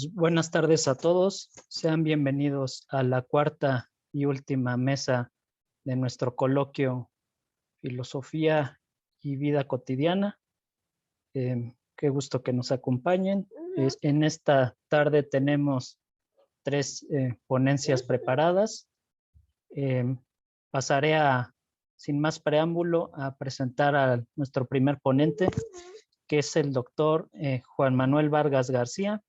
Pues buenas tardes a todos. Sean bienvenidos a la cuarta y última mesa de nuestro coloquio Filosofía y Vida Cotidiana. Qué gusto que nos acompañen. En esta tarde tenemos tres ponencias preparadas. Pasaré sin más preámbulo, a presentar a nuestro primer ponente, que es el doctor Juan Manuel Vargas García.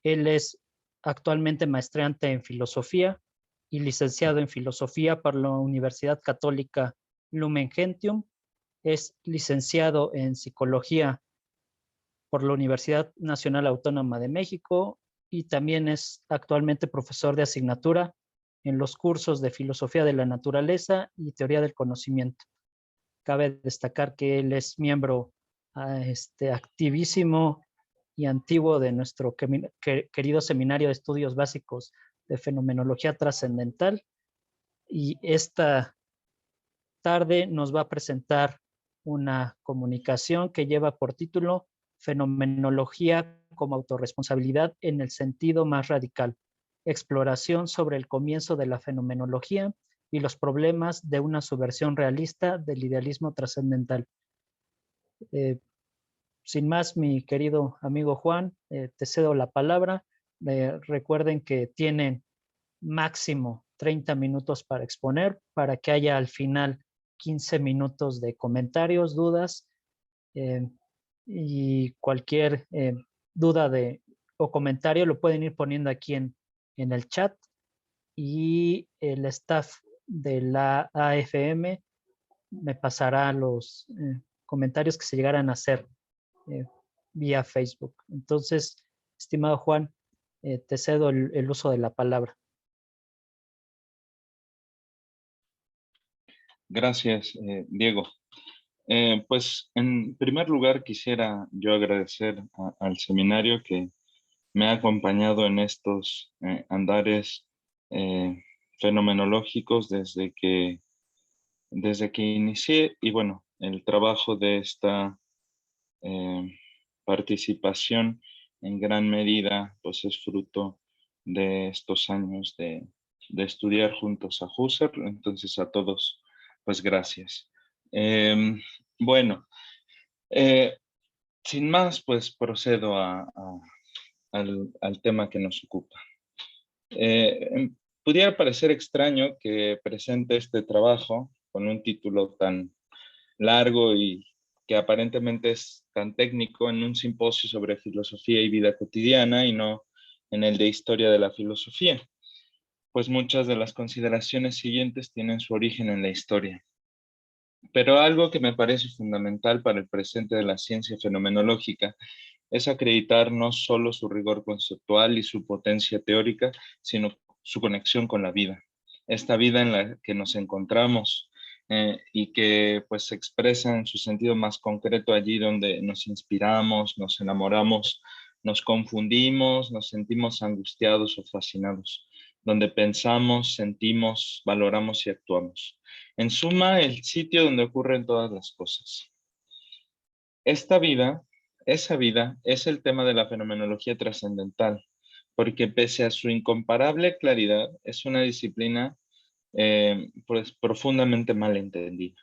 Él es actualmente maestrante en filosofía y licenciado en filosofía por la Universidad Católica Lumen Gentium. Es licenciado en psicología por la Universidad Nacional Autónoma de México y también es actualmente profesor de asignatura en los cursos de filosofía de la naturaleza y teoría del conocimiento. Cabe destacar que él es miembro activísimo y antiguo de nuestro querido Seminario de Estudios Básicos de Fenomenología Trascendental, y esta tarde nos va a presentar una comunicación que lleva por título Fenomenología como autorresponsabilidad en el sentido más radical, exploración sobre el comienzo de la fenomenología y los problemas de una subversión realista del idealismo trascendental. Sin más, mi querido amigo Juan, te cedo la palabra. Recuerden que tienen máximo 30 minutos para exponer, para que haya al final 15 minutos de comentarios, dudas, y cualquier duda o comentario lo pueden ir poniendo aquí en el chat, y el staff de la AFM me pasará los comentarios que se llegaran a hacer vía Facebook. Entonces, estimado Juan, te cedo el uso de la palabra. Gracias, Diego. Pues en primer lugar quisiera yo agradecer al seminario que me ha acompañado en estos andares fenomenológicos desde que inicié, y bueno, el trabajo de esta participación en gran medida pues es fruto de estos años de estudiar juntos a Husserl. Entonces a todos pues gracias. Bueno, sin más pues procedo al tema que nos ocupa. Pudiera parecer extraño que presente este trabajo con un título tan largo y que aparentemente es tan técnico en un simposio sobre filosofía y vida cotidiana y no en el de historia de la filosofía, pues muchas de las consideraciones siguientes tienen su origen en la historia. Pero algo que me parece fundamental para el presente de la ciencia fenomenológica es acreditar no solo su rigor conceptual y su potencia teórica, sino su conexión con la vida. Esta vida en la que nos encontramos y que pues se expresa en su sentido más concreto allí donde nos inspiramos, nos enamoramos, nos confundimos, nos sentimos angustiados o fascinados, donde pensamos, sentimos, valoramos y actuamos. En suma, el sitio donde ocurren todas las cosas. Esta vida, esa vida, es el tema de la fenomenología trascendental, porque pese a su incomparable claridad, es una disciplina pues profundamente mal entendida.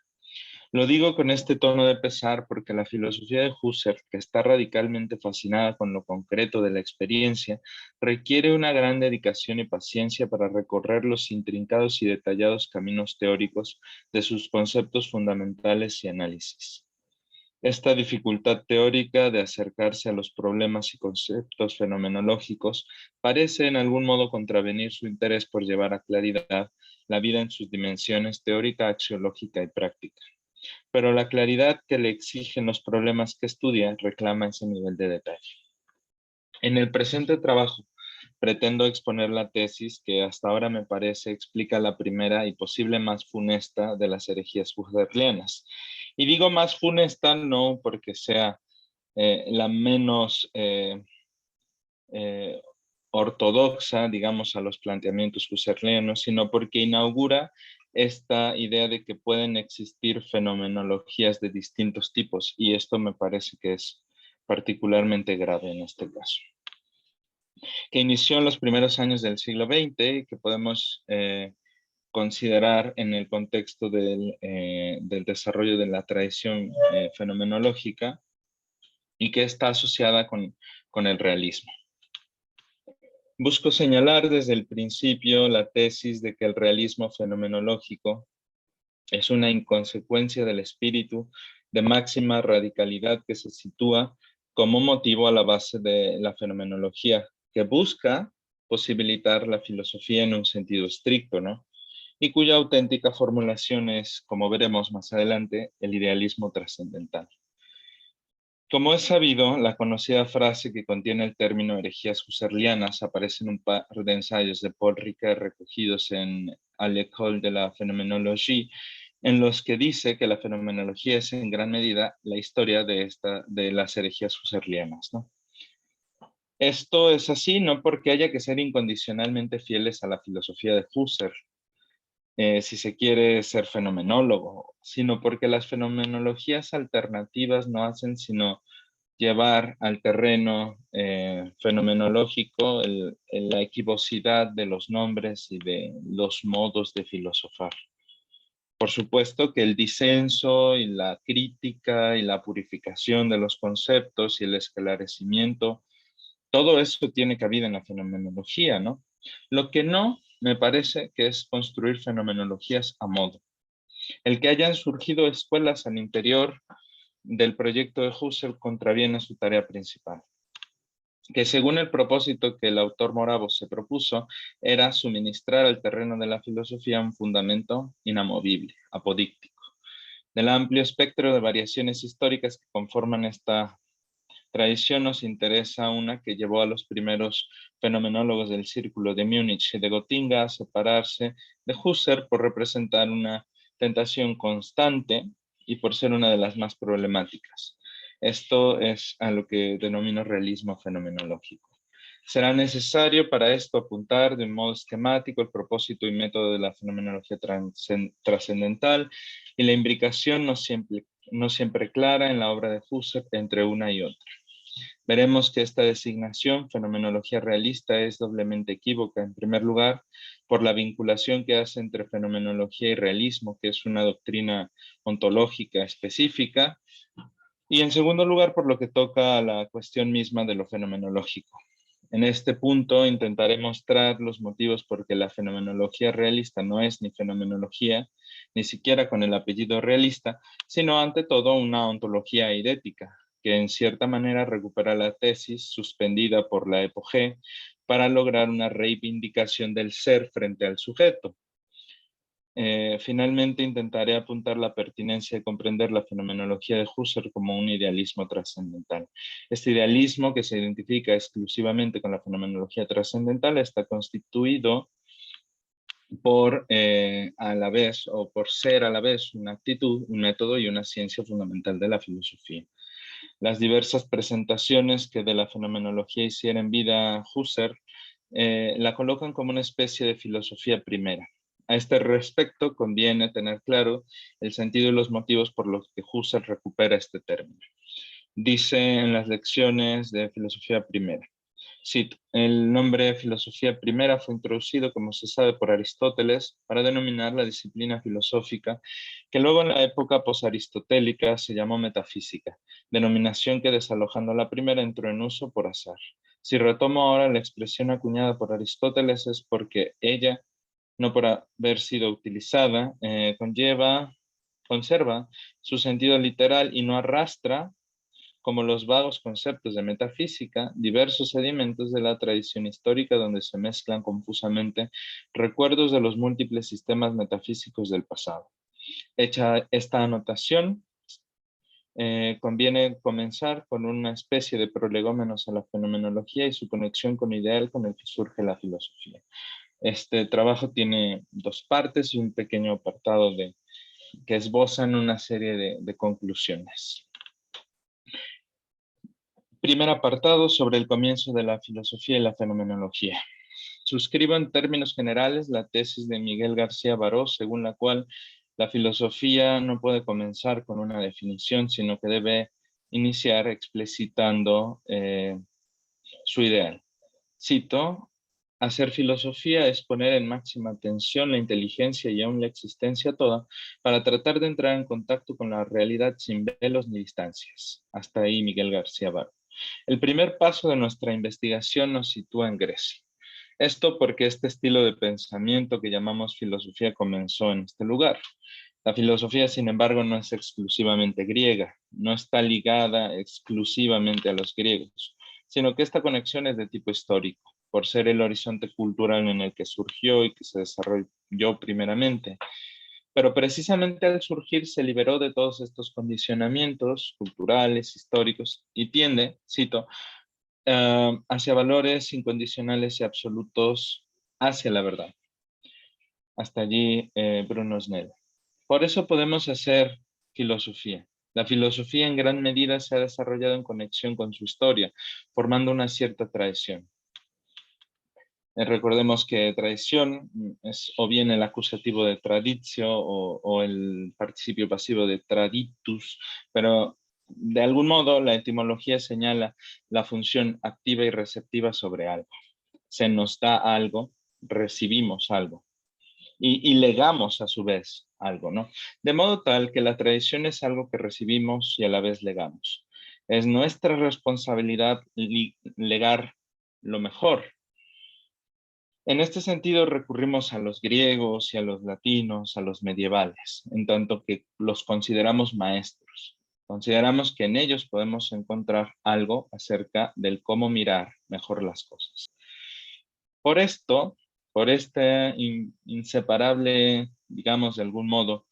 Lo digo con este tono de pesar porque la filosofía de Husserl, que está radicalmente fascinada con lo concreto de la experiencia, requiere una gran dedicación y paciencia para recorrer los intrincados y detallados caminos teóricos de sus conceptos fundamentales y análisis. Esta dificultad teórica de acercarse a los problemas y conceptos fenomenológicos parece en algún modo contravenir su interés por llevar a claridad la vida en sus dimensiones teórica, axiológica y práctica. Pero la claridad que le exigen los problemas que estudia reclama ese nivel de detalle. En el presente trabajo pretendo exponer la tesis que hasta ahora me parece explica la primera y posible más funesta de las herejías husserlianas. Y digo más funesta no porque sea la menos ortodoxa, digamos, a los planteamientos husserlianos, sino porque inaugura esta idea de que pueden existir fenomenologías de distintos tipos, y esto me parece que es particularmente grave en este caso. que inició en los primeros años del siglo XX y que podemos considerar en el contexto del desarrollo de la tradición fenomenológica y que está asociada con el realismo. Busco señalar desde el principio la tesis de que el realismo fenomenológico es una inconsecuencia del espíritu de máxima radicalidad que se sitúa como motivo a la base de la fenomenología, que busca posibilitar la filosofía en un sentido estricto, ¿no? Y cuya auténtica formulación es, como veremos más adelante, el idealismo trascendental. Como es sabido, la conocida frase que contiene el término herejías husserlianas aparece en un par de ensayos de Paul Ricoeur recogidos en A l'école de la phénoménologie, en los que dice que la fenomenología es en gran medida la historia de las herejías husserlianas, ¿no? Esto es así no porque haya que ser incondicionalmente fieles a la filosofía de Husserl, si se quiere ser fenomenólogo, sino porque las fenomenologías alternativas no hacen sino llevar al terreno fenomenológico la equivocidad de los nombres y de los modos de filosofar. Por supuesto que el disenso y la crítica y la purificación de los conceptos y el esclarecimiento, todo eso tiene cabida en la fenomenología, ¿no? Lo que no me parece que es construir fenomenologías a modo. El que hayan surgido escuelas al interior del proyecto de Husserl contraviene su tarea principal, que según el propósito que el autor Moravo se propuso, era suministrar al terreno de la filosofía un fundamento inamovible, apodíctico. Del amplio espectro de variaciones históricas que conforman esta tradición, nos interesa una que llevó a los primeros fenomenólogos del Círculo de Múnich y de Gotinga a separarse de Husserl por representar una tentación constante y por ser una de las más problemáticas. Esto es a lo que denomino realismo fenomenológico. Será necesario para esto apuntar de un modo esquemático el propósito y método de la fenomenología trascendental y la imbricación no siempre clara en la obra de Husserl entre una y otra. Veremos que esta designación, fenomenología realista, es doblemente equívoca. En primer lugar, por la vinculación que hace entre fenomenología y realismo, que es una doctrina ontológica específica, y en segundo lugar, por lo que toca a la cuestión misma de lo fenomenológico. En este punto intentaré mostrar los motivos por que la fenomenología realista no es ni fenomenología, ni siquiera con el apellido realista, sino ante todo una ontología eidética, que en cierta manera recupera la tesis suspendida por la epogé para lograr una reivindicación del ser frente al sujeto. Finalmente intentaré apuntar la pertinencia de comprender la fenomenología de Husserl como un idealismo trascendental. Este idealismo, que se identifica exclusivamente con la fenomenología trascendental, está constituido por a la vez, o por ser a la vez, una actitud, un método y una ciencia fundamental de la filosofía. Las diversas presentaciones que de la fenomenología hiciera en vida Husserl la colocan como una especie de filosofía primera. A este respecto, conviene tener claro el sentido y los motivos por los que Husserl recupera este término. Dice en las lecciones de filosofía primera, cito, el nombre filosofía primera fue introducido, como se sabe, por Aristóteles para denominar la disciplina filosófica que luego en la época posaristotélica se llamó metafísica, denominación que desalojando la primera entró en uso por azar. Si retomo ahora la expresión acuñada por Aristóteles es porque ella, no por haber sido utilizada, conserva su sentido literal y no arrastra, como los vagos conceptos de metafísica, diversos sedimentos de la tradición histórica donde se mezclan confusamente recuerdos de los múltiples sistemas metafísicos del pasado. Hecha esta anotación, conviene comenzar con una especie de prolegómenos a la fenomenología y su conexión con el ideal con el que surge la filosofía. Este trabajo tiene dos partes y un pequeño apartado que esbozan una serie de conclusiones. Primer apartado sobre el comienzo de la filosofía y la fenomenología. Suscribo en términos generales la tesis de Miguel García Baró, según la cual la filosofía no puede comenzar con una definición, sino que debe iniciar explicitando su ideal. Cito, hacer filosofía es poner en máxima tensión la inteligencia y aún la existencia toda para tratar de entrar en contacto con la realidad sin velos ni distancias. Hasta ahí Miguel García Barro. El primer paso de nuestra investigación nos sitúa en Grecia. Esto porque este estilo de pensamiento que llamamos filosofía comenzó en este lugar. La filosofía, sin embargo, no es exclusivamente griega, no está ligada exclusivamente a los griegos, sino que esta conexión es de tipo histórico, por ser el horizonte cultural en el que surgió y que se desarrolló primeramente. Pero precisamente al surgir se liberó de todos estos condicionamientos culturales, históricos, y tiende, cito, hacia valores incondicionales y absolutos, hacia la verdad. Hasta allí Bruno Snell. Por eso podemos hacer filosofía. La filosofía en gran medida se ha desarrollado en conexión con su historia, formando una cierta tradición. Recordemos que tradición es o bien el acusativo de traditio o el participio pasivo de traditus, pero de algún modo la etimología señala la función activa y receptiva sobre algo. Se nos da algo, recibimos algo y legamos a su vez algo, ¿no? De modo tal que la tradición es algo que recibimos y a la vez legamos. Es nuestra responsabilidad legar lo mejor. En este sentido recurrimos a los griegos y a los latinos, a los medievales, en tanto que los consideramos maestros. Consideramos que en ellos podemos encontrar algo acerca del cómo mirar mejor las cosas. Por esto, por esta inseparable, digamos de algún modo,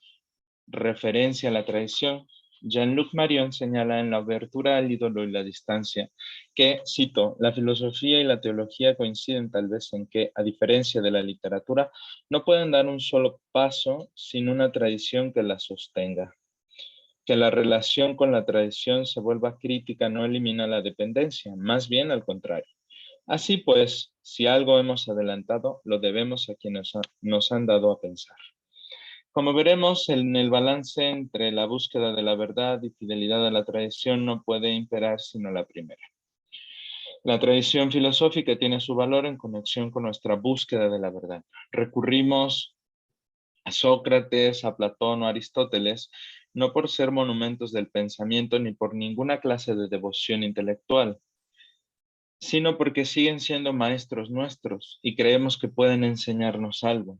referencia a la tradición, Jean-Luc Marion señala en la abertura al ídolo y la distancia que, cito, la filosofía y la teología coinciden tal vez en que, a diferencia de la literatura, no pueden dar un solo paso sin una tradición que la sostenga. Que la relación con la tradición se vuelva crítica no elimina la dependencia, más bien al contrario. Así pues, si algo hemos adelantado, lo debemos a quienes nos han dado a pensar. Como veremos, en el balance entre la búsqueda de la verdad y fidelidad a la tradición no puede imperar sino la primera. La tradición filosófica tiene su valor en conexión con nuestra búsqueda de la verdad. Recurrimos a Sócrates, a Platón o a Aristóteles, no por ser monumentos del pensamiento ni por ninguna clase de devoción intelectual, sino porque siguen siendo maestros nuestros y creemos que pueden enseñarnos algo.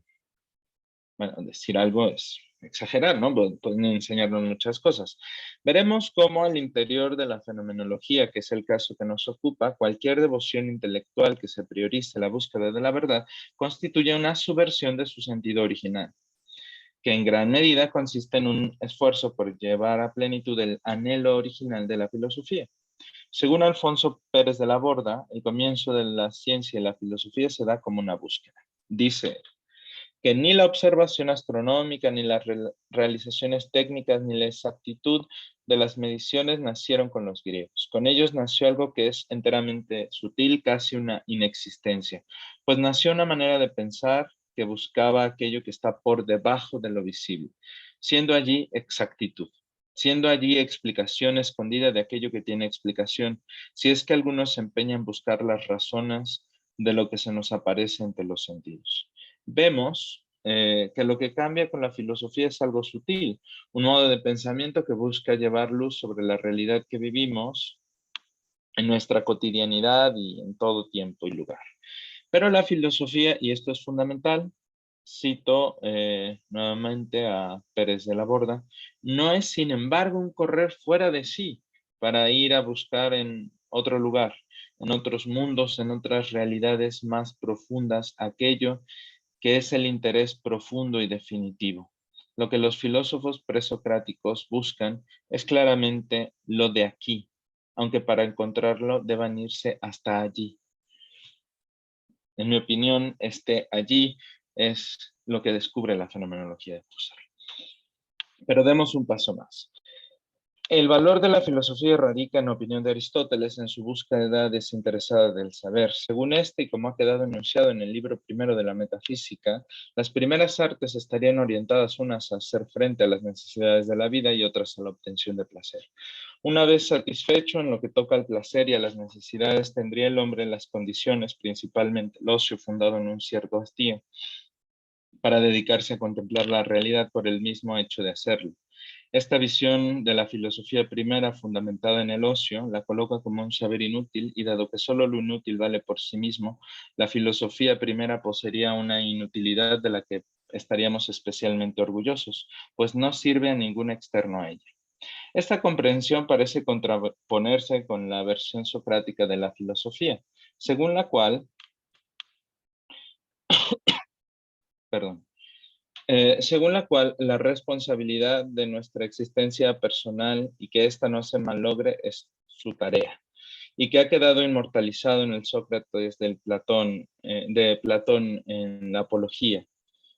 Bueno, decir algo es exagerar, ¿no? Pueden enseñarnos muchas cosas. Veremos cómo al interior de la fenomenología, que es el caso que nos ocupa, cualquier devoción intelectual que se priorice la búsqueda de la verdad constituye una subversión de su sentido original, que en gran medida consiste en un esfuerzo por llevar a plenitud el anhelo original de la filosofía. Según Alfonso Pérez de la Borda, el comienzo de la ciencia y la filosofía se da como una búsqueda. Dice que ni la observación astronómica, ni las realizaciones técnicas, ni la exactitud de las mediciones nacieron con los griegos. Con ellos nació algo que es enteramente sutil, casi una inexistencia, pues nació una manera de pensar que buscaba aquello que está por debajo de lo visible, siendo allí exactitud, siendo allí explicación escondida de aquello que tiene explicación, si es que algunos se empeñan en buscar las razones de lo que se nos aparece entre los sentidos. Vemos que lo que cambia con la filosofía es algo sutil, un modo de pensamiento que busca llevar luz sobre la realidad que vivimos en nuestra cotidianidad y en todo tiempo y lugar. Pero la filosofía, y esto es fundamental, cito nuevamente a Pérez de la Borda, no es sin embargo un correr fuera de sí para ir a buscar en otro lugar, en otros mundos, en otras realidades más profundas, aquello que es el interés profundo y definitivo. Lo que los filósofos presocráticos buscan es claramente lo de aquí, aunque para encontrarlo deban irse hasta allí. En mi opinión, allí es lo que descubre la fenomenología de Husserl. Pero demos un paso más. El valor de la filosofía radica, en opinión de Aristóteles, en su búsqueda desinteresada del saber. Según este, y como ha quedado enunciado en el libro primero de la Metafísica, las primeras artes estarían orientadas unas a hacer frente a las necesidades de la vida y otras a la obtención de placer. Una vez satisfecho en lo que toca al placer y a las necesidades, tendría el hombre las condiciones, principalmente el ocio fundado en un cierto hastío, para dedicarse a contemplar la realidad por el mismo hecho de hacerlo. Esta visión de la filosofía primera, fundamentada en el ocio, la coloca como un saber inútil, y dado que solo lo inútil vale por sí mismo, la filosofía primera poseería una inutilidad de la que estaríamos especialmente orgullosos, pues no sirve a ningún externo a ella. Esta comprensión parece contraponerse con la versión socrática de la filosofía, según la cual, perdón, la responsabilidad de nuestra existencia personal y que ésta no se malogre es su tarea, y que ha quedado inmortalizado en el Sócrates de Platón en la Apología,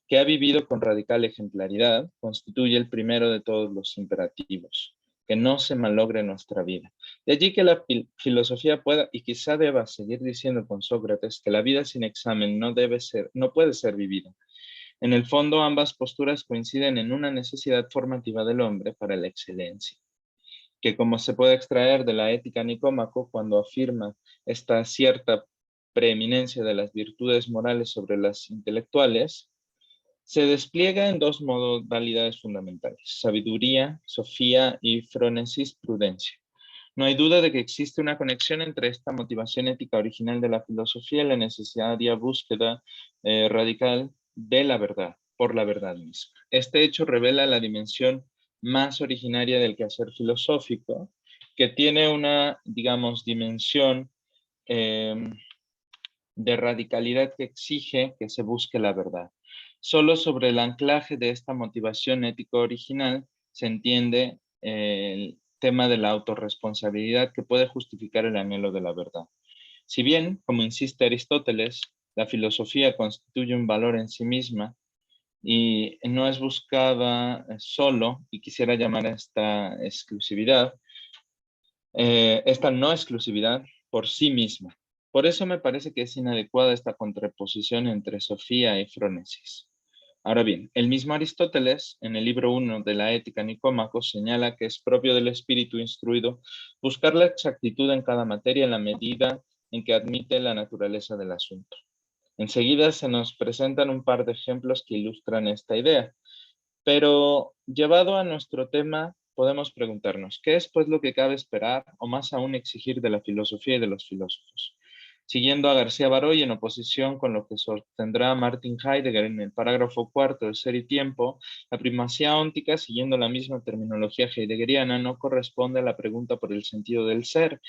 que ha vivido con radical ejemplaridad, constituye el primero de todos los imperativos, que no se malogre nuestra vida. De allí que la filosofía pueda y quizá deba seguir diciendo con Sócrates que la vida sin examen no puede ser vivida. En el fondo, ambas posturas coinciden en una necesidad formativa del hombre para la excelencia, que como se puede extraer de la Ética Nicómaco, cuando afirma esta cierta preeminencia de las virtudes morales sobre las intelectuales, se despliega en dos modalidades fundamentales: sabiduría, sofía, y phronesis, prudencia. No hay duda de que existe una conexión entre esta motivación ética original de la filosofía y la necesaria búsqueda radical de la verdad, por la verdad misma. Este hecho revela la dimensión más originaria del quehacer filosófico, que tiene una, digamos, dimensión eh, de radicalidad que exige que se busque la verdad. Solo sobre el anclaje de esta motivación ética original se entiende el tema de la autorresponsabilidad que puede justificar el anhelo de la verdad. Si bien, como insiste Aristóteles, la filosofía constituye un valor en sí misma y no es buscada solo, y quisiera llamar a esta no exclusividad por sí misma. Por eso me parece que es inadecuada esta contraposición entre Sofía y Fronesis. Ahora bien, el mismo Aristóteles, en el libro 1 de la Ética Nicómaco, señala que es propio del espíritu instruido buscar la exactitud en cada materia en la medida en que admite la naturaleza del asunto. Enseguida se nos presentan un par de ejemplos que ilustran esta idea, pero llevado a nuestro tema, podemos preguntarnos, ¿qué es pues lo que cabe esperar o más aún exigir de la filosofía y de los filósofos? Siguiendo a García Baroy, en oposición con lo que sostendrá Martin Heidegger en el parágrafo cuarto de Ser y Tiempo, la primacía óntica, siguiendo la misma terminología heideggeriana, no corresponde a la pregunta por el sentido del ser,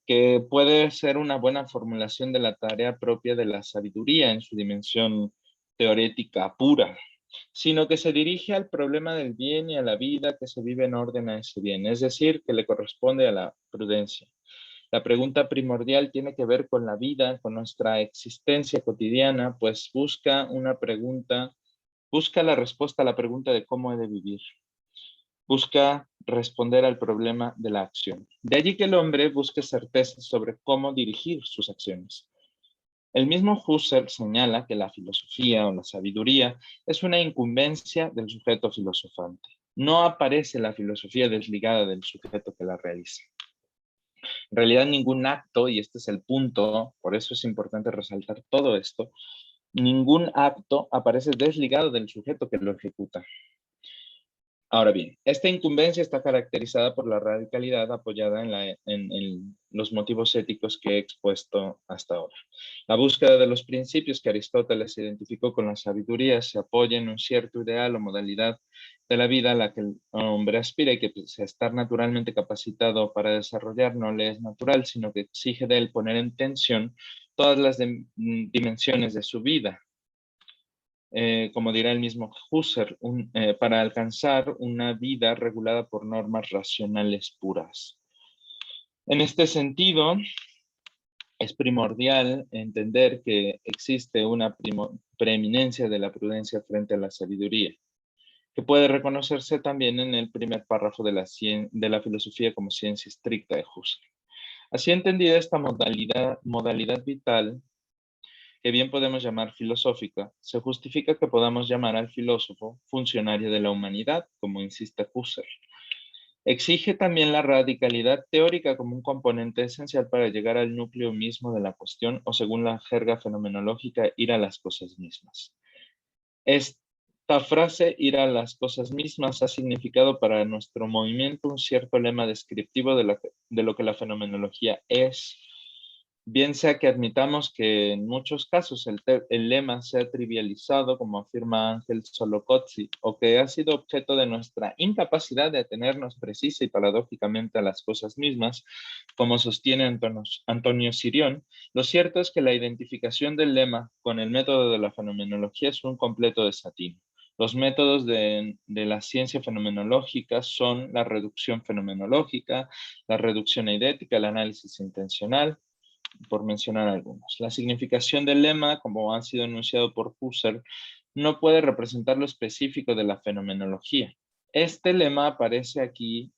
que puede ser una buena formulación de la tarea propia de la sabiduría en su dimensión teorética pura, sino que se dirige al problema del bien y a la vida que se vive en orden a ese bien, es decir, que le corresponde a la prudencia. La pregunta primordial tiene que ver con la vida, con nuestra existencia cotidiana, pues busca la respuesta a la pregunta de cómo he de vivir. Busca responder al problema de la acción. De allí que el hombre busque certezas sobre cómo dirigir sus acciones. El mismo Husserl señala que la filosofía o la sabiduría es una incumbencia del sujeto filosofante. No aparece la filosofía desligada del sujeto que la realiza. En realidad ningún acto, y este es el punto, por eso es importante resaltar todo esto, ningún acto aparece desligado del sujeto que lo ejecuta. Ahora bien, esta incumbencia está caracterizada por la radicalidad apoyada en los motivos éticos que he expuesto hasta ahora. La búsqueda de los principios que Aristóteles identificó con la sabiduría se apoya en un cierto ideal o modalidad de la vida a la que el hombre aspira, y que pese a estar naturalmente capacitado para desarrollar no le es natural, sino que exige de él poner en tensión todas las dimensiones de su vida. Como dirá el mismo Husserl, para alcanzar una vida regulada por normas racionales puras. En este sentido, es primordial entender que existe una preeminencia de la prudencia frente a la sabiduría, que puede reconocerse también en el primer párrafo de la filosofía como ciencia estricta de Husserl. Así entendida, esta modalidad vital, que bien podemos llamar filosófica, se justifica que podamos llamar al filósofo funcionario de la humanidad, como insiste Husserl. Exige también la radicalidad teórica como un componente esencial para llegar al núcleo mismo de la cuestión o, según la jerga fenomenológica, ir a las cosas mismas. Esta frase, ir a las cosas mismas, ha significado para nuestro movimiento un cierto lema descriptivo de lo que la fenomenología es, bien sea que admitamos que en muchos casos el lema se ha trivializado, como afirma Ángel Solocozzi, o que ha sido objeto de nuestra incapacidad de atenernos precisa y paradójicamente a las cosas mismas, como sostiene Antonio Sirión. Lo cierto es que la identificación del lema con el método de la fenomenología es un completo desatino. Los métodos de la ciencia fenomenológica son la reducción fenomenológica, la reducción eidética, el análisis intencional, por mencionar algunos. La significación del lema, como ha sido enunciado por Husserl, no puede representar lo específico de la fenomenología. Este lema aparece aquí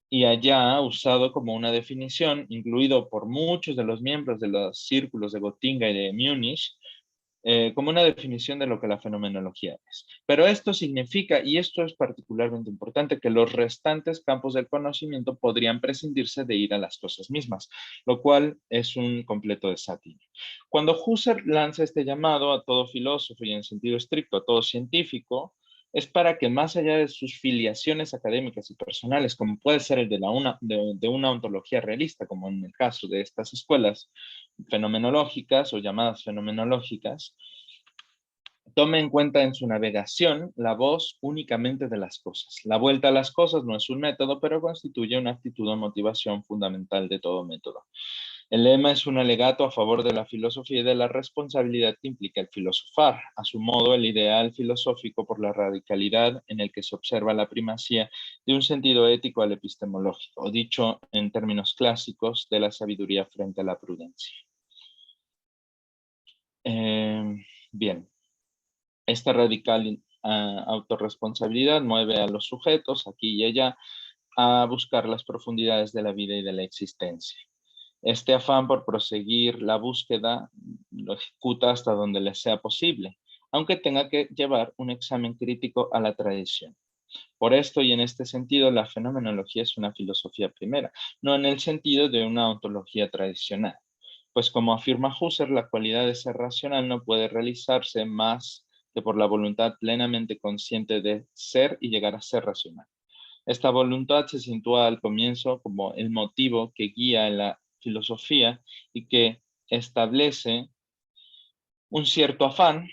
y allá usado como una definición, incluido por muchos de los miembros de los círculos de Gotinga y de Múnich, como una definición de lo que la fenomenología es. Pero esto significa, y esto es particularmente importante, que los restantes campos del conocimiento podrían prescindirse de ir a las cosas mismas, lo cual es un completo desatino. Cuando Husserl lanza este llamado a todo filósofo y en sentido estricto a todo científico, es para que más allá de sus filiaciones académicas y personales, como puede ser el de una ontología realista, como en el caso de estas escuelas fenomenológicas o llamadas fenomenológicas, tome en cuenta en su navegación la voz únicamente de las cosas. La vuelta a las cosas no es un método, pero constituye una actitud o motivación fundamental de todo método. El lema es un alegato a favor de la filosofía y de la responsabilidad que implica el filosofar. A su modo, el ideal filosófico por la radicalidad en el que se observa la primacía de un sentido ético al epistemológico, o dicho en términos clásicos, de la sabiduría frente a la prudencia. Bien, esta radical autorresponsabilidad mueve a los sujetos, aquí y allá, a buscar las profundidades de la vida y de la existencia. Este afán por proseguir la búsqueda lo ejecuta hasta donde le sea posible, aunque tenga que llevar un examen crítico a la tradición. Por esto y en este sentido, la fenomenología es una filosofía primera, no en el sentido de una ontología tradicional. Pues como afirma Husserl, la cualidad de ser racional no puede realizarse más que por la voluntad plenamente consciente de ser y llegar a ser racional. Esta voluntad se sitúa al comienzo como el motivo que guía la filosofía y que establece un cierto afán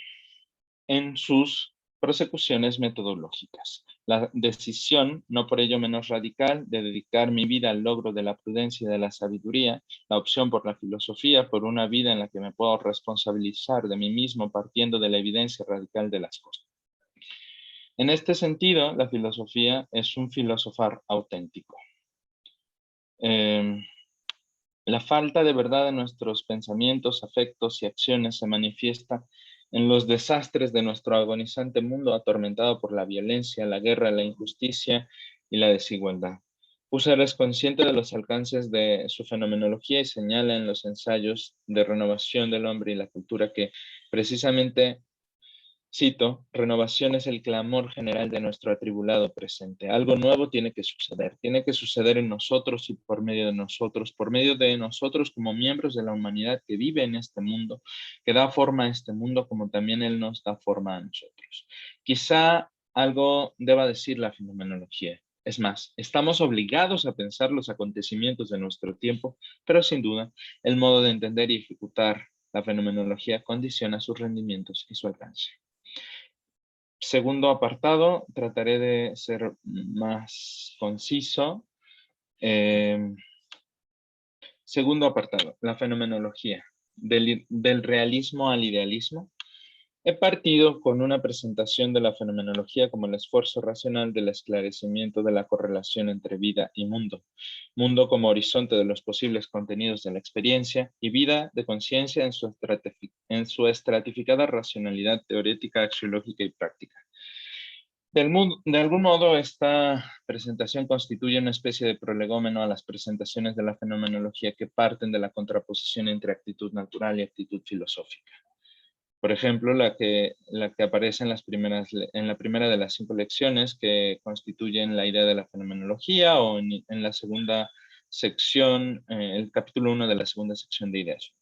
en sus prosecuciones metodológicas. La decisión, no por ello menos radical, de dedicar mi vida al logro de la prudencia y de la sabiduría, la opción por la filosofía, por una vida en la que me puedo responsabilizar de mí mismo partiendo de la evidencia radical de las cosas. En este sentido, la filosofía es un filosofar auténtico. La falta de verdad de nuestros pensamientos, afectos y acciones se manifiesta en los desastres de nuestro agonizante mundo atormentado por la violencia, la guerra, la injusticia y la desigualdad. Husserl es consciente de los alcances de su fenomenología y señala en los ensayos de renovación del hombre y la cultura que precisamente, cito, renovación es el clamor general de nuestro atribulado presente. Algo nuevo tiene que suceder en nosotros y por medio de nosotros como miembros de la humanidad que vive en este mundo, que da forma a este mundo como también Él nos da forma a nosotros. Quizá algo deba decir la fenomenología. Es más, estamos obligados a pensar los acontecimientos de nuestro tiempo, pero sin duda el modo de entender y ejecutar la fenomenología condiciona sus rendimientos y su alcance. Segundo apartado, trataré de ser más conciso. Segundo apartado, la fenomenología. Del realismo al idealismo. He partido con una presentación de la fenomenología como el esfuerzo racional del esclarecimiento de la correlación entre vida y mundo. Mundo como horizonte de los posibles contenidos de la experiencia y vida de conciencia en su estratificada racionalidad teorética, axiológica y práctica. De algún modo, esta presentación constituye una especie de prolegómeno a las presentaciones de la fenomenología que parten de la contraposición entre actitud natural y actitud filosófica. Por ejemplo, la que aparece en la primera de las 5 lecciones que constituyen la idea de la fenomenología, o en la segunda sección, el capítulo 1 de la segunda sección de ideas.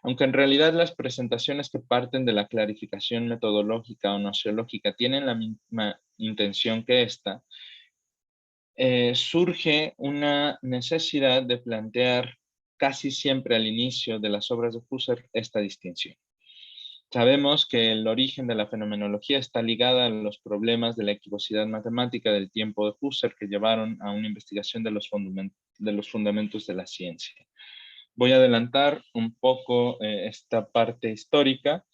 Aunque en realidad las presentaciones que parten de la clarificación metodológica o nociológica tienen la misma intención que esta, surge una necesidad de plantear casi siempre al inicio de las obras de Husserl esta distinción. Sabemos que el origen de la fenomenología está ligada a los problemas de la equivocidad matemática del tiempo de Husserl que llevaron a una investigación de los fundamentos de la ciencia. Voy a adelantar un poco esta parte histórica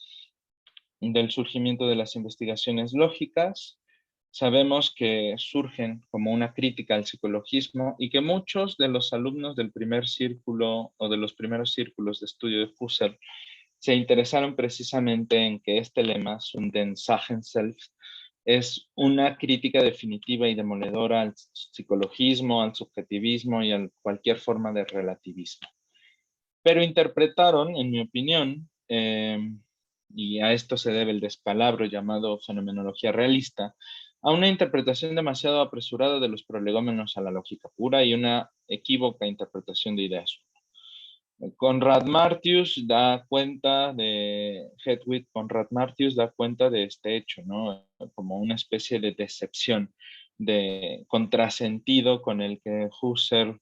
del surgimiento de las investigaciones lógicas. Sabemos que surgen como una crítica al psicologismo y que muchos de los alumnos del primer círculo o de los primeros círculos de estudio de Husserl se interesaron precisamente en que este lema, Zum den Sachen selbst, es una crítica definitiva y demoledora al psicologismo, al subjetivismo y a cualquier forma de relativismo. Pero interpretaron, en mi opinión, y a esto se debe el descalabro llamado fenomenología realista, a una interpretación demasiado apresurada de los prolegómenos a la lógica pura y una equívoca interpretación de ideas. Konrad Martius da cuenta de, Hedwig Konrad Martius da cuenta de este hecho, ¿no? Como una especie de decepción, de contrasentido con el que Husserl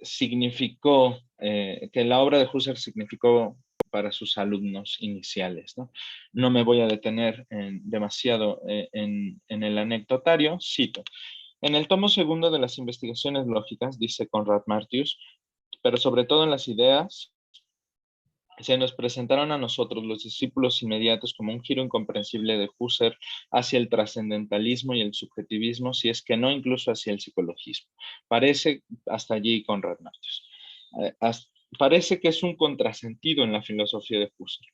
significó, que la obra de Husserl significó para sus alumnos iniciales, ¿no? No me voy a detener demasiado en el anecdotario, cito. En el tomo segundo de las investigaciones lógicas, dice Konrad Martius, pero sobre todo en las ideas, se nos presentaron a nosotros, los discípulos inmediatos, como un giro incomprensible de Husserl hacia el trascendentalismo y el subjetivismo, si es que no incluso hacia el psicologismo. Parece, hasta allí Konrad Martius, parece que es un contrasentido en la filosofía de Husserl.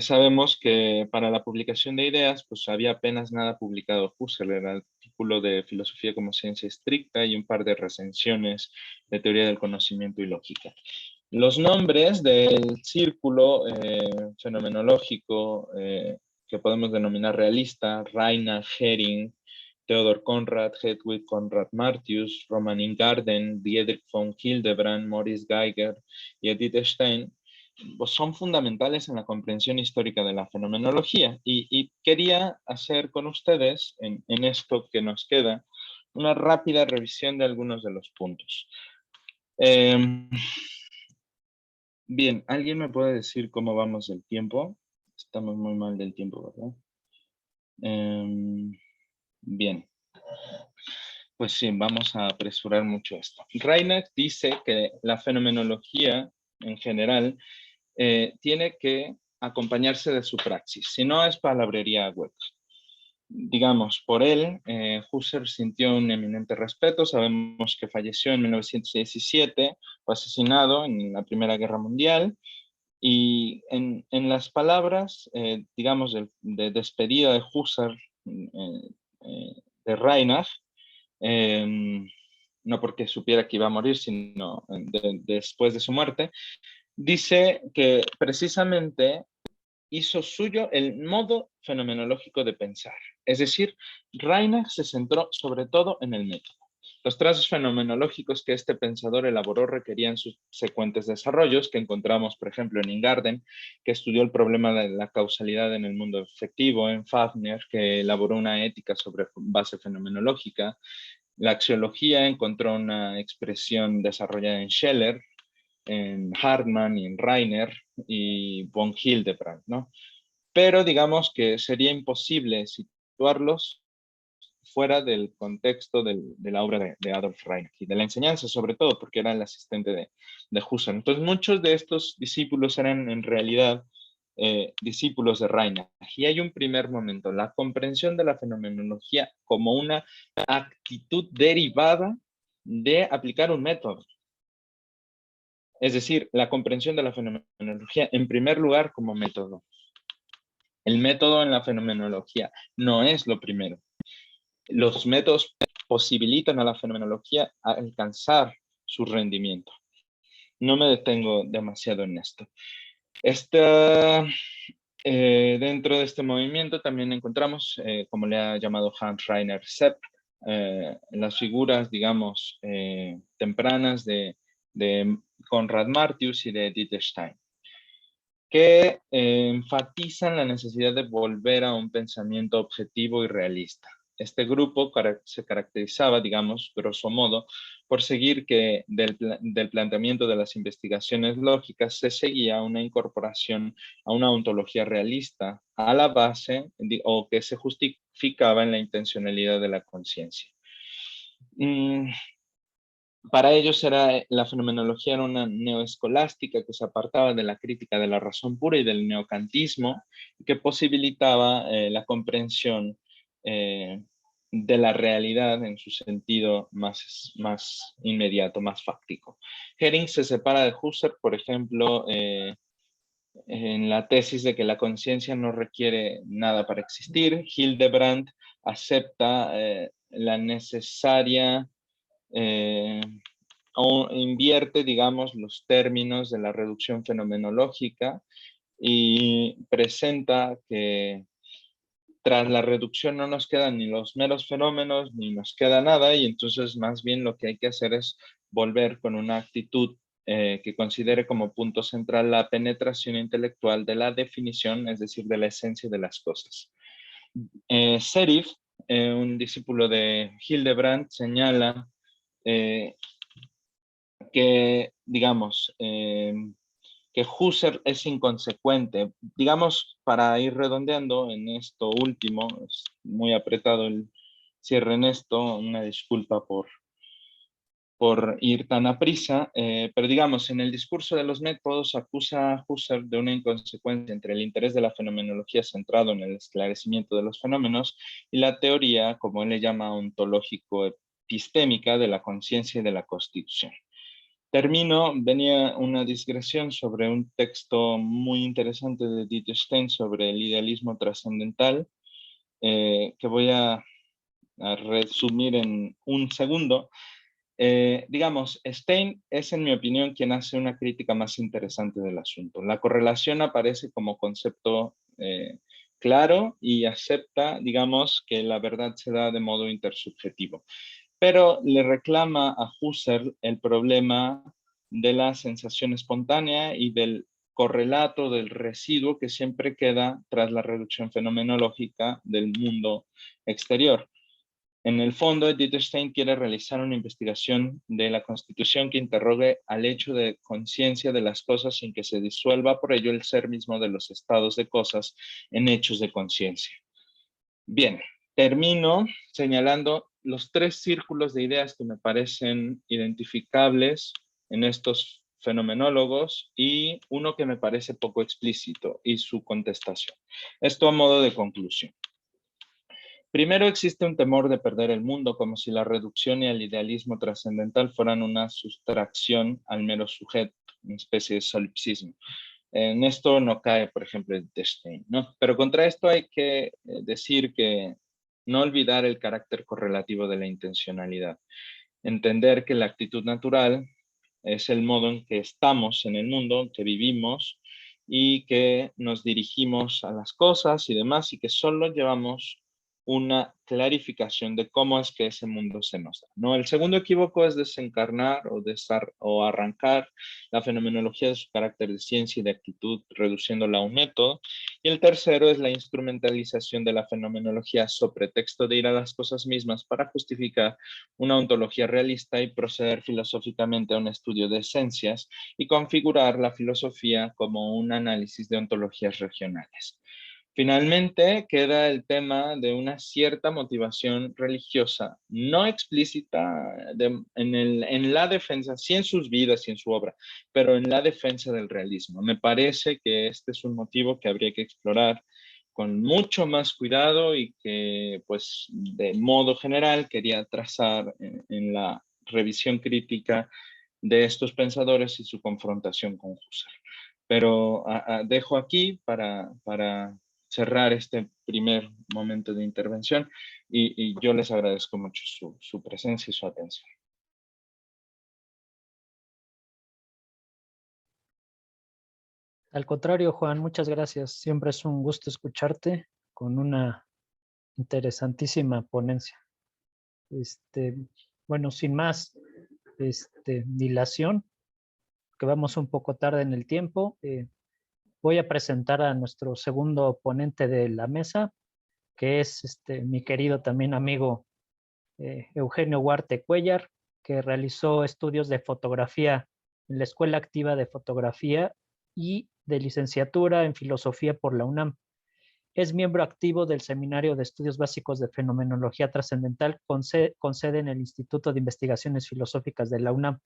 Sabemos que para la publicación de ideas, pues había apenas nada publicado Husserl, era el artículo de filosofía como ciencia estricta y un par de recensiones de teoría del conocimiento y lógica. Los nombres del círculo fenomenológico que podemos denominar realista, Reinhard Hering, Theodor Konrad, Hedwig Konrad Martius, Roman Ingarden, Dietrich von Hildebrand, Maurice Geiger y Edith Stein, pues son fundamentales en la comprensión histórica de la fenomenología. Y quería hacer con ustedes, en esto que nos queda, una rápida revisión de algunos de los puntos. Bien, ¿alguien me puede decir cómo vamos del tiempo? Estamos muy mal del tiempo, ¿verdad? Bien. Pues sí, vamos a apresurar mucho esto. Reinach dice que la fenomenología, en general, tiene que acompañarse de su praxis, si no es palabrería hueca. Digamos, por él, Husserl sintió un eminente respeto. Sabemos que falleció en 1917, fue asesinado en la Primera Guerra Mundial, y en las palabras, digamos, de despedida de Husserl, de Reinach, no porque supiera que iba a morir, sino después de su muerte, dice que precisamente hizo suyo el modo fenomenológico de pensar. Es decir, Reinach se centró sobre todo en el método. Los trazos fenomenológicos que este pensador elaboró requerían subsecuentes desarrollos que encontramos, por ejemplo, en Ingarden, que estudió el problema de la causalidad en el mundo efectivo, en Fafner, que elaboró una ética sobre base fenomenológica. La axiología encontró una expresión desarrollada en Scheller, en Hartmann y en Reiner y von Hildebrand, ¿no? Pero digamos que sería imposible situarlos fuera del contexto de la obra de Adolf Reinach y de la enseñanza, sobre todo, porque era el asistente de Husserl. Entonces, muchos de estos discípulos eran en realidad discípulos de Reinach. Y hay un primer momento, la comprensión de la fenomenología como una actitud derivada de aplicar un método. Es decir, la comprensión de la fenomenología, en primer lugar, como método. El método en la fenomenología no es lo primero. Los métodos posibilitan a la fenomenología alcanzar su rendimiento. no me detengo demasiado en esto. Dentro de este movimiento también encontramos, como le ha llamado Hans Reiner Sepp, las figuras, digamos, tempranas de Konrad Martius y de Edith Stein, que enfatizan la necesidad de volver a un pensamiento objetivo y realista. Este grupo se caracterizaba, digamos, grosso modo, por seguir que del planteamiento de las investigaciones lógicas se seguía una incorporación a una ontología realista a la base o que se justificaba en la intencionalidad de la conciencia. Para ellos la fenomenología era una neoescolástica que se apartaba de la crítica de la razón pura y del neocantismo, que posibilitaba la comprensión de la realidad en su sentido más inmediato, más fáctico. Hering se separa de Husserl, por ejemplo, en la tesis de que la conciencia no requiere nada para existir. Hildebrand acepta la necesaria o invierte, digamos, los términos de la reducción fenomenológica y presenta que tras la reducción no nos quedan ni los meros fenómenos ni nos queda nada, y entonces más bien lo que hay que hacer es volver con una actitud que considere como punto central la penetración intelectual de la definición, es decir, de la esencia de las cosas. Serif, un discípulo de Hildebrand, señala que, digamos, que Husserl es inconsecuente. Digamos, para ir redondeando en esto último, es muy apretado el cierre en esto, una disculpa por ir tan a prisa, pero digamos, en el discurso de los métodos acusa a Husserl de una inconsecuencia entre el interés de la fenomenología centrado en el esclarecimiento de los fenómenos y la teoría, como él le llama, ontológico-epistémica de la conciencia y de la constitución. Venía una digresión sobre un texto muy interesante de Edith Stein sobre el idealismo trascendental, que voy a resumir en un segundo. Digamos, Stein es, en mi opinión, quien hace una crítica más interesante del asunto. La correlación aparece como concepto claro y acepta, digamos, que la verdad se da de modo intersubjetivo. Pero le reclama a Husserl el problema de la sensación espontánea y del correlato del residuo que siempre queda tras la reducción fenomenológica del mundo exterior. En el fondo, Edith Stein quiere realizar una investigación de la Constitución que interrogue al hecho de conciencia de las cosas sin que se disuelva por ello el ser mismo de los estados de cosas en hechos de conciencia. Bien, termino señalando los 3 círculos de ideas que me parecen identificables en estos fenomenólogos y uno que me parece poco explícito y su contestación. Esto a modo de conclusión. Primero, existe un temor de perder el mundo, como si la reducción y el idealismo trascendental fueran una sustracción al mero sujeto, una especie de solipsismo. En esto no cae, por ejemplo, Stein, ¿no? Pero contra esto hay que decir que no olvidar el carácter correlativo de la intencionalidad. Entender que la actitud natural es el modo en que estamos en el mundo, que vivimos y que nos dirigimos a las cosas y demás, y que solo llevamos una clarificación de cómo es que ese mundo se nos da, ¿no? El segundo equívoco es desencarnar o arrancar la fenomenología de su carácter de ciencia y de actitud, reduciéndola a un método. Y el tercero es la instrumentalización de la fenomenología sobre pretexto de ir a las cosas mismas para justificar una ontología realista y proceder filosóficamente a un estudio de esencias y configurar la filosofía como un análisis de ontologías regionales. Finalmente, queda el tema de una cierta motivación religiosa, no explícita en la defensa, sí en sus vidas y en su obra, pero en la defensa del realismo. Me parece que este es un motivo que habría que explorar con mucho más cuidado y que, pues, de modo general quería trazar en la revisión crítica de estos pensadores y su confrontación con Husserl. Pero dejo aquí para cerrar este primer momento de intervención y yo les agradezco mucho su presencia y su atención. Al contrario, Juan, muchas gracias. Siempre es un gusto escucharte con una interesantísima ponencia. Este, bueno, sin más dilación, que vamos un poco tarde en el tiempo, voy a presentar a nuestro segundo ponente de la mesa, que es mi querido también amigo Eugenio Huarte Cuellar, que realizó estudios de fotografía en la Escuela Activa de Fotografía y de licenciatura en Filosofía por la UNAM. Es miembro activo del Seminario de Estudios Básicos de Fenomenología Trascendental con sede en el Instituto de Investigaciones Filosóficas de la UNAM.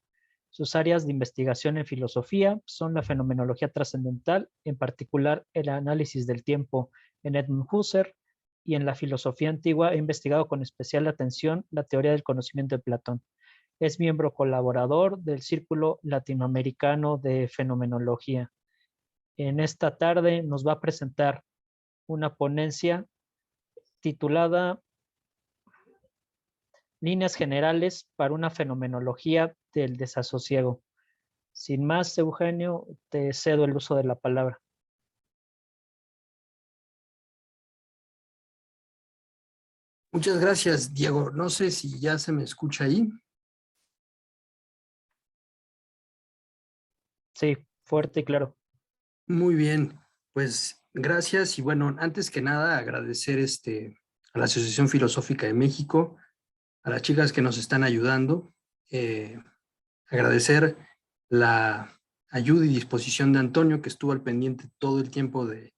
Sus áreas de investigación en filosofía son la fenomenología trascendental, en particular el análisis del tiempo en Edmund Husserl, y en la filosofía antigua ha investigado con especial atención la teoría del conocimiento de Platón. Es miembro colaborador del Círculo Latinoamericano de Fenomenología. En esta tarde nos va a presentar una ponencia titulada Líneas generales para una fenomenología del desasosiego. Sin más, Eugenio, te cedo el uso de la palabra. Muchas gracias, Diego. No sé si ya se me escucha ahí. Sí, fuerte y claro. Muy bien, pues gracias. Y bueno, antes que nada, agradecer a la Asociación Filosófica de México, a las chicas que nos están ayudando, agradecer la ayuda y disposición de Antonio, que estuvo al pendiente todo el tiempo de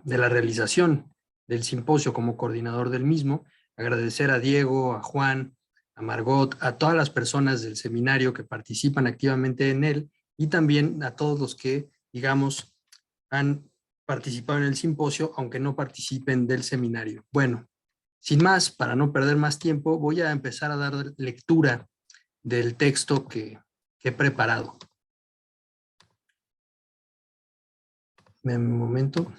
la realización del simposio como coordinador del mismo, agradecer a Diego, a Juan, a Margot, a todas las personas del seminario que participan activamente en él y también a todos los que, digamos, han participado en el simposio, aunque no participen del seminario. Bueno, sin más, para no perder más tiempo, voy a empezar a dar lectura del texto que he preparado. Un momento.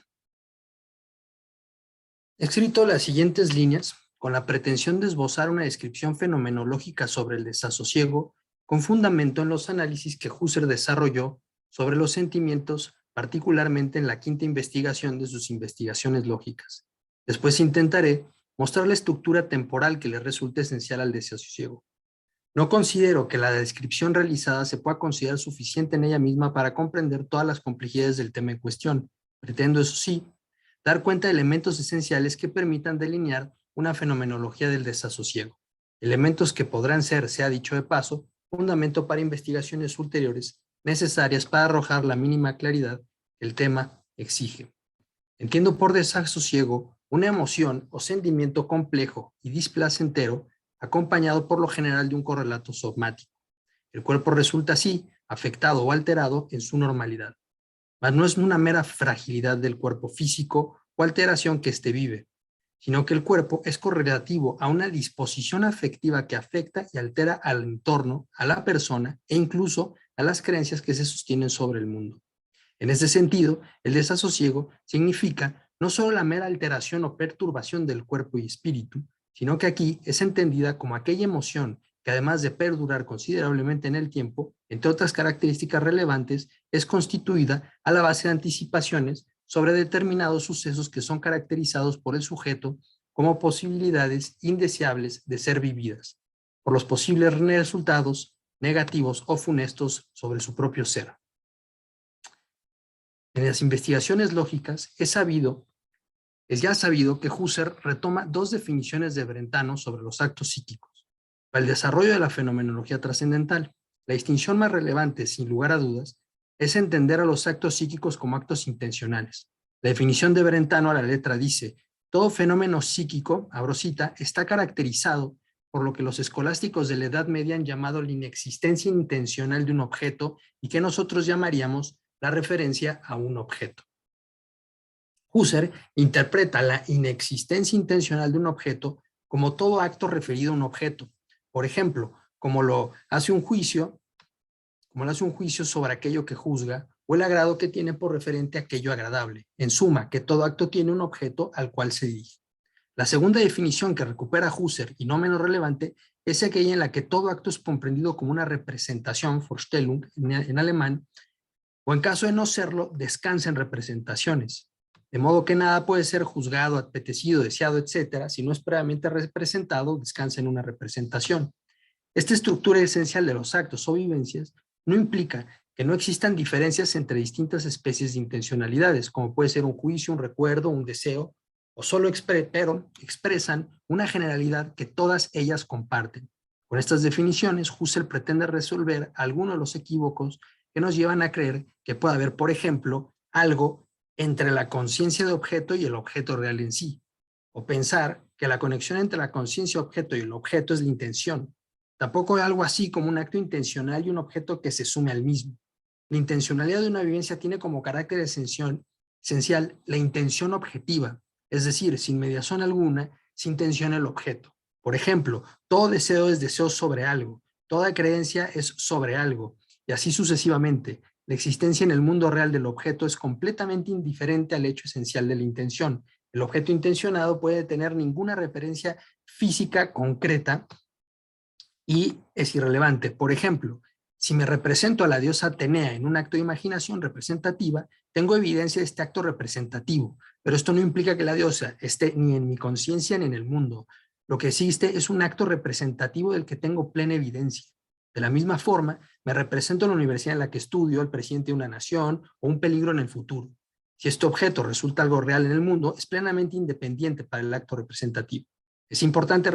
He escrito las siguientes líneas con la pretensión de esbozar una descripción fenomenológica sobre el desasosiego con fundamento en los análisis que Husserl desarrolló sobre los sentimientos, particularmente en la quinta investigación de sus investigaciones lógicas. Después intentaré mostrar la estructura temporal que le resulta esencial al desasosiego. No considero que la descripción realizada se pueda considerar suficiente en ella misma para comprender todas las complejidades del tema en cuestión. Pretendo, eso sí, dar cuenta de elementos esenciales que permitan delinear una fenomenología del desasosiego. Elementos que podrán ser, sea dicho de paso, fundamento para investigaciones ulteriores necesarias para arrojar la mínima claridad que el tema exige. Entiendo por desasosiego una emoción o sentimiento complejo y displacentero acompañado por lo general de un correlato somático. El cuerpo resulta así afectado o alterado en su normalidad. Mas no es una mera fragilidad del cuerpo físico o alteración que éste vive, sino que el cuerpo es correlativo a una disposición afectiva que afecta y altera al entorno, a la persona e incluso a las creencias que se sostienen sobre el mundo. En ese sentido, el desasosiego significa no solo la mera alteración o perturbación del cuerpo y espíritu, sino que aquí es entendida como aquella emoción que además de perdurar considerablemente en el tiempo, entre otras características relevantes, es constituida a la base de anticipaciones sobre determinados sucesos que son caracterizados por el sujeto como posibilidades indeseables de ser vividas, por los posibles resultados negativos o funestos sobre su propio ser. En las investigaciones lógicas es ya sabido que Husserl retoma dos definiciones de Brentano sobre los actos psíquicos. Para el desarrollo de la fenomenología trascendental, la distinción más relevante, sin lugar a dudas, es entender a los actos psíquicos como actos intencionales. La definición de Brentano a la letra dice: todo fenómeno psíquico, abro cita, está caracterizado por lo que los escolásticos de la Edad Media han llamado la inexistencia intencional de un objeto y que nosotros llamaríamos la referencia a un objeto. Husserl interpreta la inexistencia intencional de un objeto como todo acto referido a un objeto. Por ejemplo, como lo hace un juicio sobre aquello que juzga o el agrado que tiene por referente a aquello agradable. En suma, que todo acto tiene un objeto al cual se dirige. La segunda definición que recupera Husserl, y no menos relevante, es aquella en la que todo acto es comprendido como una representación, Vorstellung en alemán, o en caso de no serlo, descansa en representaciones. De modo que nada puede ser juzgado, apetecido, deseado, etcétera, si no es previamente representado, descansa en una representación. Esta estructura esencial de los actos o vivencias no implica que no existan diferencias entre distintas especies de intencionalidades, como puede ser un juicio, un recuerdo, un deseo, o solo pero expresan una generalidad que todas ellas comparten. Con estas definiciones, Husserl pretende resolver algunos de los equívocos que nos llevan a creer que puede haber, por ejemplo, algo entre la conciencia de objeto y el objeto real en sí, o pensar que la conexión entre la conciencia objeto y el objeto es la intención. Tampoco hay algo así como un acto intencional y un objeto que se sume al mismo. La intencionalidad de una vivencia tiene como carácter esencial la intención objetiva, es decir, sin mediación alguna, se intenciona el objeto. Por ejemplo, todo deseo es deseo sobre algo, toda creencia es sobre algo, y así sucesivamente. La existencia en el mundo real del objeto es completamente indiferente al hecho esencial de la intención. El objeto intencionado puede tener ninguna referencia física concreta y es irrelevante. Por ejemplo, si me represento a la diosa Atenea en un acto de imaginación representativa, tengo evidencia de este acto representativo, pero esto no implica que la diosa esté ni en mi conciencia ni en el mundo. Lo que existe es un acto representativo del que tengo plena evidencia. De la misma forma, me represento en la universidad en la que estudio, el presidente de una nación o un peligro en el futuro. Si este objeto resulta algo real en el mundo, es plenamente independiente para el acto representativo. Es importante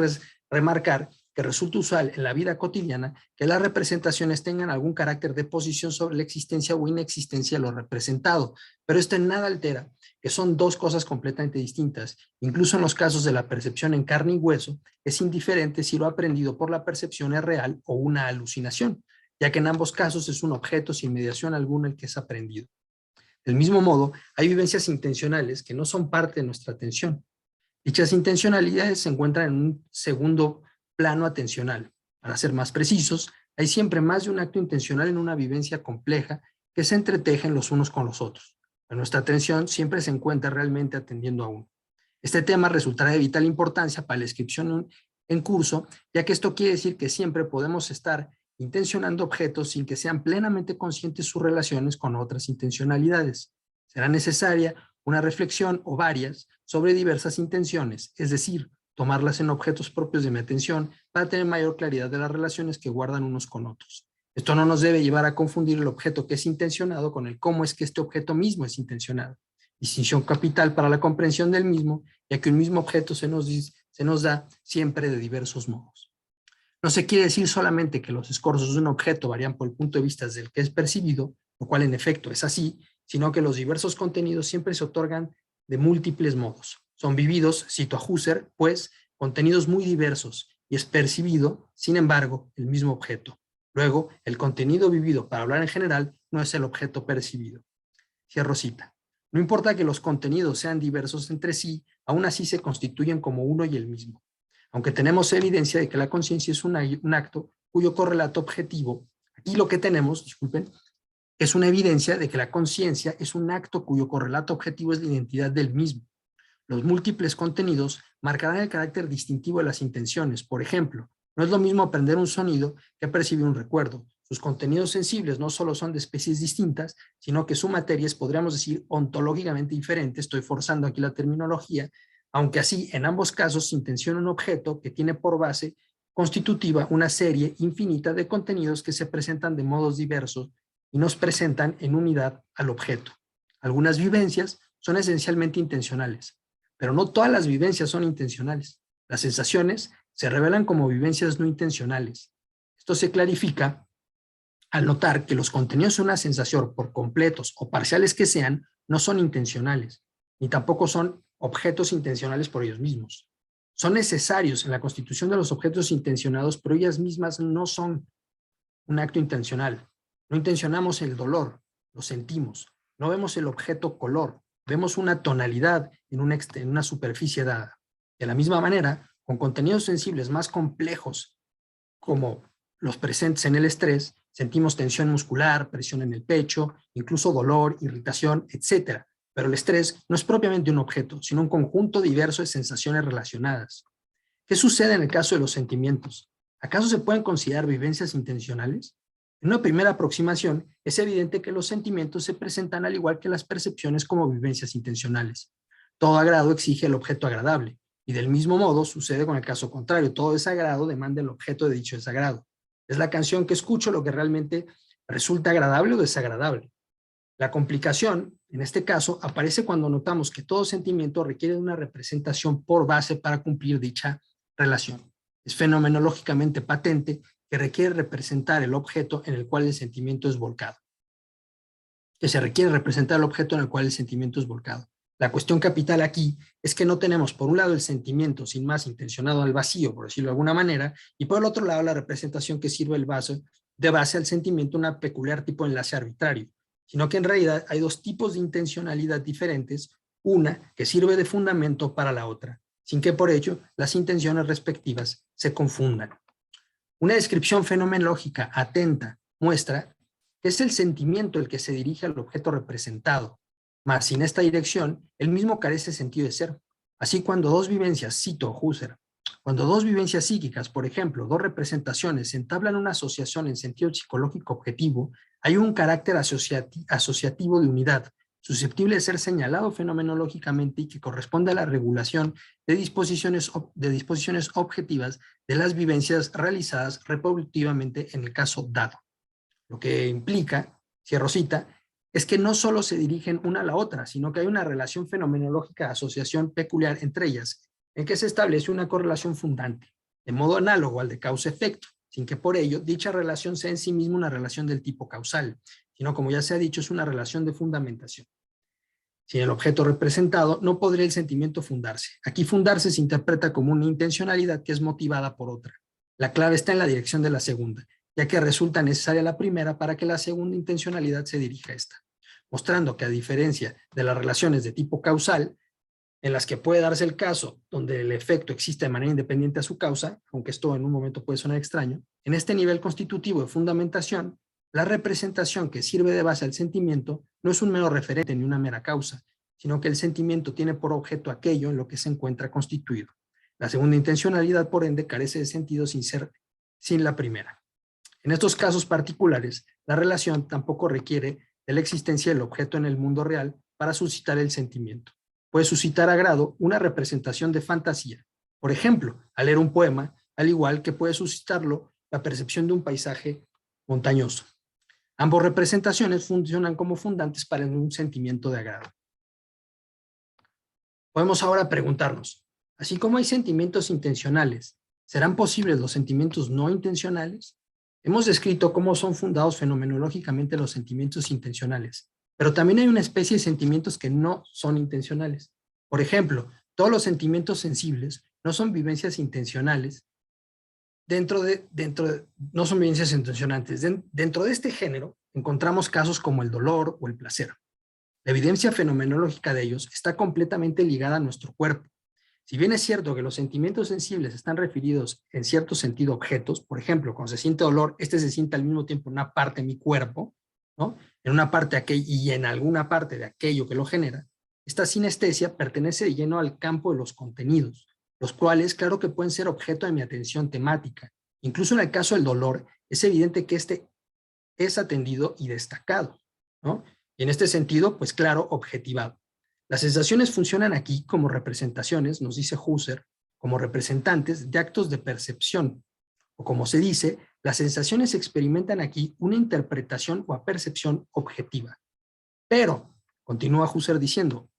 remarcar que resulta usual en la vida cotidiana que las representaciones tengan algún carácter de posición sobre la existencia o inexistencia de lo representado, pero esto en nada altera que son dos cosas completamente distintas. Incluso en los casos de la percepción en carne y hueso, es indiferente si lo aprendido por la percepción es real o una alucinación, ya que en ambos casos es un objeto sin mediación alguna el que es aprendido. Del mismo modo, hay vivencias intencionales que no son parte de nuestra atención. Dichas intencionalidades se encuentran en un segundo plano atencional. Para ser más precisos, hay siempre más de un acto intencional en una vivencia compleja que se entretejen los unos con los otros. Pero nuestra atención siempre se encuentra realmente atendiendo a uno. Este tema resultará de vital importancia para la descripción en curso, ya que esto quiere decir que siempre podemos estar intencionando objetos sin que sean plenamente conscientes sus relaciones con otras intencionalidades. Será necesaria una reflexión o varias sobre diversas intenciones, es decir, tomarlas en objetos propios de mi atención para tener mayor claridad de las relaciones que guardan unos con otros. Esto no nos debe llevar a confundir el objeto que es intencionado con el cómo es que este objeto mismo es intencionado. Distinción capital para la comprensión del mismo, ya que un mismo objeto se nos da siempre de diversos modos. No se quiere decir solamente que los escorzos de un objeto varían por el punto de vista del que es percibido, lo cual en efecto es así, sino que los diversos contenidos siempre se otorgan de múltiples modos. Son vividos, cito a Husserl, pues, contenidos muy diversos y es percibido, sin embargo, el mismo objeto. Luego, el contenido vivido, para hablar en general, no es el objeto percibido. Cierro cita. No importa que los contenidos sean diversos entre sí, aún así se constituyen como uno y el mismo. Aunque tenemos evidencia de que la conciencia es un acto cuyo correlato objetivo, aquí lo que tenemos, disculpen, es una evidencia de que la conciencia es un acto cuyo correlato objetivo es la identidad del mismo. Los múltiples contenidos marcarán el carácter distintivo de las intenciones. Por ejemplo, no es lo mismo aprender un sonido que percibir un recuerdo. Sus contenidos sensibles no solo son de especies distintas, sino que su materia es, podríamos decir, ontológicamente diferente. Estoy forzando aquí la terminología, aunque así, en ambos casos, se intenciona un objeto que tiene por base constitutiva una serie infinita de contenidos que se presentan de modos diversos y nos presentan en unidad al objeto. Algunas vivencias son esencialmente intencionales, pero no todas las vivencias son intencionales. Las sensaciones se revelan como vivencias no intencionales. Esto se clarifica al notar que los contenidos de una sensación, por completos o parciales que sean, no son intencionales, ni tampoco son objetos intencionales por ellos mismos. Son necesarios en la constitución de los objetos intencionados, pero ellas mismas no son un acto intencional. No intencionamos el dolor, lo sentimos. No vemos el objeto color, vemos una tonalidad en una superficie dada. De la misma manera, con contenidos sensibles más complejos, como los presentes en el estrés, sentimos tensión muscular, presión en el pecho, incluso dolor, irritación, etc. Pero el estrés no es propiamente un objeto, sino un conjunto diverso de sensaciones relacionadas. ¿Qué sucede en el caso de los sentimientos? ¿Acaso se pueden considerar vivencias intencionales? En una primera aproximación, es evidente que los sentimientos se presentan al igual que las percepciones como vivencias intencionales. Todo agrado exige el objeto agradable, y del mismo modo sucede con el caso contrario. Todo desagrado demanda el objeto de dicho desagrado. Es la canción que escucho lo que realmente resulta agradable o desagradable. La complicación, en este caso, aparece cuando notamos que todo sentimiento requiere de una representación por base para cumplir dicha relación. Es fenomenológicamente patente que requiere representar el objeto en el cual el sentimiento es volcado. Que se requiere representar el objeto en el cual el sentimiento es volcado. La cuestión capital aquí es que no tenemos por un lado el sentimiento sin más intencionado al vacío, por decirlo de alguna manera, y por el otro lado la representación que sirve de base al sentimiento una peculiar tipo de enlace arbitrario, sino que en realidad hay dos tipos de intencionalidad diferentes, una que sirve de fundamento para la otra, sin que por ello las intenciones respectivas se confundan. Una descripción fenomenológica atenta muestra que es el sentimiento el que se dirige al objeto representado, mas sin esta dirección, el mismo carece sentido de ser. Así cuando dos vivencias, cito Husserl, cuando dos vivencias psíquicas, por ejemplo, dos representaciones, entablan una asociación en sentido psicológico objetivo, hay un carácter asociativo de unidad, susceptible de ser señalado fenomenológicamente y que corresponde a la regulación de disposiciones objetivas de las vivencias realizadas reproductivamente en el caso dado. Lo que implica, cierro cita, es que no solo se dirigen una a la otra, sino que hay una relación fenomenológica de asociación peculiar entre ellas, en que se establece una correlación fundante, de modo análogo al de causa-efecto, sin que por ello dicha relación sea en sí misma una relación del tipo causal, sino, como ya se ha dicho, es una relación de fundamentación. Sin el objeto representado, no podría el sentimiento fundarse. Aquí fundarse se interpreta como una intencionalidad que es motivada por otra. La clave está en la dirección de la segunda, ya que resulta necesaria la primera para que la segunda intencionalidad se dirija a esta, mostrando que a diferencia de las relaciones de tipo causal, en las que puede darse el caso donde el efecto existe de manera independiente a su causa, aunque esto en un momento puede sonar extraño, en este nivel constitutivo de fundamentación, la representación que sirve de base al sentimiento no es un mero referente ni una mera causa, sino que el sentimiento tiene por objeto aquello en lo que se encuentra constituido. La segunda intencionalidad, por ende, carece de sentido sin la primera. En estos casos particulares, la relación tampoco requiere de la existencia del objeto en el mundo real para suscitar el sentimiento. Puede suscitar agrado una representación de fantasía. Por ejemplo, al leer un poema, al igual que puede suscitarlo la percepción de un paisaje montañoso. Ambas representaciones funcionan como fundantes para un sentimiento de agrado. Podemos ahora preguntarnos, así como hay sentimientos intencionales, ¿serán posibles los sentimientos no intencionales? Hemos descrito cómo son fundados fenomenológicamente los sentimientos intencionales, pero también hay una especie de sentimientos que no son intencionales. Por ejemplo, todos los sentimientos sensibles no son vivencias intencionales. No son vivencias intencionantes. Dentro de este género encontramos casos como el dolor o el placer. La evidencia fenomenológica de ellos está completamente ligada a nuestro cuerpo. Si bien es cierto que los sentimientos sensibles están referidos en cierto sentido a objetos, por ejemplo, cuando se siente dolor, se siente al mismo tiempo en una parte de mi cuerpo, ¿no? En una parte y en alguna parte de aquello que lo genera, esta sinestesia pertenece de lleno al campo de los contenidos, los cuales, claro que pueden ser objeto de mi atención temática. Incluso en el caso del dolor, es evidente que este es atendido y destacado, ¿no? Y en este sentido, pues claro, objetivado. Las sensaciones funcionan aquí como representaciones, nos dice Husserl, como representantes de actos de percepción, o como se dice, las sensaciones experimentan aquí una interpretación o percepción objetiva. Pero, continúa Husserl diciendo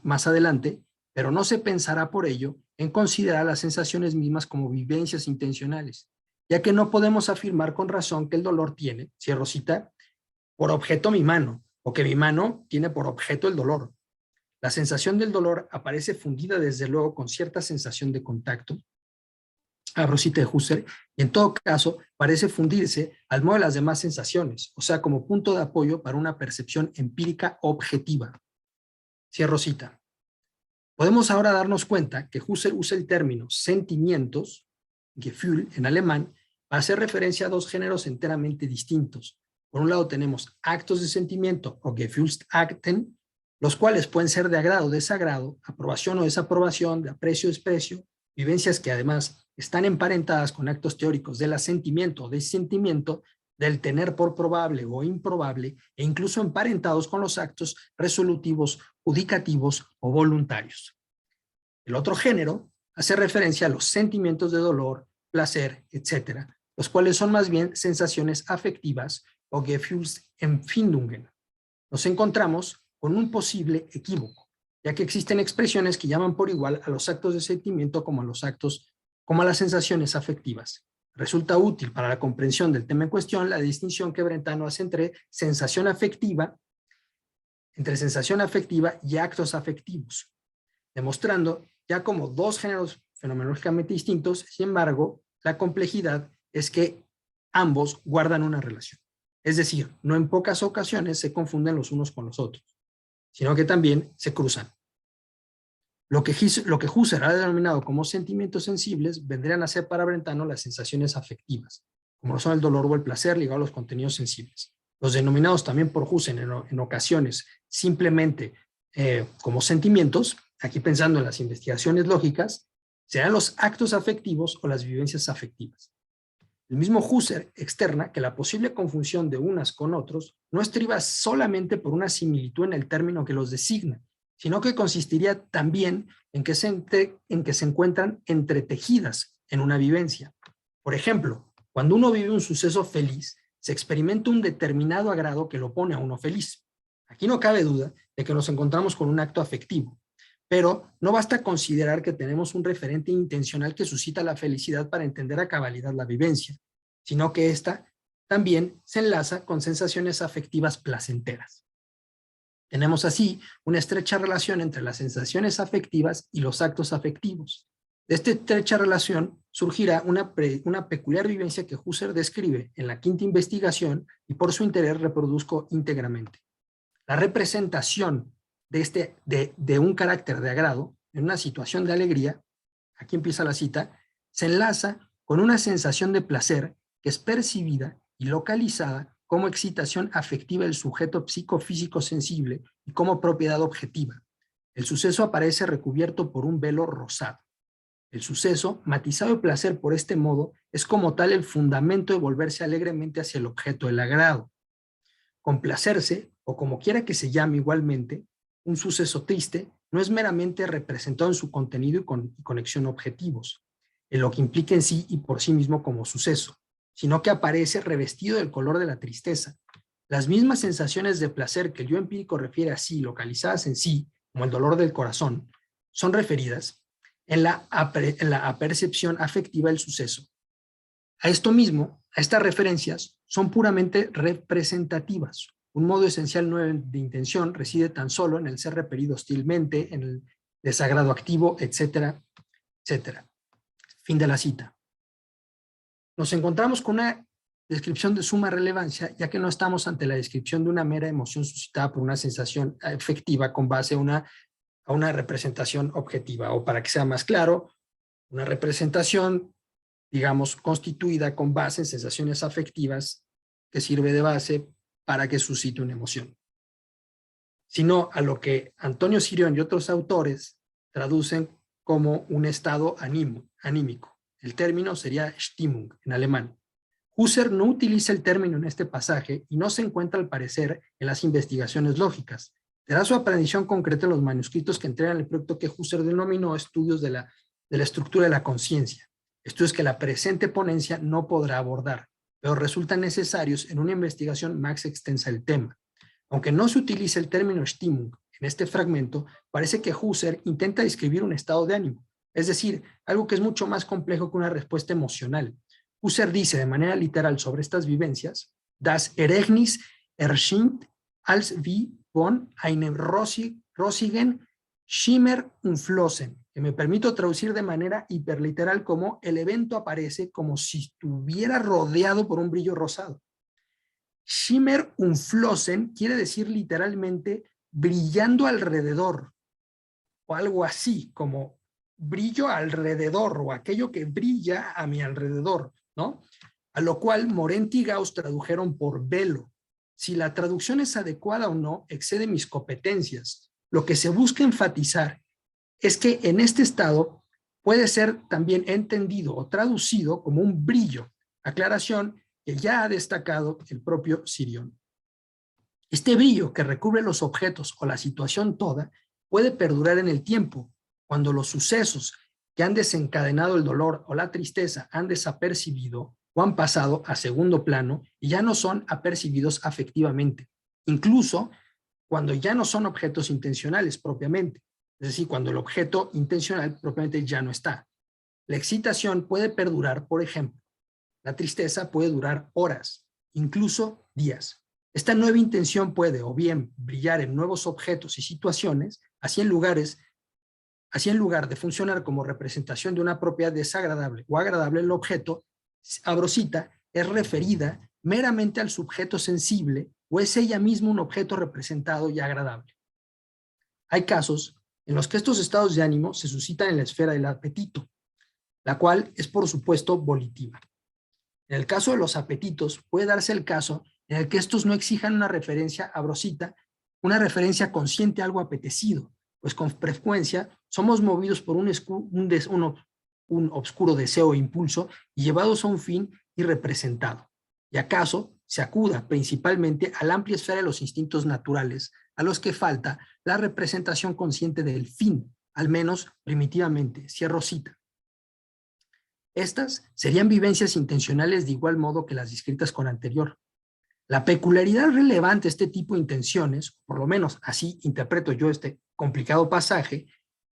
más adelante, pero no se pensará por ello en considerar las sensaciones mismas como vivencias intencionales, ya que no podemos afirmar con razón que el dolor tiene, cierro cita, por objeto mi mano, o que mi mano tiene por objeto el dolor. La sensación del dolor aparece fundida desde luego con cierta sensación de contacto, abro cita de Husserl, y en todo caso parece fundirse al modo de las demás sensaciones, o sea, como punto de apoyo para una percepción empírica objetiva. Cierro cita. Podemos ahora darnos cuenta que Husserl usa el término sentimientos, Gefühl en alemán, para hacer referencia a dos géneros enteramente distintos. Por un lado tenemos actos de sentimiento o Gefühlsakten, los cuales pueden ser de agrado o desagrado, aprobación o desaprobación, de aprecio o desprecio, vivencias que además están emparentadas con actos teóricos del asentimiento o desentimiento, del tener por probable o improbable, e incluso emparentados con los actos resolutivos, judicativos o voluntarios. El otro género hace referencia a los sentimientos de dolor, placer, etcétera, los cuales son más bien sensaciones afectivas o Gefühlsempfindungen. Nos encontramos con un posible equívoco, ya que existen expresiones que llaman por igual a los actos de sentimiento como a las sensaciones afectivas. Resulta útil para la comprensión del tema en cuestión la distinción que Brentano hace entre sensación afectiva y actos afectivos, demostrando ya como dos géneros fenomenológicamente distintos. Sin embargo, la complejidad es que ambos guardan una relación. Es decir, no en pocas ocasiones se confunden los unos con los otros, sino que también se cruzan. Lo que Husserl ha denominado como sentimientos sensibles vendrían a ser para Brentano las sensaciones afectivas, como lo son el dolor o el placer ligado a los contenidos sensibles. Los denominados también por Husserl en ocasiones simplemente como sentimientos, aquí pensando en las investigaciones lógicas, serán los actos afectivos o las vivencias afectivas. El mismo Husserl externa que la posible confusión de unas con otros no estriba solamente por una similitud en el término que los designa, sino que consistiría también en que se encuentran entretejidas en una vivencia. Por ejemplo, cuando uno vive un suceso feliz, se experimenta un determinado agrado que lo pone a uno feliz. Aquí no cabe duda de que nos encontramos con un acto afectivo, pero no basta considerar que tenemos un referente intencional que suscita la felicidad para entender a cabalidad la vivencia, sino que ésta también se enlaza con sensaciones afectivas placenteras. Tenemos así una estrecha relación entre las sensaciones afectivas y los actos afectivos. De esta estrecha relación surgirá una peculiar vivencia que Husserl describe en la quinta investigación y por su interés reproduzco íntegramente. La representación de un carácter de agrado en una situación de alegría, aquí empieza la cita, se enlaza con una sensación de placer que es percibida y localizada como excitación afectiva del sujeto psicofísico sensible y como propiedad objetiva. El suceso aparece recubierto por un velo rosado. El suceso, matizado de placer por este modo, es como tal el fundamento de volverse alegremente hacia el objeto del agrado. Complacerse, o como quiera que se llame igualmente, un suceso triste no es meramente representado en su contenido y conexión objetivos, en lo que implica en sí y por sí mismo como suceso, sino que aparece revestido del color de la tristeza. Las mismas sensaciones de placer que el yo empírico refiere a sí, localizadas en sí, como el dolor del corazón, son referidas en la apercepción afectiva del suceso. A esto mismo, a estas referencias, son puramente representativas. Un modo esencial nuevo de intención reside tan solo en el ser repelido hostilmente, en el desagrado activo, etcétera, etcétera. Fin de la cita. Nos encontramos con una descripción de suma relevancia, ya que no estamos ante la descripción de una mera emoción suscitada por una sensación afectiva con base a una representación objetiva, o para que sea más claro, una representación, digamos, constituida con base en sensaciones afectivas que sirve de base para que suscite una emoción, sino a lo que Antonio Sirión y otros autores traducen como un estado anímico. El término sería Stimmung en alemán. Husserl no utiliza el término en este pasaje y no se encuentra al parecer en las investigaciones lógicas. Será su aprendizaje concreta en los manuscritos que entregan el proyecto que Husserl denominó estudios de la estructura de la conciencia, estudios que la presente ponencia no podrá abordar, pero resultan necesarios en una investigación más extensa del tema. Aunque no se utilice el término Stimmung en este fragmento, parece que Husserl intenta describir un estado de ánimo, es decir, algo que es mucho más complejo que una respuesta emocional. Husserl dice de manera literal sobre estas vivencias: Das Ereignis erscheint als wie von einem rosigen Schimmer umflossen, que me permito traducir de manera hiperliteral como el evento aparece como si estuviera rodeado por un brillo rosado. Schimmer umflossen quiere decir literalmente brillando alrededor, o algo así, como brillo alrededor, o aquello que brilla a mi alrededor, ¿no? A lo cual Morenti y Gauss tradujeron por velo. Si la traducción es adecuada o no, excede mis competencias. Lo que se busca enfatizar es que en este estado puede ser también entendido o traducido como un brillo. Aclaración que ya ha destacado el propio Sirión. Este brillo que recubre los objetos o la situación toda puede perdurar en el tiempo, cuando los sucesos que han desencadenado el dolor o la tristeza han desapercibido o han pasado a segundo plano y ya no son apercibidos afectivamente, incluso cuando ya no son objetos intencionales propiamente, es decir, cuando el objeto intencional propiamente ya no está. La excitación puede perdurar, por ejemplo. La tristeza puede durar horas, incluso días. Esta nueva intención puede o bien brillar en nuevos objetos y situaciones, así en lugar de funcionar como representación de una propiedad desagradable o agradable, el objeto, abro cita, es referida meramente al sujeto sensible o es ella misma un objeto representado y agradable. Hay casos en los que estos estados de ánimo se suscitan en la esfera del apetito, la cual es por supuesto volitiva. En el caso de los apetitos puede darse el caso en el que estos no exijan una referencia, abro cita, una referencia consciente a algo apetecido, pues con frecuencia somos movidos por un obscuro deseo e impulso y llevados a un fin irrepresentado. Y acaso se acuda principalmente a la amplia esfera de los instintos naturales, a los que falta la representación consciente del fin, al menos primitivamente, cierro cita. Estas serían vivencias intencionales de igual modo que las descritas con anterior. La peculiaridad relevante de este tipo de intenciones, por lo menos así interpreto yo este complicado pasaje,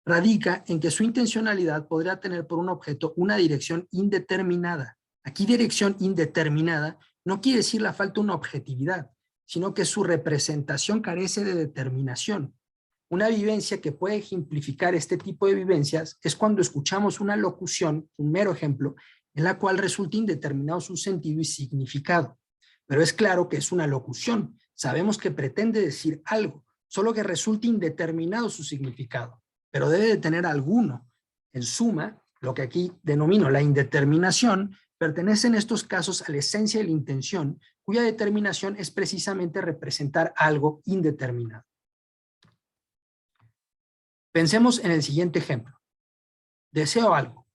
radica en que su intencionalidad podría tener por un objeto una dirección indeterminada. Aquí dirección indeterminada no quiere decir la falta de una objetividad, sino que su representación carece de determinación. Una vivencia que puede ejemplificar este tipo de vivencias es cuando escuchamos una locución, un mero ejemplo, en la cual resulta indeterminado su sentido y significado. Pero es claro que es una locución. Sabemos que pretende decir algo, solo que resulta indeterminado su significado, pero debe de tener alguno. En suma, lo que aquí denomino la indeterminación pertenece en estos casos a la esencia de la intención, cuya determinación es precisamente representar algo indeterminado. Pensemos en el siguiente ejemplo. Deseo algo,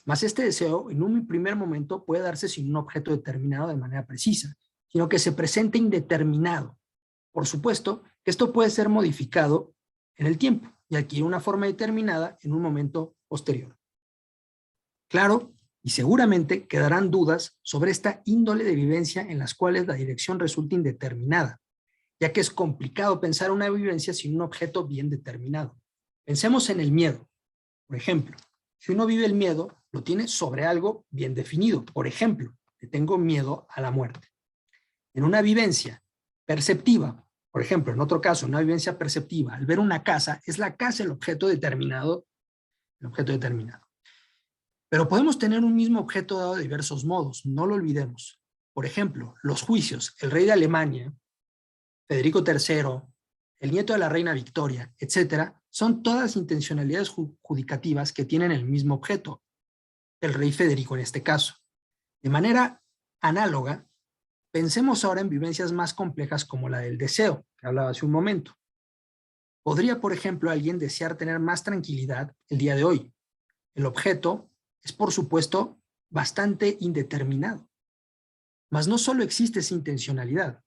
mas este deseo en un primer momento puede darse sin un objeto determinado de manera precisa, sino que se presenta indeterminado. Por supuesto que esto puede ser modificado en el tiempo y adquirir una forma determinada en un momento posterior. Claro, y seguramente quedarán dudas sobre esta índole de vivencia en las cuales la dirección resulta indeterminada, ya que es complicado pensar una vivencia sin un objeto bien determinado. Pensemos en el miedo. Por ejemplo, si uno vive el miedo, lo tiene sobre algo bien definido. Por ejemplo, le tengo miedo a la muerte. En una vivencia perceptiva, por ejemplo, en otro caso, una vivencia perceptiva, al ver una casa, es la casa el objeto determinado. Pero podemos tener un mismo objeto dado de diversos modos, no lo olvidemos. Por ejemplo, los juicios, el rey de Alemania, Federico III, el nieto de la reina Victoria, etcétera, son todas intencionalidades judicativas que tienen el mismo objeto, el rey Federico en este caso. De manera análoga, pensemos ahora en vivencias más complejas como la del deseo, que hablaba hace un momento. Podría, por ejemplo, alguien desear tener más tranquilidad el día de hoy. El objeto es, por supuesto, bastante indeterminado. Mas no solo existe esa intencionalidad.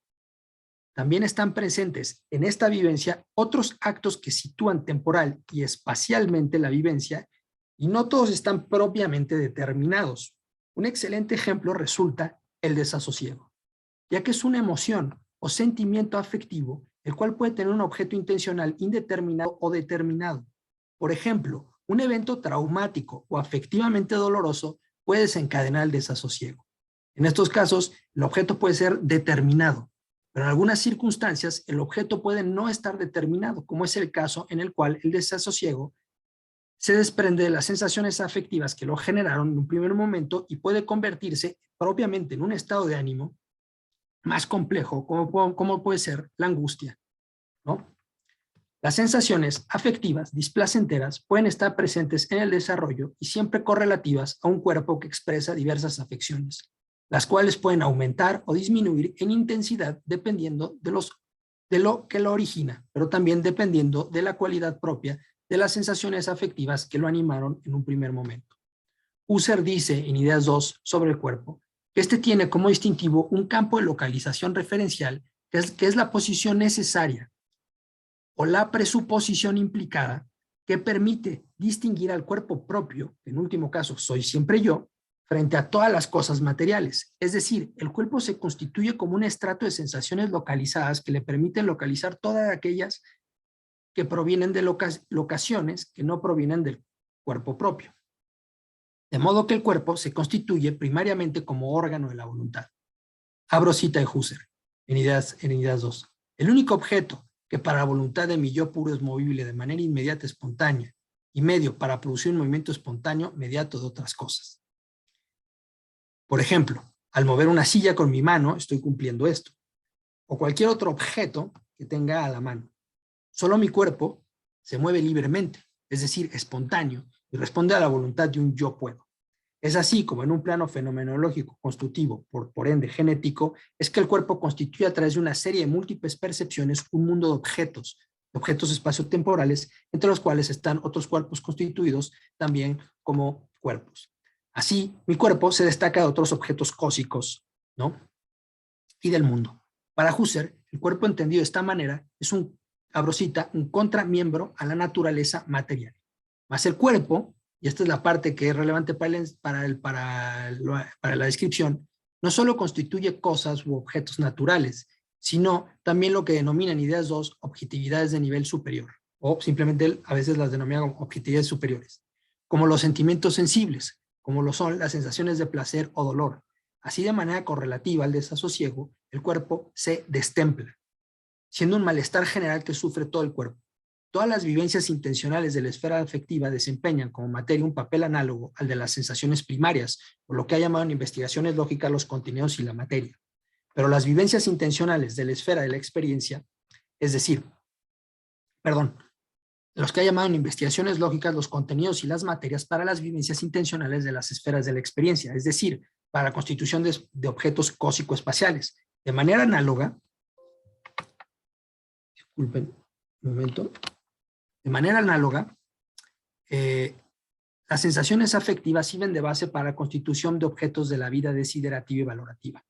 También están presentes en esta vivencia otros actos que sitúan temporal y espacialmente la vivencia y no todos están propiamente determinados. Un excelente ejemplo resulta el desasosiego, ya que es una emoción o sentimiento afectivo el cual puede tener un objeto intencional indeterminado o determinado. Por ejemplo, un evento traumático o afectivamente doloroso puede desencadenar el desasosiego. En estos casos, el objeto puede ser determinado, pero en algunas circunstancias el objeto puede no estar determinado, como es el caso en el cual el desasosiego se desprende de las sensaciones afectivas que lo generaron en un primer momento y puede convertirse propiamente en un estado de ánimo más complejo, como puede ser la angustia, ¿no? Las sensaciones afectivas displacenteras pueden estar presentes en el desarrollo y siempre correlativas a un cuerpo que expresa diversas afecciones, las cuales pueden aumentar o disminuir en intensidad dependiendo de lo que lo origina, pero también dependiendo de la cualidad propia de las sensaciones afectivas que lo animaron en un primer momento. Husserl dice en Ideas 2 sobre el cuerpo que este tiene como distintivo un campo de localización referencial que es la posición necesaria o la presuposición implicada que permite distinguir al cuerpo propio, que en último caso soy siempre yo, frente a todas las cosas materiales. Es decir, el cuerpo se constituye como un estrato de sensaciones localizadas que le permiten localizar todas aquellas que provienen de locaciones que no provienen del cuerpo propio. De modo que el cuerpo se constituye primariamente como órgano de la voluntad. Abro cita de Husserl, en Ideas 2. El único objeto que para la voluntad de mi yo puro es movible de manera inmediata, espontánea, y medio para producir un movimiento espontáneo mediato de otras cosas. Por ejemplo, al mover una silla con mi mano, estoy cumpliendo esto, o cualquier otro objeto que tenga a la mano. Solo mi cuerpo se mueve libremente, es decir, espontáneo, y responde a la voluntad de un yo puedo. Es así como en un plano fenomenológico constitutivo, por ende genético, es que el cuerpo constituye a través de una serie de múltiples percepciones un mundo de objetos espaciotemporales, entre los cuales están otros cuerpos constituidos también como cuerpos. Así, mi cuerpo se destaca de otros objetos cósicos, ¿no? Y del mundo. Para Husserl, el cuerpo entendido de esta manera es un contramiembro a la naturaleza material. Más el cuerpo, y esta es la parte que es relevante para la descripción, no solo constituye cosas u objetos naturales, sino también lo que denominan Ideas 2 objetividades de nivel superior, o simplemente a veces las denominan como objetividades superiores, como los sentimientos sensibles, como lo son las sensaciones de placer o dolor. Así, de manera correlativa al desasosiego, el cuerpo se destempla, siendo un malestar general que sufre todo el cuerpo. Todas las vivencias intencionales de la esfera afectiva desempeñan como materia un papel análogo al de las sensaciones primarias, o lo que ha llamado en investigaciones lógicas los contenidos y la materia. Pero las vivencias intencionales de la esfera de la experiencia, los que ha llamado en investigaciones lógicas los contenidos y las materias para las vivencias intencionales de las esferas de la experiencia, es decir, para la constitución de objetos cósico-espaciales. De manera análoga, disculpen un momento, las sensaciones afectivas sirven de base para la constitución de objetos de la vida desiderativa y valorativa.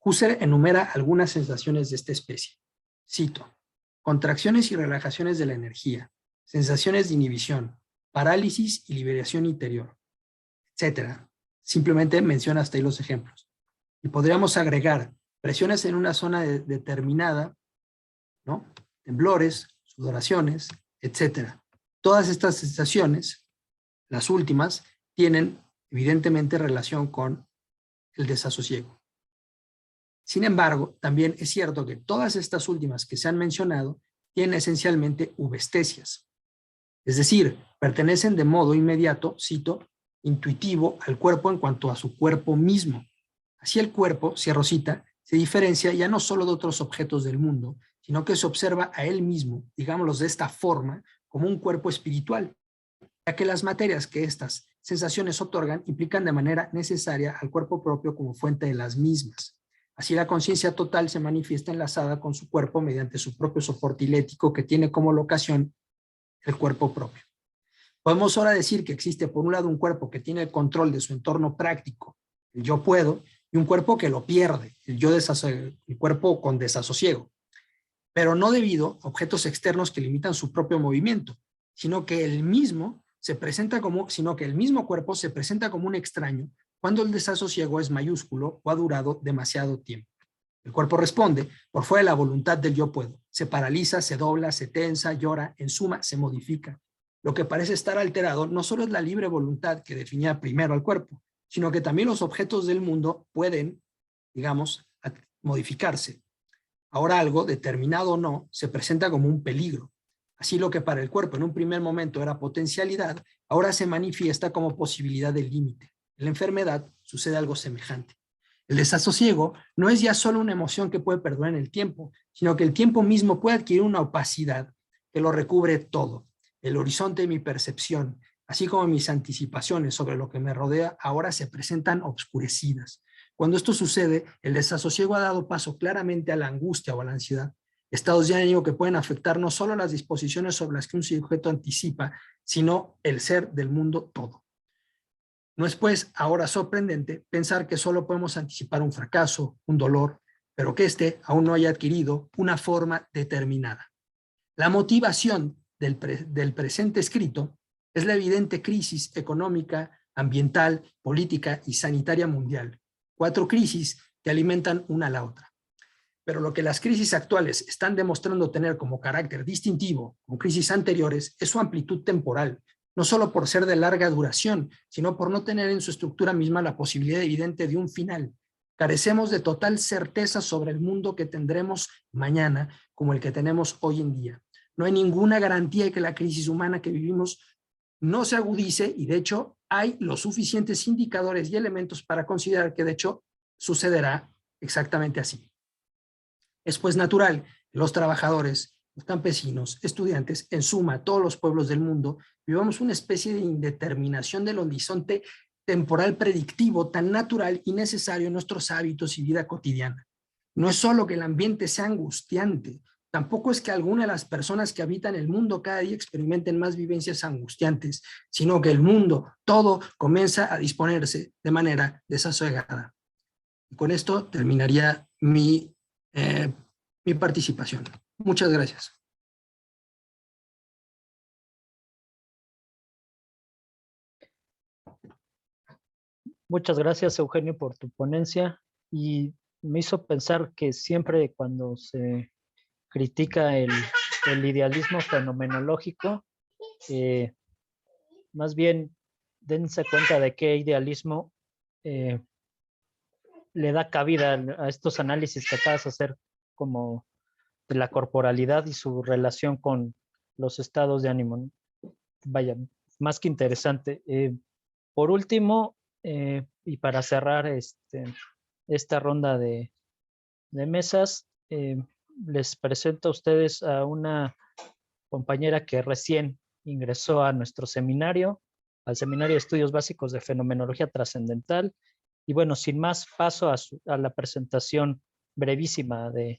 Husserl enumera algunas sensaciones de esta especie. Cito: contracciones y relajaciones de la energía, sensaciones de inhibición, parálisis y liberación interior, etc. Simplemente menciona hasta ahí los ejemplos. Y podríamos agregar presiones en una zona determinada, ¿no? Temblores, sudoraciones, etc. Todas estas sensaciones, las últimas, tienen evidentemente relación con el desasosiego. Sin embargo, también es cierto que todas estas últimas que se han mencionado tienen esencialmente ubestesias. Es decir, pertenecen de modo inmediato, cito, intuitivo al cuerpo en cuanto a su cuerpo mismo. Así el cuerpo, cierro cita, se diferencia ya no solo de otros objetos del mundo, sino que se observa a él mismo, digámoslo de esta forma, como un cuerpo espiritual, ya que las materias que estas sensaciones otorgan implican de manera necesaria al cuerpo propio como fuente de las mismas. Así la conciencia total se manifiesta enlazada con su cuerpo mediante su propio soporte ilético que tiene como locación el cuerpo propio. Podemos ahora decir que existe por un lado un cuerpo que tiene el control de su entorno práctico, el yo puedo, y un cuerpo que lo pierde, el cuerpo con desasosiego, pero no debido a objetos externos que limitan su propio movimiento, sino que el mismo cuerpo se presenta como un extraño cuando el desasosiego es mayúsculo o ha durado demasiado tiempo. El cuerpo responde por fuera de la voluntad del yo puedo. Se paraliza, se dobla, se tensa, llora, en suma, se modifica. Lo que parece estar alterado no solo es la libre voluntad que definía primero al cuerpo, sino que también los objetos del mundo pueden, digamos, modificarse. Ahora algo, determinado o no, se presenta como un peligro. Así lo que para el cuerpo en un primer momento era potencialidad, ahora se manifiesta como posibilidad de límite. En la enfermedad sucede algo semejante. El desasosiego no es ya solo una emoción que puede perdurar en el tiempo, sino que el tiempo mismo puede adquirir una opacidad que lo recubre todo. El horizonte de mi percepción, así como mis anticipaciones sobre lo que me rodea, ahora se presentan obscurecidas. Cuando esto sucede, el desasosiego ha dado paso claramente a la angustia o a la ansiedad, estados de ánimo que pueden afectar no solo las disposiciones sobre las que un sujeto anticipa, sino el ser del mundo todo. No es pues ahora sorprendente pensar que solo podemos anticipar un fracaso, un dolor, pero que éste aún no haya adquirido una forma determinada. La motivación del presente escrito es la evidente crisis económica, ambiental, política y sanitaria mundial. 4 crisis que alimentan una a la otra. Pero lo que las crisis actuales están demostrando tener como carácter distintivo con crisis anteriores es su amplitud temporal, no solo por ser de larga duración, sino por no tener en su estructura misma la posibilidad evidente de un final. Carecemos de total certeza sobre el mundo que tendremos mañana como el que tenemos hoy en día. No hay ninguna garantía de que la crisis humana que vivimos no se agudice y de hecho hay los suficientes indicadores y elementos para considerar que de hecho sucederá exactamente así. Es pues natural que los trabajadores, los campesinos, estudiantes, en suma todos los pueblos del mundo, vivamos una especie de indeterminación del horizonte temporal predictivo tan natural y necesario en nuestros hábitos y vida cotidiana. No es solo que el ambiente sea angustiante, tampoco es que alguna de las personas que habitan el mundo cada día experimenten más vivencias angustiantes, sino que el mundo, todo, comienza a disponerse de manera desasosegada. Y con esto terminaría mi participación. Muchas gracias. Muchas gracias, Eugenio, por tu ponencia, y me hizo pensar que siempre cuando se critica el idealismo fenomenológico, más bien dense cuenta de qué idealismo le da cabida a estos análisis que acabas de hacer, como de la corporalidad y su relación con los estados de ánimo. Vaya, más que interesante. Por último, y para cerrar esta ronda de mesas, les presento a ustedes a una compañera que recién ingresó a nuestro seminario, al Seminario de Estudios Básicos de Fenomenología Trascendental. Y bueno, sin más, paso a la presentación brevísima de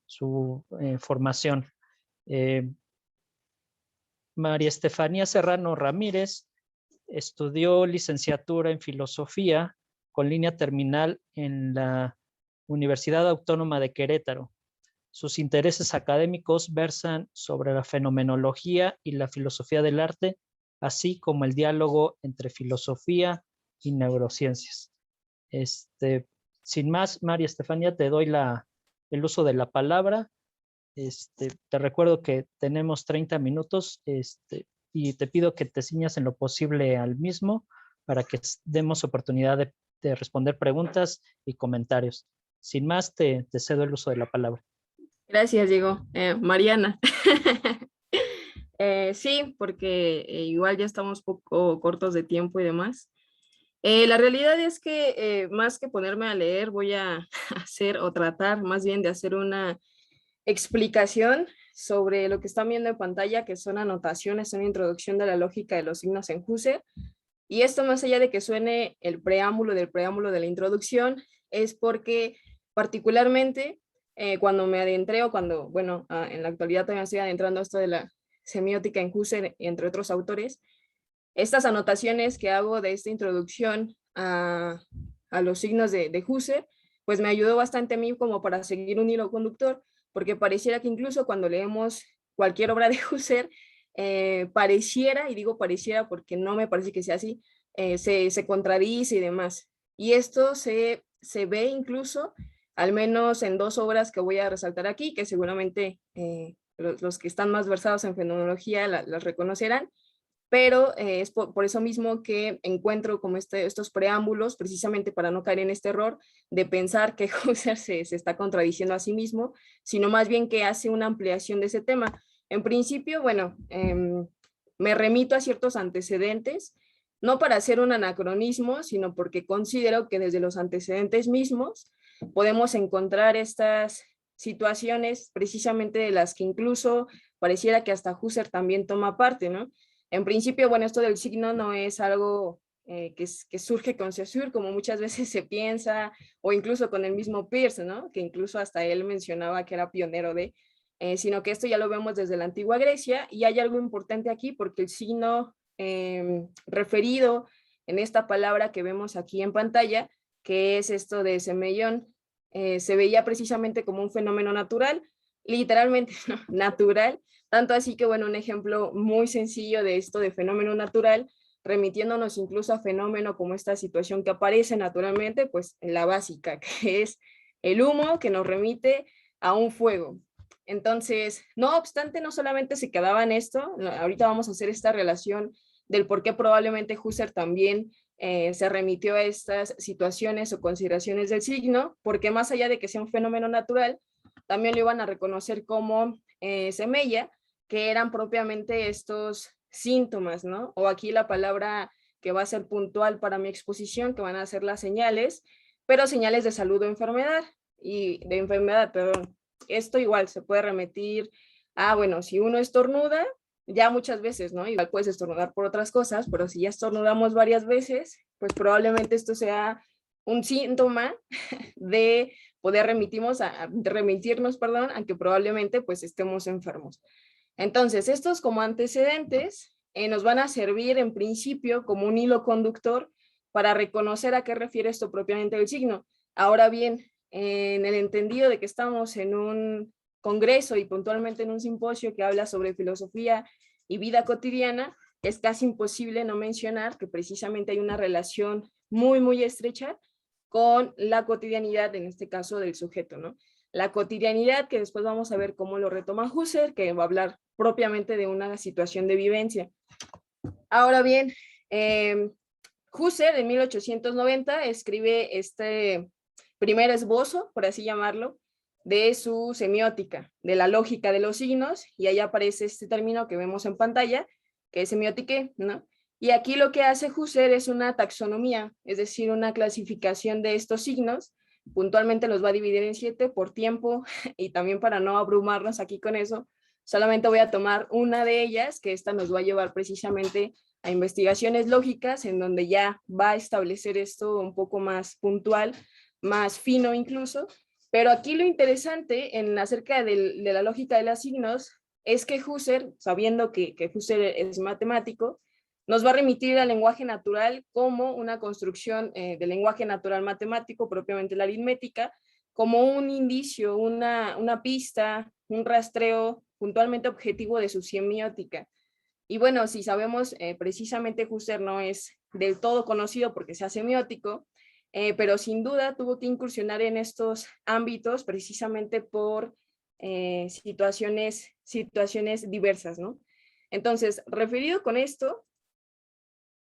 su formación. María Estefanía Serrano Ramírez estudió licenciatura en Filosofía con línea terminal en la Universidad Autónoma de Querétaro. Sus intereses académicos versan sobre la fenomenología y la filosofía del arte, así como el diálogo entre filosofía y neurociencias. Sin más, María Estefanía, te doy el uso de la palabra. Te recuerdo que tenemos 30 minutos y te pido que te ciñas en lo posible al mismo para que demos oportunidad de responder preguntas y comentarios. Sin más, te cedo el uso de la palabra. Gracias, Diego. Mariana. Sí, porque igual ya estamos poco cortos de tiempo y demás. La realidad es que más que ponerme a leer, voy a hacer o tratar más bien de hacer una explicación sobre lo que están viendo en pantalla, que son anotaciones, una introducción de la lógica de los signos en Husserl. Y esto, más allá de que suene el preámbulo de la introducción, es porque particularmente cuando me adentré o cuando, bueno, en la actualidad también estoy adentrando a esto de la semiótica en Husserl, entre otros autores, estas anotaciones que hago de esta introducción a los signos de Husserl, pues me ayudó bastante a mí como para seguir un hilo conductor, porque pareciera que incluso cuando leemos cualquier obra de Husserl, pareciera, y digo pareciera porque no me parece que sea así, se contradice y demás. Y esto se ve incluso, al menos en 2 obras que voy a resaltar aquí, que seguramente los que están más versados en fenomenología las reconocerán, pero es por eso mismo que encuentro como estos preámbulos, precisamente para no caer en este error de pensar que Husserl se está contradiciendo a sí mismo, sino más bien que hace una ampliación de ese tema. En principio, bueno, me remito a ciertos antecedentes, no para hacer un anacronismo, sino porque considero que desde los antecedentes mismos podemos encontrar estas situaciones precisamente de las que incluso pareciera que hasta Husserl también toma parte, ¿no? En principio, bueno, esto del signo no es algo que surge con Saussure, como muchas veces se piensa, o incluso con el mismo Peirce, ¿no? Que incluso hasta él mencionaba que era pionero sino que esto ya lo vemos desde la antigua Grecia, y hay algo importante aquí porque el signo referido en esta palabra que vemos aquí en pantalla, que es esto de semellón. Se veía precisamente como un fenómeno natural, literalmente natural, tanto así que, bueno, un ejemplo muy sencillo de esto de fenómeno natural, remitiéndonos incluso a fenómeno como esta situación que aparece naturalmente, pues en la básica, que es el humo que nos remite a un fuego. Entonces, no obstante, no solamente se quedaba en esto, ahorita vamos a hacer esta relación del por qué probablemente Husserl también se remitió a estas situaciones o consideraciones del signo, porque más allá de que sea un fenómeno natural, también lo iban a reconocer como semella, que eran propiamente estos síntomas, ¿no? O aquí la palabra que va a ser puntual para mi exposición, que van a ser las señales, pero señales de salud o enfermedad, perdón. Esto igual se puede remitir a, bueno, si uno estornuda, ya muchas veces, ¿no? Igual puedes estornudar por otras cosas, pero si ya estornudamos varias veces, pues probablemente esto sea un síntoma de poder remitirnos, perdón, a que probablemente pues estemos enfermos. Entonces, estos como antecedentes nos van a servir en principio como un hilo conductor para reconocer a qué refiere esto propiamente el signo. Ahora bien, en el entendido de que estamos en un congreso y puntualmente en un simposio que habla sobre filosofía y vida cotidiana, es casi imposible no mencionar que precisamente hay una relación muy, muy estrecha con la cotidianidad, en este caso del sujeto, ¿no? La cotidianidad, que después vamos a ver cómo lo retoma Husserl, que va a hablar propiamente de una situación de vivencia. Ahora bien, Husserl en 1890 escribe este primer esbozo, por así llamarlo, de su semiótica, de la lógica de los signos, y ahí aparece este término que vemos en pantalla, que es semiótica, ¿no? Y aquí lo que hace Husserl es una taxonomía, es decir, una clasificación de estos signos. Puntualmente los va a dividir en 7 por tiempo, y también para no abrumarnos aquí con eso, solamente voy a tomar una de ellas, que esta nos va a llevar precisamente a investigaciones lógicas, en donde ya va a establecer esto un poco más puntual, más fino incluso. Pero aquí lo interesante en acerca de la lógica de los signos es que Husserl, sabiendo que Husserl es matemático, nos va a remitir al lenguaje natural como una construcción del lenguaje natural matemático, propiamente la aritmética, como un indicio, una pista, un rastreo puntualmente objetivo de su semiótica. Y bueno, si sabemos, precisamente Husserl no es del todo conocido porque sea semiótico, pero sin duda tuvo que incursionar en estos ámbitos precisamente por situaciones diversas, ¿no? Entonces, referido con esto,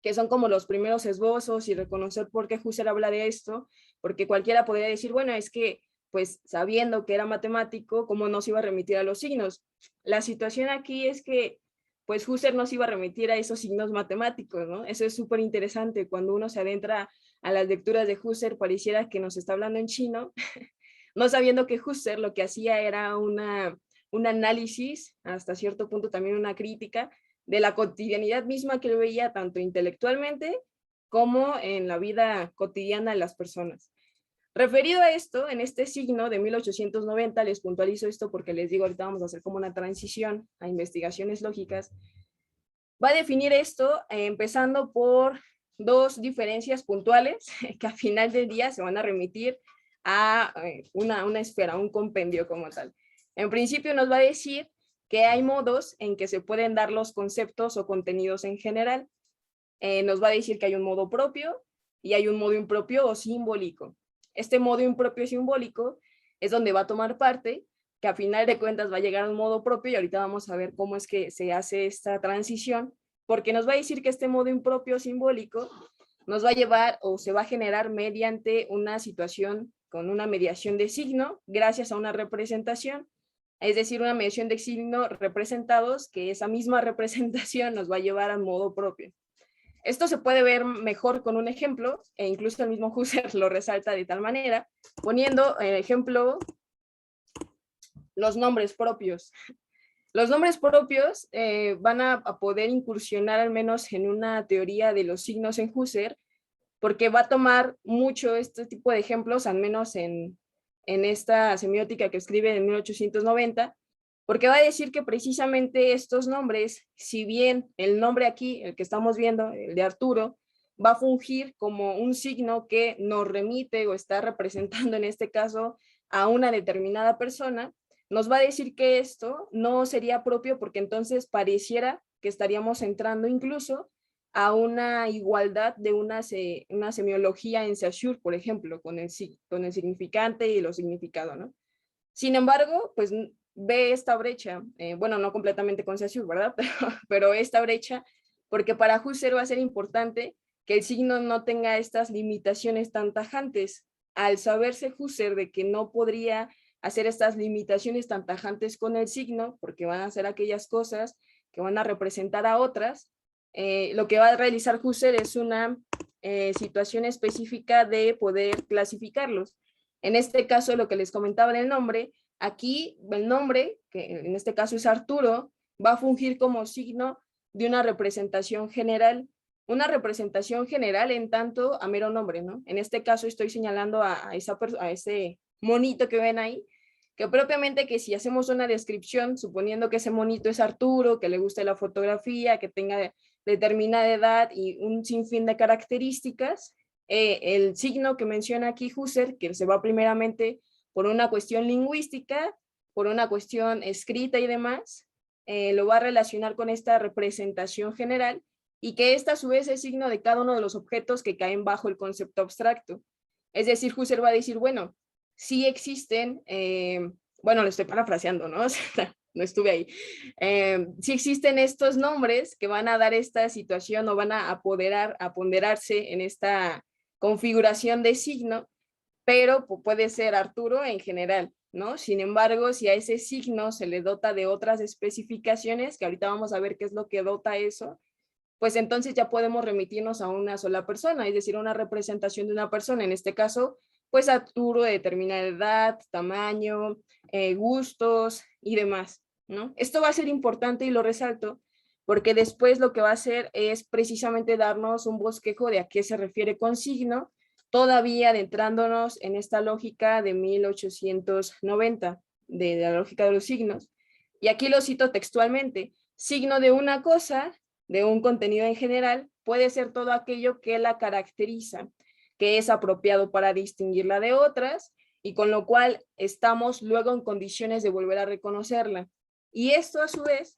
que son como los primeros esbozos y reconocer por qué Husserl habla de esto, porque cualquiera podría decir, bueno, es que pues sabiendo que era matemático, ¿cómo nos iba a remitir a los signos? La situación aquí es que pues Husserl nos iba a remitir a esos signos matemáticos, ¿no? Eso es súper interesante. Cuando uno se adentra a las lecturas de Husserl, pareciera que nos está hablando en chino, no sabiendo que Husserl lo que hacía era un análisis, hasta cierto punto también una crítica, de la cotidianidad misma que él veía tanto intelectualmente como en la vida cotidiana de las personas. Referido a esto, en este signo de 1890, les puntualizo esto porque les digo, ahorita vamos a hacer como una transición a investigaciones lógicas, va a definir esto empezando por dos diferencias puntuales que al final del día se van a remitir a una esfera, un compendio como tal. En principio nos va a decir que hay modos en que se pueden dar los conceptos o contenidos en general. Nos va a decir que hay un modo propio y hay un modo impropio o simbólico. Este modo impropio simbólico es donde va a tomar parte, que a final de cuentas va a llegar a un modo propio, y ahorita vamos a ver cómo es que se hace esta transición, porque nos va a decir que este modo impropio simbólico nos va a llevar o se va a generar mediante una situación con una mediación de signo, gracias a una representación, es decir, una mediación de signo representados, que esa misma representación nos va a llevar al modo propio. Esto se puede ver mejor con un ejemplo, e incluso el mismo Husserl lo resalta de tal manera, poniendo en ejemplo los nombres propios. Los nombres propios van a poder incursionar al menos en una teoría de los signos en Husserl, porque va a tomar mucho este tipo de ejemplos, al menos en esta semiótica que escribe en 1890, porque va a decir que precisamente estos nombres, si bien el nombre aquí, el que estamos viendo, el de Arturo, va a fungir como un signo que nos remite o está representando en este caso a una determinada persona, nos va a decir que esto no sería propio porque entonces pareciera que estaríamos entrando incluso a una igualdad de una semiología en Saussure, por ejemplo, con el significante y lo significado, ¿no? Sin embargo, pues ve esta brecha, bueno, no completamente con Saussure, ¿verdad? Pero esta brecha, porque para Husserl va a ser importante que el signo no tenga estas limitaciones tan tajantes. Al saberse Husserl de que no podría hacer estas limitaciones tan tajantes con el signo, porque van a ser aquellas cosas que van a representar a otras, lo que va a realizar Husserl es una situación específica de poder clasificarlos. En este caso, lo que les comentaba del nombre, aquí el nombre, que en este caso es Arturo, va a fungir como signo de una representación general en tanto a mero nombre, ¿no? En este caso estoy señalando a ese monito que ven ahí, que propiamente que si hacemos una descripción, suponiendo que ese monito es Arturo, que le guste la fotografía, que tenga determinada edad y un sinfín de características, el signo que menciona aquí Husserl, que se va primeramente por una cuestión lingüística, por una cuestión escrita y demás, lo va a relacionar con esta representación general y que esta a su vez es signo de cada uno de los objetos que caen bajo el concepto abstracto. Es decir, Husserl va a decir, bueno, sí existen, bueno, lo estoy parafraseando, ¿no? No estuve ahí. Sí existen estos nombres que van a dar esta situación o van a ponderarse en esta configuración de signo, pero puede ser Arturo en general, ¿no? Sin embargo, si a ese signo se le dota de otras especificaciones, que ahorita vamos a ver qué es lo que dota eso, pues entonces ya podemos remitirnos a una sola persona, es decir, una representación de una persona. En este caso, pues Arturo de determinada edad, tamaño, gustos y demás, ¿no? Esto va a ser importante y lo resalto porque después lo que va a hacer es precisamente darnos un bosquejo de a qué se refiere con signo, todavía adentrándonos en esta lógica de 1890, de la lógica de los signos. Y aquí lo cito textualmente: signo de una cosa, de un contenido en general, puede ser todo aquello que la caracteriza, que es apropiado para distinguirla de otras y con lo cual estamos luego en condiciones de volver a reconocerla. Y esto a su vez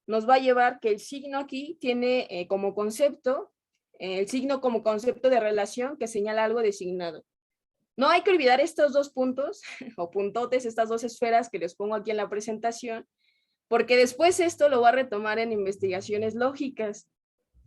nos va a llevar que el signo aquí tiene como concepto, el signo como concepto de relación que señala algo designado. No hay que olvidar estos dos puntos o puntotes, estas dos esferas que les pongo aquí en la presentación, porque después esto lo va a retomar en investigaciones lógicas.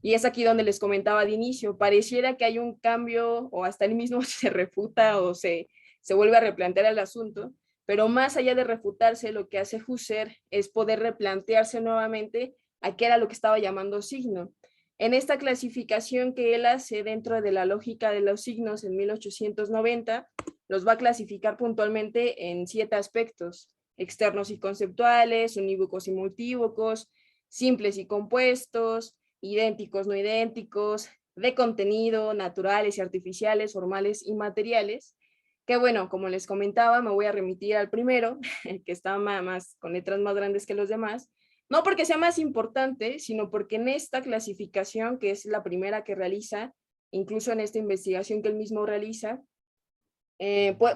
Y es aquí donde les comentaba de inicio, pareciera que hay un cambio o hasta él mismo se refuta o se vuelve a replantear el asunto, pero más allá de refutarse, lo que hace Husserl es poder replantearse nuevamente a qué era lo que estaba llamando signo. En esta clasificación que él hace dentro de la lógica de los signos en 1890, los va a clasificar puntualmente en 7 aspectos: externos y conceptuales, unívocos y multívocos, simples y compuestos, idénticos, no idénticos, de contenido, naturales y artificiales, formales y materiales, que bueno, como les comentaba, me voy a remitir al primero, que está más con letras más grandes que los demás, no porque sea más importante, sino porque en esta clasificación, que es la primera que realiza, incluso en esta investigación que él mismo realiza,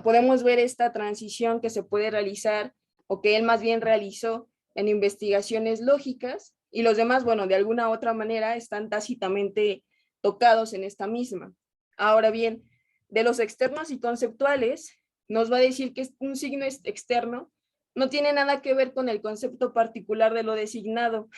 podemos ver esta transición que se puede realizar o que él más bien realizó en investigaciones lógicas, y los demás, bueno, de alguna u otra manera están tácitamente tocados en esta misma. Ahora bien, de los externos y conceptuales, nos va a decir que un signo externo no tiene nada que ver con el concepto particular de lo designado.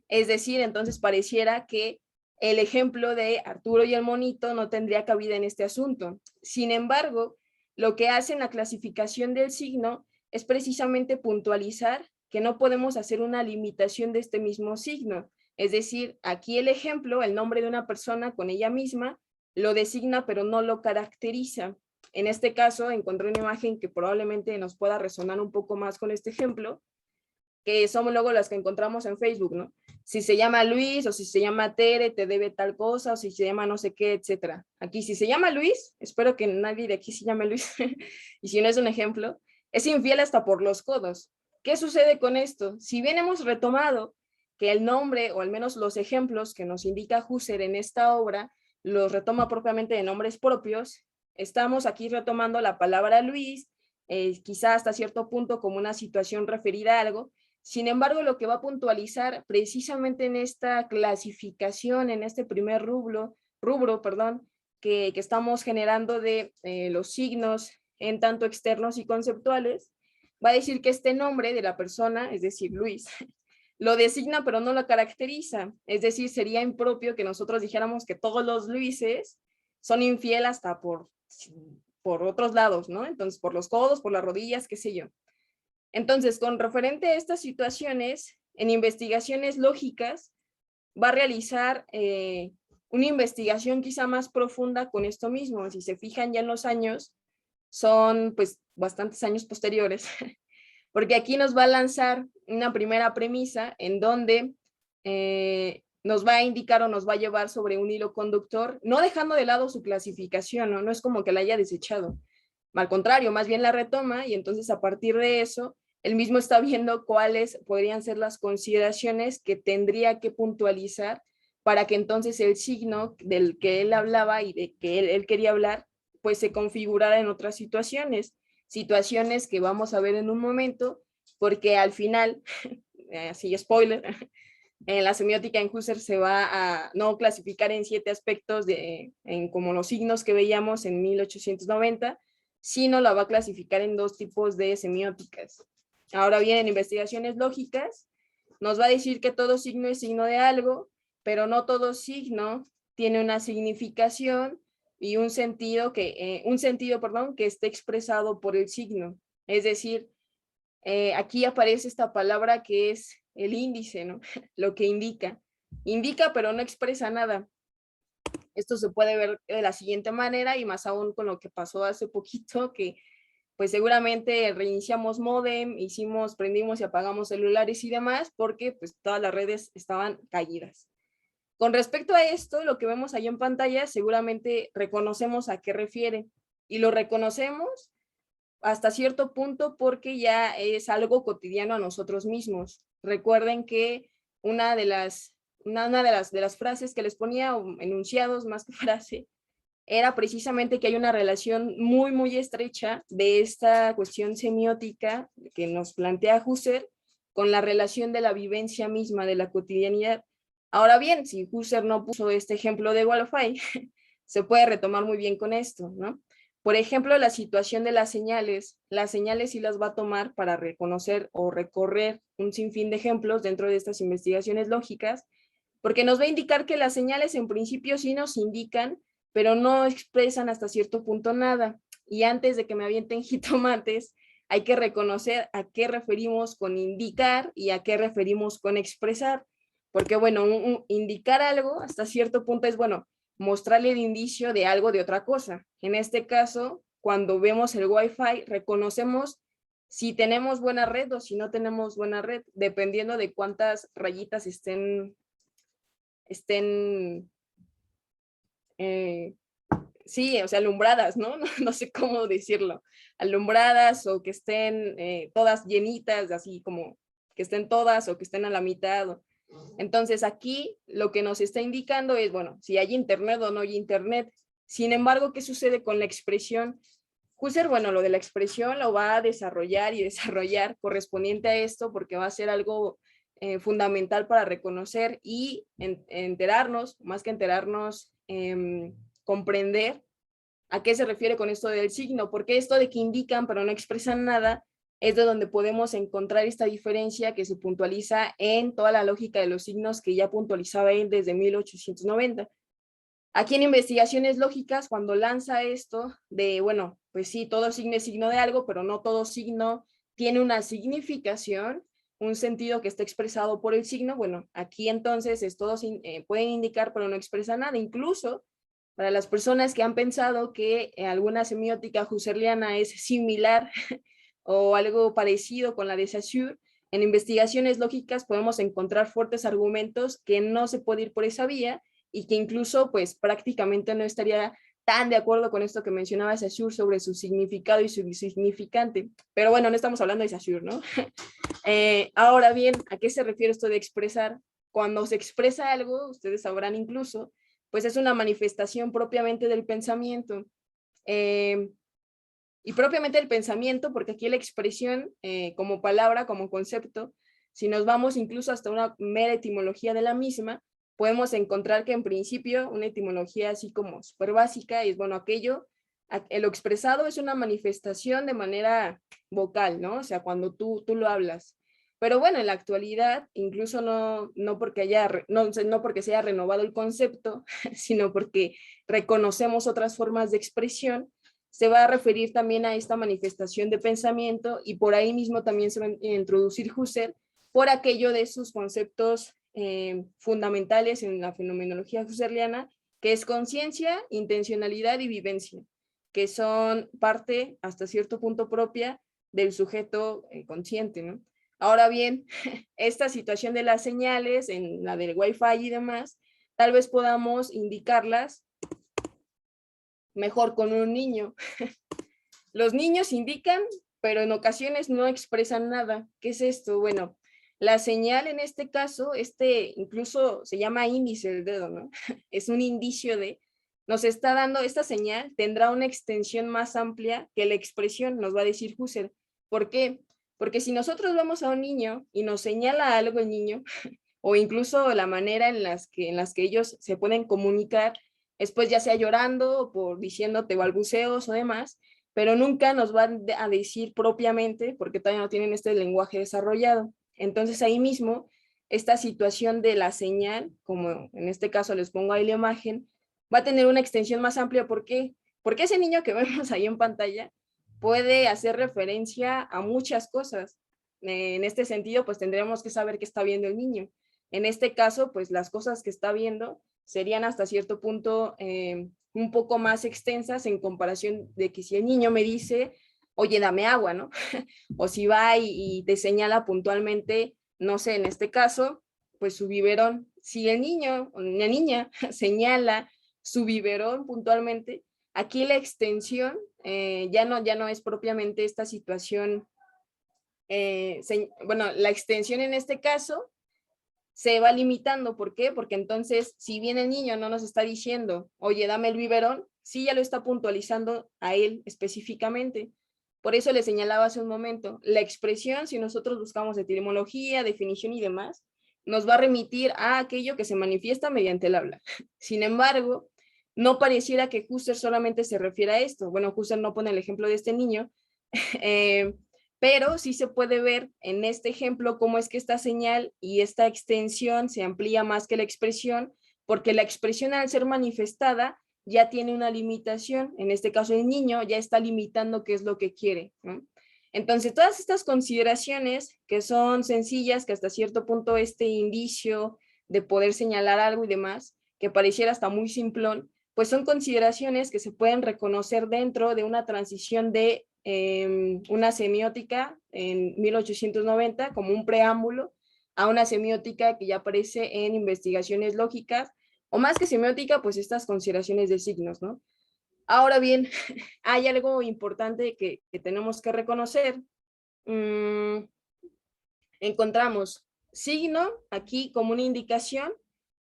Es decir, entonces pareciera que el ejemplo de Arturo y el monito no tendría cabida en este asunto. Sin embargo, lo que hace en la clasificación del signo es precisamente puntualizar que no podemos hacer una limitación de este mismo signo. Es decir, aquí el ejemplo, el nombre de una persona con ella misma, lo designa pero no lo caracteriza. En este caso encontré una imagen que probablemente nos pueda resonar un poco más con este ejemplo, que son luego las que encontramos en Facebook, ¿no? Si se llama Luis o si se llama Tere, te debe tal cosa, o si se llama no sé qué, etcétera. Aquí, si se llama Luis, espero que nadie de aquí se llame Luis, y si no es un ejemplo, es infiel hasta por los codos. ¿Qué sucede con esto? Si bien hemos retomado que el nombre, o al menos los ejemplos que nos indica Husserl en esta obra, los retoma propiamente de nombres propios. Estamos aquí retomando la palabra Luis, quizá hasta cierto punto como una situación referida a algo. Sin embargo, lo que va a puntualizar precisamente en esta clasificación, en este primer rubro, que estamos generando de los signos en tanto externos y conceptuales, va a decir que este nombre de la persona, es decir, Luis, lo designa pero no lo caracteriza. Es decir, sería impropio que nosotros dijéramos que todos los Luises son infieles hasta por otros lados, ¿no? Entonces, por los codos, por las rodillas, qué sé yo. Entonces, con referente a estas situaciones, en investigaciones lógicas, va a realizar una investigación quizá más profunda con esto mismo. Si se fijan ya en los años, son pues bastantes años posteriores, porque aquí nos va a lanzar una primera premisa en donde nos va a indicar o nos va a llevar sobre un hilo conductor, no dejando de lado su clasificación, ¿no? No es como que la haya desechado, al contrario, más bien la retoma, y entonces a partir de eso, él mismo está viendo cuáles podrían ser las consideraciones que tendría que puntualizar para que entonces el signo del que él hablaba y de que él quería hablar, pues se configurara en otras situaciones que vamos a ver en un momento, porque al final, así spoiler, en la semiótica en Husserl se va a no clasificar en 7 aspectos como los signos que veíamos en 1890, sino la va a clasificar en 2 tipos de semióticas. Ahora bien, en investigaciones lógicas, nos va a decir que todo signo es signo de algo, pero no todo signo tiene una significación y un sentido que esté expresado por el signo. Es decir, aquí aparece esta palabra que es el índice, ¿no? Lo que indica. Indica, pero no expresa nada. Esto se puede ver de la siguiente manera, y más aún con lo que pasó hace poquito, que pues seguramente reiniciamos módem, prendimos y apagamos celulares y demás, porque pues todas las redes estaban caídas. Con respecto a esto, lo que vemos ahí en pantalla, seguramente reconocemos a qué refiere, y lo reconocemos hasta cierto punto porque ya es algo cotidiano a nosotros mismos. Recuerden que una de las frases que les ponía, o enunciados más que frase, era precisamente que hay una relación muy, muy estrecha de esta cuestión semiótica que nos plantea Husserl con la relación de la vivencia misma, de la cotidianidad. Ahora bien, si Husserl no puso este ejemplo de Wi-Fi, se puede retomar muy bien con esto, ¿no? Por ejemplo, la situación de las señales sí las va a tomar para reconocer o recorrer un sinfín de ejemplos dentro de estas investigaciones lógicas, porque nos va a indicar que las señales en principio sí nos indican, pero no expresan hasta cierto punto nada. Y antes de que me avienten jitomates, hay que reconocer a qué referimos con indicar y a qué referimos con expresar. Porque, bueno, indicar algo hasta cierto punto es, bueno, mostrarle el indicio de algo de otra cosa. En este caso, cuando vemos el Wi-Fi, reconocemos si tenemos buena red o si no tenemos buena red, dependiendo de cuántas rayitas estén sí, o sea, alumbradas, ¿no? No sé cómo decirlo, alumbradas o que estén todas llenitas, así como que estén todas o que estén a la mitad. Entonces aquí lo que nos está indicando es, bueno, si hay internet o no hay internet. Sin embargo, ¿qué sucede con la expresión? Husserl, bueno, lo de la expresión lo va a desarrollar y desarrollar correspondiente a esto, porque va a ser algo fundamental para reconocer y enterarnos, más que enterarnos, comprender a qué se refiere con esto del signo, porque esto de que indican pero no expresan nada es de donde podemos encontrar esta diferencia que se puntualiza en toda la lógica de los signos que ya puntualizaba él desde 1890. Aquí en investigaciones lógicas, cuando lanza esto de, bueno, pues sí, todo signo es signo de algo, pero no todo signo tiene una significación, un sentido que está expresado por el signo, bueno, aquí entonces pueden indicar, pero no expresa nada. Incluso para las personas que han pensado que alguna semiótica husserliana es similar o algo parecido con la de Saussure, en investigaciones lógicas podemos encontrar fuertes argumentos que no se puede ir por esa vía y que incluso pues prácticamente no estaría tan de acuerdo con esto que mencionaba Saussure sobre su significado y su significante. Pero bueno, no estamos hablando de Saussure, ¿no? Ahora bien, ¿a qué se refiere esto de expresar? Cuando se expresa algo, ustedes sabrán incluso, pues es una manifestación propiamente del pensamiento. Y propiamente el pensamiento, porque aquí la expresión como palabra, como concepto, si nos vamos incluso hasta una mera etimología de la misma, podemos encontrar que en principio una etimología así como súper básica es, bueno, aquello, lo expresado es una manifestación de manera vocal, ¿no? O sea, cuando tú lo hablas. Pero bueno, en la actualidad, incluso no porque se haya renovado el concepto, sino porque reconocemos otras formas de expresión, se va a referir también a esta manifestación de pensamiento, y por ahí mismo también se va a introducir Husserl por aquello de sus conceptos fundamentales en la fenomenología husserliana, que es conciencia, intencionalidad y vivencia, que son parte hasta cierto punto propia del sujeto consciente, ¿no? Ahora bien, esta situación de las señales, en la del Wi-Fi y demás, tal vez podamos indicarlas mejor con un niño. Los niños indican, pero en ocasiones no expresan nada. ¿Qué es esto? Bueno, la señal en este caso, incluso se llama índice del dedo, ¿no? Es un indicio nos está dando, esta señal tendrá una extensión más amplia que la expresión, nos va a decir Husserl. ¿Por qué? Porque si nosotros vamos a un niño y nos señala algo el niño, o incluso la manera en las que ellos se pueden comunicar, después ya sea llorando o por diciéndote balbuceos o demás, pero nunca nos van a decir propiamente, porque todavía no tienen este lenguaje desarrollado. Entonces ahí mismo, esta situación de la señal, como en este caso les pongo ahí la imagen, va a tener una extensión más amplia. ¿Por qué? Porque ese niño que vemos ahí en pantalla puede hacer referencia a muchas cosas. En este sentido, pues tendremos que saber qué está viendo el niño. En este caso, pues las cosas que está viendo serían hasta cierto punto un poco más extensas en comparación de que si el niño me dice, oye, dame agua, ¿no? O si va y te señala puntualmente, no sé, en este caso, pues su biberón. Si el niño o la niña señala su biberón puntualmente, aquí la extensión ya no es propiamente esta situación. Bueno, la extensión en este caso se va limitando. ¿Por qué? Porque entonces, si bien el niño no nos está diciendo, oye, dame el biberón, sí ya lo está puntualizando a él específicamente. Por eso le señalaba hace un momento, la expresión, si nosotros buscamos etimología, definición y demás, nos va a remitir a aquello que se manifiesta mediante el habla. Sin embargo, no pareciera que Husserl solamente se refiere a esto. Bueno, Husserl no pone el ejemplo de este niño, pero sí se puede ver en este ejemplo cómo es que esta señal y esta extensión se amplía más que la expresión, porque la expresión, al ser manifestada, ya tiene una limitación. En este caso, el niño ya está limitando qué es lo que quiere, ¿no? Entonces, todas estas consideraciones que son sencillas, que hasta cierto punto este indicio de poder señalar algo y demás, que pareciera hasta muy simplón, pues son consideraciones que se pueden reconocer dentro de una transición de una semiótica en 1890 como un preámbulo a una semiótica que ya aparece en investigaciones lógicas, o más que semiótica, pues estas consideraciones de signos, ¿no? Ahora bien, hay algo importante que tenemos que reconocer. Encontramos signo aquí como una indicación,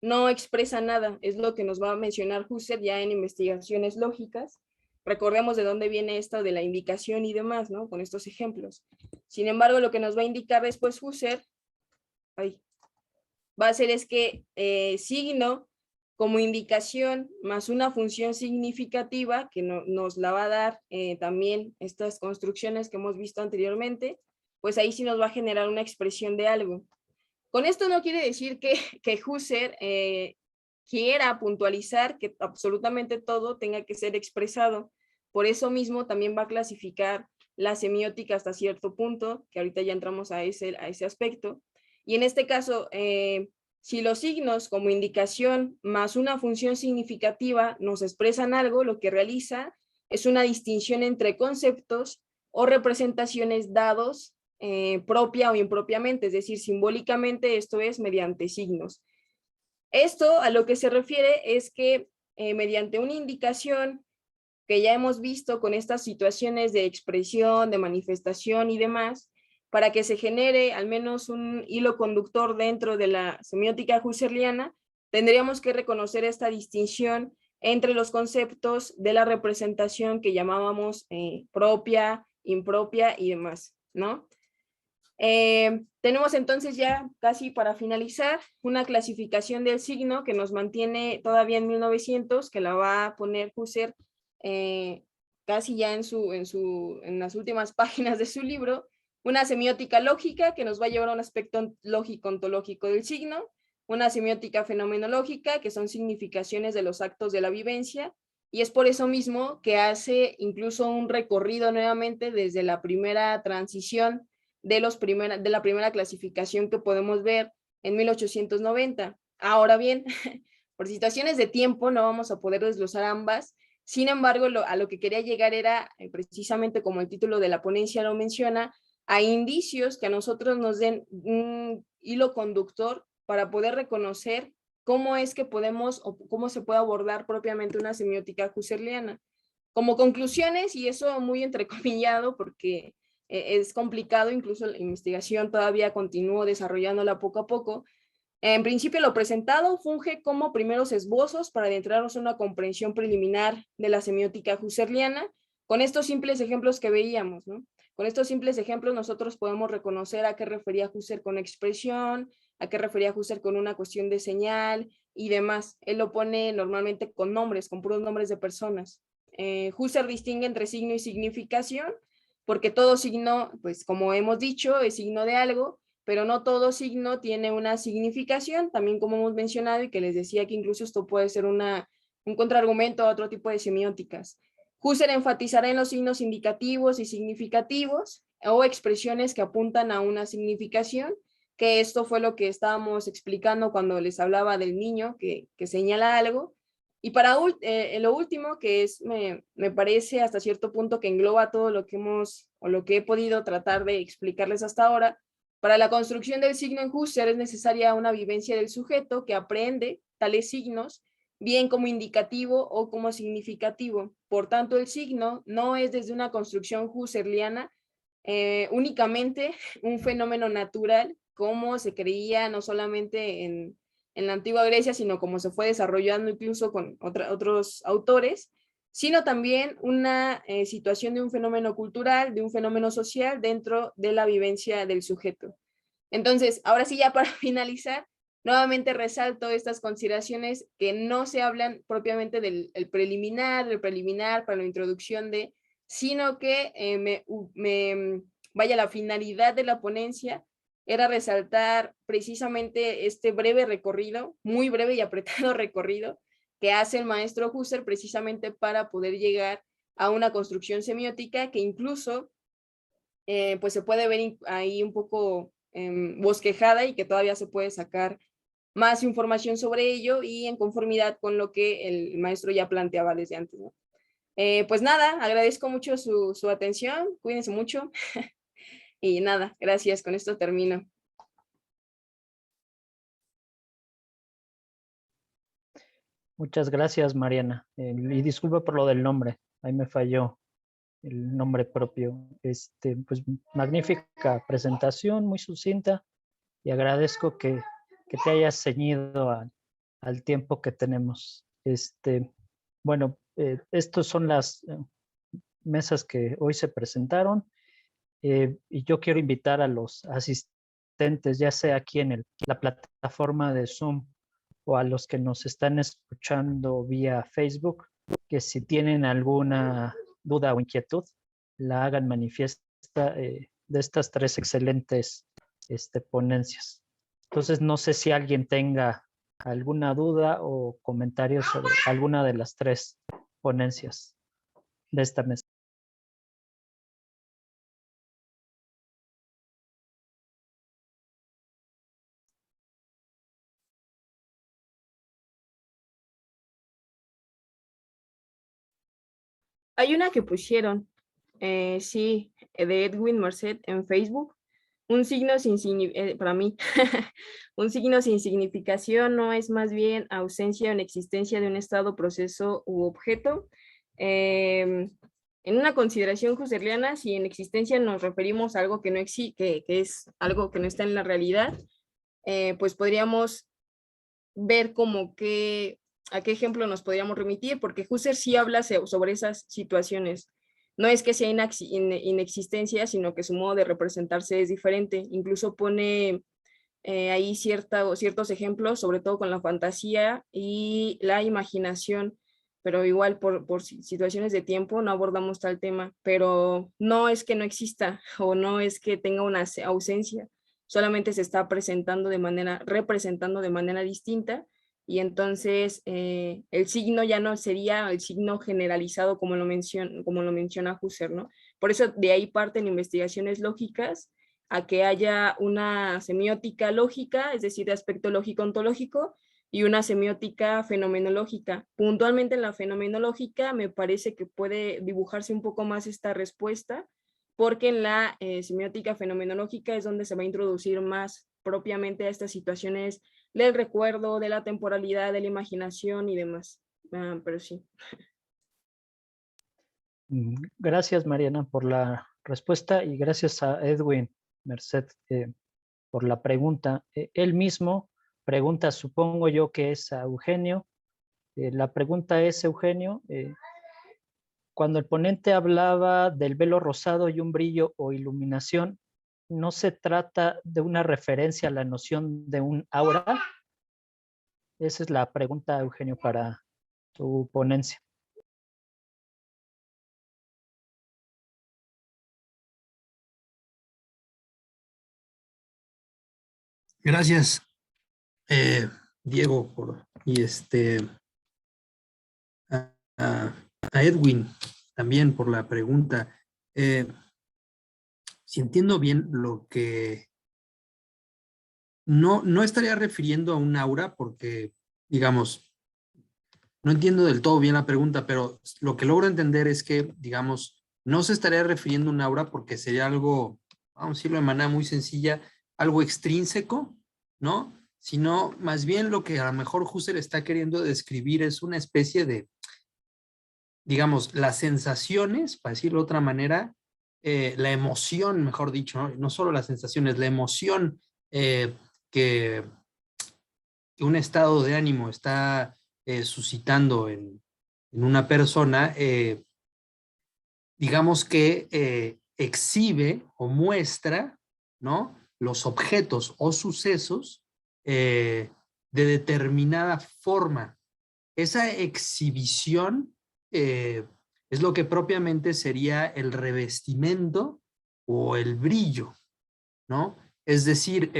no expresa nada, es lo que nos va a mencionar Husserl ya en investigaciones lógicas. Recordemos de dónde viene esto de la indicación y demás, ¿no? Con estos ejemplos. Sin embargo, lo que nos va a indicar después Husserl va a ser es que signo como indicación más una función significativa que nos la va a dar también estas construcciones que hemos visto anteriormente, pues ahí sí nos va a generar una expresión de algo. Con esto no quiere decir que Husserl quiera puntualizar que absolutamente todo tenga que ser expresado. Por eso mismo también va a clasificar la semiótica hasta cierto punto, que ahorita ya entramos a ese aspecto. Y en este caso, si los signos como indicación más una función significativa nos expresan algo, lo que realiza es una distinción entre conceptos o representaciones dados propia o impropiamente, es decir, simbólicamente, esto es mediante signos. Esto a lo que se refiere es que mediante una indicación que ya hemos visto con estas situaciones de expresión, de manifestación y demás, para que se genere al menos un hilo conductor dentro de la semiótica husserliana, tendríamos que reconocer esta distinción entre los conceptos de la representación que llamábamos propia, impropia y demás, ¿no? Tenemos entonces ya casi para finalizar una clasificación del signo que nos mantiene todavía en 1900, que la va a poner Husserl casi ya en las últimas páginas de su libro, una semiótica lógica que nos va a llevar a un aspecto lógico-ontológico del signo, una semiótica fenomenológica que son significaciones de los actos de la vivencia, y es por eso mismo que hace incluso un recorrido nuevamente desde la primera transición de la primera clasificación que podemos ver en 1890. Ahora bien, por situaciones de tiempo no vamos a poder desglosar ambas. Sin embargo, a lo que quería llegar era, precisamente como el título de la ponencia lo menciona, a indicios que a nosotros nos den un hilo conductor para poder reconocer cómo es que podemos o cómo se puede abordar propiamente una semiótica husserliana. Como conclusiones, y eso muy entrecomillado porque es complicado, incluso la investigación todavía continúo desarrollándola poco a poco. En principio, lo presentado funge como primeros esbozos para adentrarnos en una comprensión preliminar de la semiótica husserliana, con estos simples ejemplos que veíamos, ¿no? Con estos simples ejemplos nosotros podemos reconocer a qué refería Husserl con expresión, a qué refería Husserl con una cuestión de señal y demás. Él lo pone normalmente con nombres, con puros nombres de personas. Husserl distingue entre signo y significación, porque todo signo, pues como hemos dicho, es signo de algo, pero no todo signo tiene una significación, también como hemos mencionado y que les decía que incluso esto puede ser un contraargumento a otro tipo de semióticas. Husserl enfatizará en los signos indicativos y significativos o expresiones que apuntan a una significación, que esto fue lo que estábamos explicando cuando les hablaba del niño que señala algo. Y para lo último, que es, me parece hasta cierto punto que engloba todo lo que hemos, o lo que he podido tratar de explicarles hasta ahora, para la construcción del signo en Husserl es necesaria una vivencia del sujeto que aprende tales signos, bien como indicativo o como significativo. Por tanto, el signo no es desde una construcción husserliana únicamente un fenómeno natural, como se creía no solamente en la antigua Grecia, sino como se fue desarrollando incluso con otros autores, sino también una situación de un fenómeno cultural, de un fenómeno social dentro de la vivencia del sujeto. Entonces, ahora sí, ya para finalizar, nuevamente resalto estas consideraciones que no se hablan propiamente del preliminar para la introducción de, sino que vaya, la finalidad de la ponencia era resaltar precisamente este breve recorrido, muy breve y apretado recorrido, que hace el maestro Husserl precisamente para poder llegar a una construcción semiótica que incluso pues se puede ver ahí un poco bosquejada y que todavía se puede sacar más información sobre ello y en conformidad con lo que el maestro ya planteaba desde antes, ¿no? Pues nada, agradezco mucho su atención, cuídense mucho y nada, gracias, con esto termino. Muchas gracias, Mariana. Y disculpa por lo del nombre, ahí me falló el nombre propio. Pues magnífica presentación, muy sucinta, y agradezco que te hayas ceñido al tiempo que tenemos. Bueno, estas son las mesas que hoy se presentaron, y yo quiero invitar a los asistentes, ya sea aquí en la plataforma de Zoom o a los que nos están escuchando vía Facebook, que si tienen alguna duda o inquietud, la hagan manifiesta de estas tres excelentes ponencias. Entonces, no sé si alguien tenga alguna duda o comentario sobre alguna de las tres ponencias de esta mesa. Hay una que pusieron, sí, de Edwin Marcet en Facebook. Un signo para mí, un signo sin significación no es más bien ausencia o inexistencia de un estado, proceso u objeto. En una consideración husserliana, si en existencia nos referimos a algo que no existe, que es algo que no está en la realidad, pues podríamos ver como que a qué ejemplo nos podríamos remitir, porque Husserl sí habla sobre esas situaciones. No es que sea inexistencia, sino que su modo de representarse es diferente. Incluso pone ahí ciertos ejemplos, sobre todo con la fantasía y la imaginación, pero igual por situaciones de tiempo no abordamos tal tema, pero no es que no exista o no es que tenga una ausencia, solamente se está representando de manera distinta, y entonces el signo ya no sería el signo generalizado como lo menciona Husserl, ¿no? Por eso de ahí parten investigaciones lógicas a que haya una semiótica lógica, es decir, de aspecto lógico-ontológico, y una semiótica fenomenológica. Puntualmente en la fenomenológica me parece que puede dibujarse un poco más esta respuesta, porque en la semiótica fenomenológica es donde se va a introducir más propiamente a estas situaciones del recuerdo, de la temporalidad, de la imaginación y demás. Pero sí. Gracias, Mariana, por la respuesta, y gracias a Edwin Merced por la pregunta. Él mismo pregunta, supongo yo que es a Eugenio. La pregunta es, Eugenio, cuando el ponente hablaba del velo rosado y un brillo o iluminación, ¿no se trata de una referencia a la noción de un aura? Esa es la pregunta, Eugenio, para tu ponencia. Gracias, Diego, a Edwin también por la pregunta. Si entiendo bien lo que... No estaría refiriendo a un aura porque, digamos, no entiendo del todo bien la pregunta, pero lo que logro entender es que, digamos, no se estaría refiriendo a un aura porque sería algo, vamos a decirlo de manera muy sencilla, algo extrínseco, ¿no? Sino más bien lo que a lo mejor Husserl está queriendo describir es una especie de, digamos, las sensaciones, para decirlo de otra manera, la emoción, mejor dicho, ¿no? No solo las sensaciones, la emoción que un estado de ánimo está suscitando en una persona, digamos que exhibe o muestra, ¿no?, los objetos o sucesos de determinada forma. Esa exhibición es lo que propiamente sería el revestimiento o el brillo, ¿no? Es decir,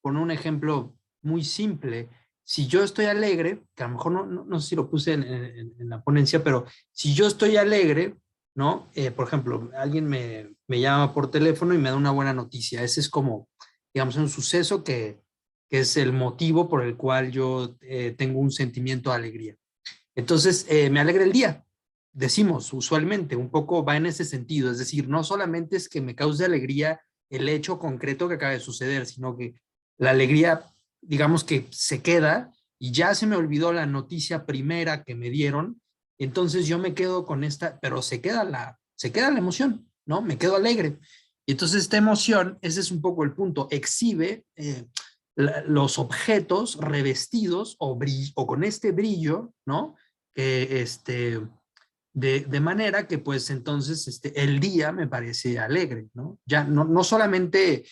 por un ejemplo muy simple, si yo estoy alegre, que a lo mejor no sé si lo puse en la ponencia, pero si yo estoy alegre, ¿no? Por ejemplo, alguien me llama por teléfono y me da una buena noticia. Ese es como, digamos, un suceso que es el motivo por el cual yo tengo un sentimiento de alegría. Entonces, me alegra el día. Decimos usualmente, un poco va en ese sentido, es decir, no solamente es que me cause alegría el hecho concreto que acaba de suceder, sino que la alegría, digamos que se queda y ya se me olvidó la noticia primera que me dieron, entonces yo me quedo con esta, pero se queda la emoción, ¿no? Me quedo alegre. Y entonces esta emoción, ese es un poco el punto, exhibe los objetos revestidos o con este brillo, ¿no? De manera que pues entonces el día me parece alegre, ¿no? Ya no solamente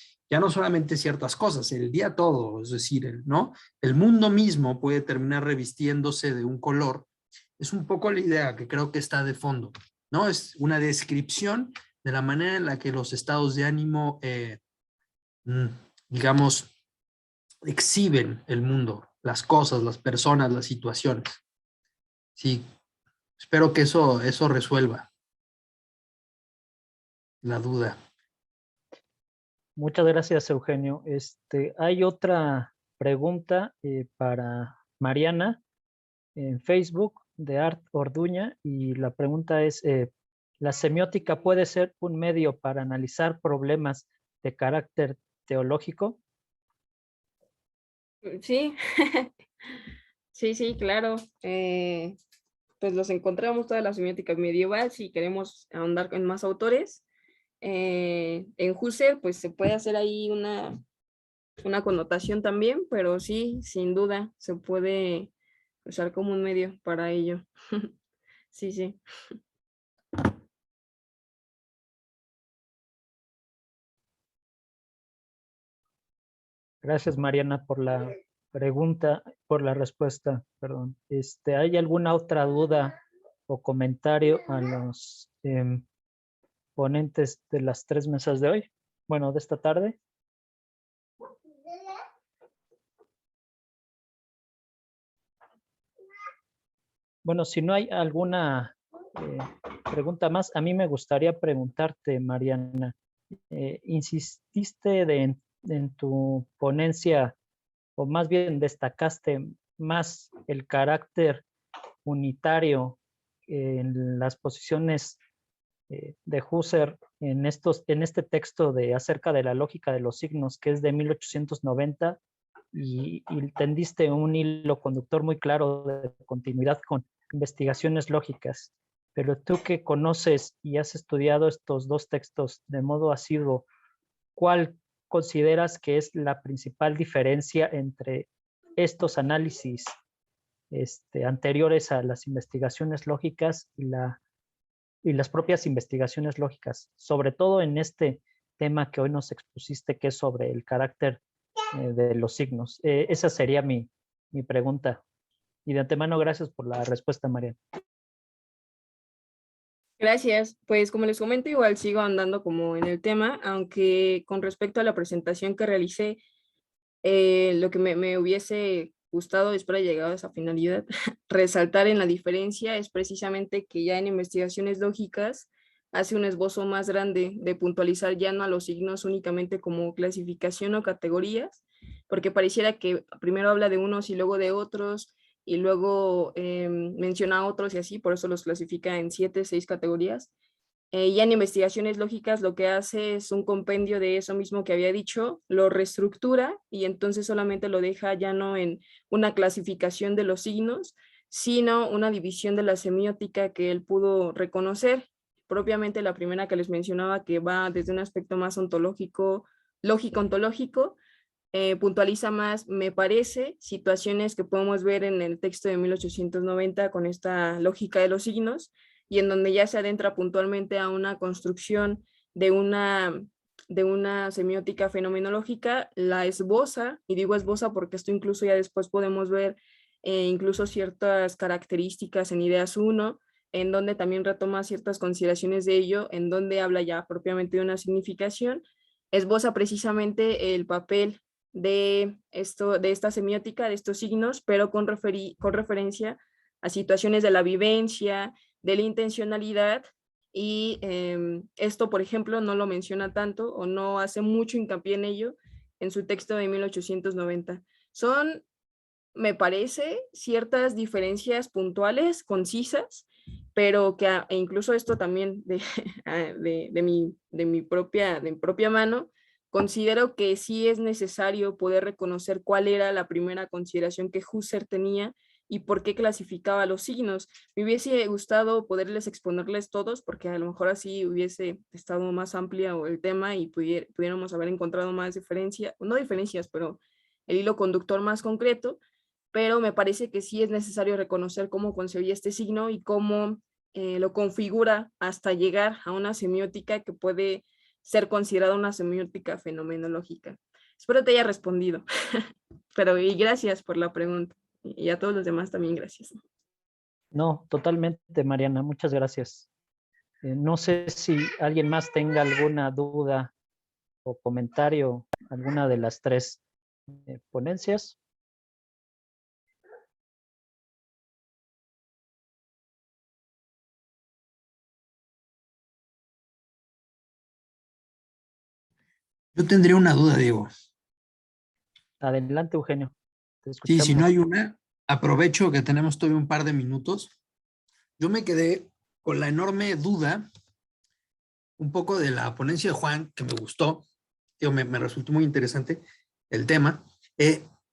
ciertas cosas, el día todo, es decir, ¿no? El mundo mismo puede terminar revistiéndose de un color. Es un poco la idea que creo que está de fondo, ¿no? Es una descripción de la manera en la que los estados de ánimo, digamos, exhiben el mundo, las cosas, las personas, las situaciones. Sí, espero que eso resuelva la duda. Muchas gracias, Eugenio. Hay otra pregunta para Mariana en Facebook de Art Orduña, y la pregunta es, ¿la semiótica puede ser un medio para analizar problemas de carácter teológico? Sí, sí, claro. Pues los encontramos toda la semiótica medieval. Si queremos ahondar en más autores, en Husserl, pues se puede hacer ahí una connotación también, pero sí, sin duda, se puede usar como un medio para ello. Sí, sí. Gracias, Mariana, por la pregunta, por la respuesta, perdón. ¿Hay alguna otra duda o comentario a los ponentes de las 3 mesas de hoy? Bueno, de esta tarde. Bueno, si no hay alguna pregunta más, a mí me gustaría preguntarte, Mariana, insististe en tu ponencia, o más bien destacaste más el carácter unitario en las posiciones de Husserl en este texto acerca de la lógica de los signos, que es de 1890, y tendiste un hilo conductor muy claro de continuidad con investigaciones lógicas. Pero tú que conoces y has estudiado estos dos textos de modo asiduo, ¿cuál consideras que es la principal diferencia entre estos análisis anteriores a las investigaciones lógicas y las propias investigaciones lógicas, sobre todo en este tema que hoy nos expusiste, que es sobre el carácter de los signos? Esa sería mi pregunta. Y de antemano, gracias por la respuesta, María. Gracias. Pues como les comento, igual sigo andando como en el tema, aunque con respecto a la presentación que realicé, lo que me hubiese gustado, espero haya llegado a esa finalidad, resaltar en la diferencia es precisamente que ya en investigaciones lógicas hace un esbozo más grande de puntualizar ya no a los signos únicamente como clasificación o categorías, porque pareciera que primero habla de unos y luego de otros, y luego menciona otros y así, por eso los clasifica en 7, 6 categorías. Ya en investigaciones lógicas lo que hace es un compendio de eso mismo que había dicho, lo reestructura y entonces solamente lo deja ya no en una clasificación de los signos, sino una división de la semiótica que él pudo reconocer. Propiamente la primera que les mencionaba, que va desde un aspecto más ontológico, lógico-ontológico, puntualiza más, me parece, situaciones que podemos ver en el texto de 1890 con esta lógica de los signos, y en donde ya se adentra puntualmente a una construcción de una semiótica fenomenológica, la esboza, y digo esboza porque esto incluso ya después podemos ver incluso ciertas características en Ideas 1, en donde también retoma ciertas consideraciones de ello, en donde habla ya propiamente de una significación, esboza precisamente el papel de esta semiótica, de estos signos, pero con referencia a situaciones de la vivencia, de la intencionalidad, y esto, por ejemplo, no lo menciona tanto o no hace mucho hincapié en ello en su texto de 1890. Son, me parece, ciertas diferencias puntuales, concisas, pero que e incluso esto también de mi propia mano, considero que sí es necesario poder reconocer cuál era la primera consideración que Husserl tenía y por qué clasificaba los signos. Me hubiese gustado poderles exponerles todos, porque a lo mejor así hubiese estado más amplia el tema y pudiéramos haber encontrado más no diferencias, pero el hilo conductor más concreto, pero me parece que sí es necesario reconocer cómo concebía este signo y cómo lo configura hasta llegar a una semiótica que puede ser considerada una semiótica fenomenológica. Espero te haya respondido, pero y gracias por la pregunta. Y a todos los demás también gracias. No, totalmente, Mariana, muchas gracias. No sé si alguien más tenga alguna duda o comentario, alguna de las 3 ponencias. Yo tendría una duda, Diego. Adelante, Eugenio. Te Sí, si no escuchamos. hay una, aprovecho que tenemos todavía un par de minutos. Yo me quedé con la enorme duda, un poco de la ponencia de Juan, que me gustó, me resultó muy interesante el tema.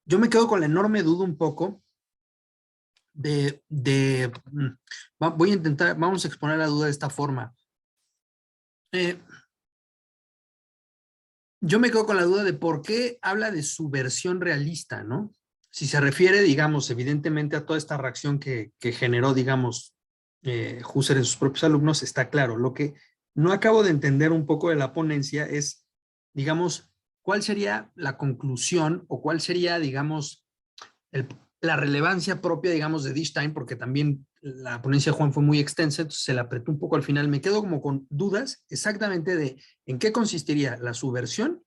Yo me quedo con la enorme duda un poco voy a intentar, vamos a exponer la duda de esta forma. Yo me quedo con la duda de por qué habla de su versión realista, ¿no? Si se refiere, digamos, evidentemente a toda esta reacción que generó, digamos, Husserl en sus propios alumnos, está claro. Lo que no acabo de entender un poco de la ponencia es, digamos, cuál sería la conclusión o cuál sería, digamos, la relevancia propia, digamos, de Dichstein, porque también la ponencia de Juan fue muy extensa, entonces se la apretó un poco al final. Me quedo como con dudas exactamente de en qué consistiría la subversión.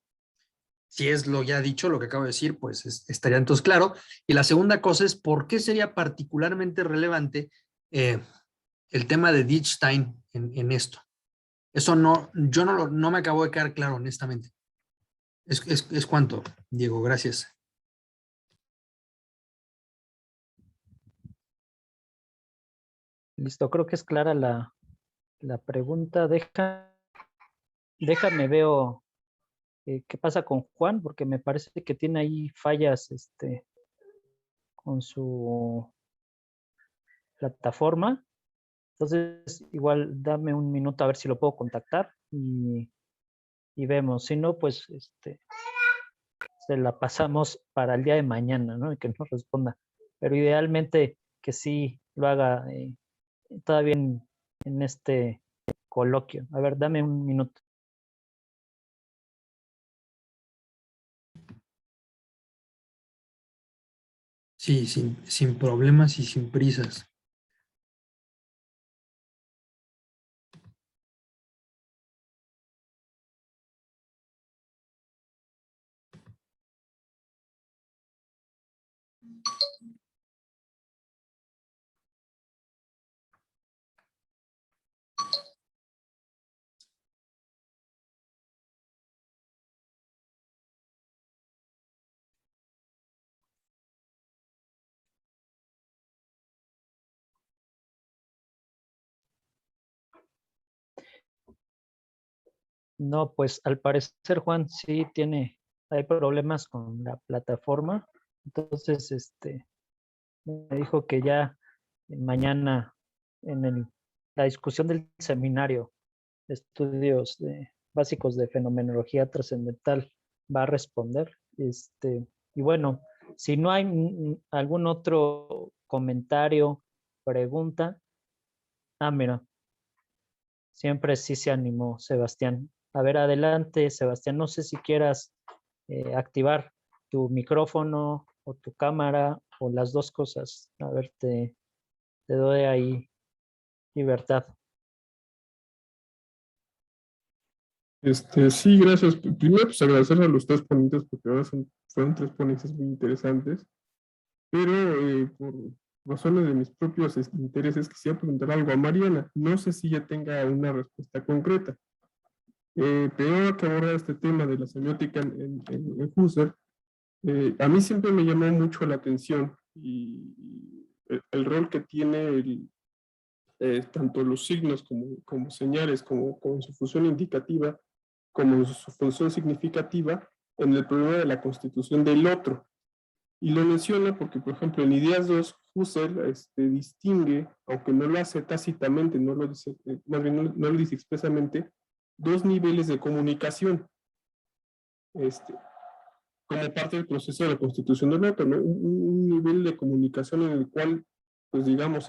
Si es lo ya dicho, lo que acabo de decir, pues estaría entonces claro. Y la segunda cosa es por qué sería particularmente relevante el tema de Dichstein en esto. Eso no, yo no me acabo de quedar claro, honestamente. Es cuanto, Diego, gracias. Listo, creo que es clara la pregunta. Déjame veo qué pasa con Juan, porque me parece que tiene ahí fallas con su plataforma. Entonces, igual dame un minuto a ver si lo puedo contactar y vemos. Si no, pues se la pasamos para el día de mañana, ¿no? Y que nos responda. Pero idealmente que sí lo haga todavía en este coloquio. A ver, dame un minuto. Sí, sin problemas y sin prisas. No, pues al parecer Juan sí hay problemas con la plataforma. Entonces, me dijo que ya mañana en la discusión del seminario de estudios básicos de fenomenología trascendental va a responder. Y bueno, si no hay algún otro comentario, pregunta. Mira, siempre sí se animó Sebastián. A ver, adelante, Sebastián. No sé si quieras activar tu micrófono o tu cámara o las dos cosas. A ver, te doy ahí libertad. Sí, gracias. Primero, pues agradecer a los tres ponentes porque ahora fueron tres ponencias muy interesantes, pero por razones de mis propios intereses quisiera preguntar algo a Mariana. No sé si ya tenga una respuesta concreta. Pero que abordar este tema de la semiótica en Husserl, a mí siempre me llamó mucho la atención y el rol que tiene tanto los signos como señales, como su función indicativa, como su función significativa en el problema de la constitución del otro. Y lo menciona porque, por ejemplo, en Ideas 2, Husserl distingue, aunque no lo hace tácitamente, no lo dice, más bien no lo dice expresamente, dos niveles de comunicación como parte del proceso de la constitución del otro, ¿no? Un nivel de comunicación en el cual, pues digamos,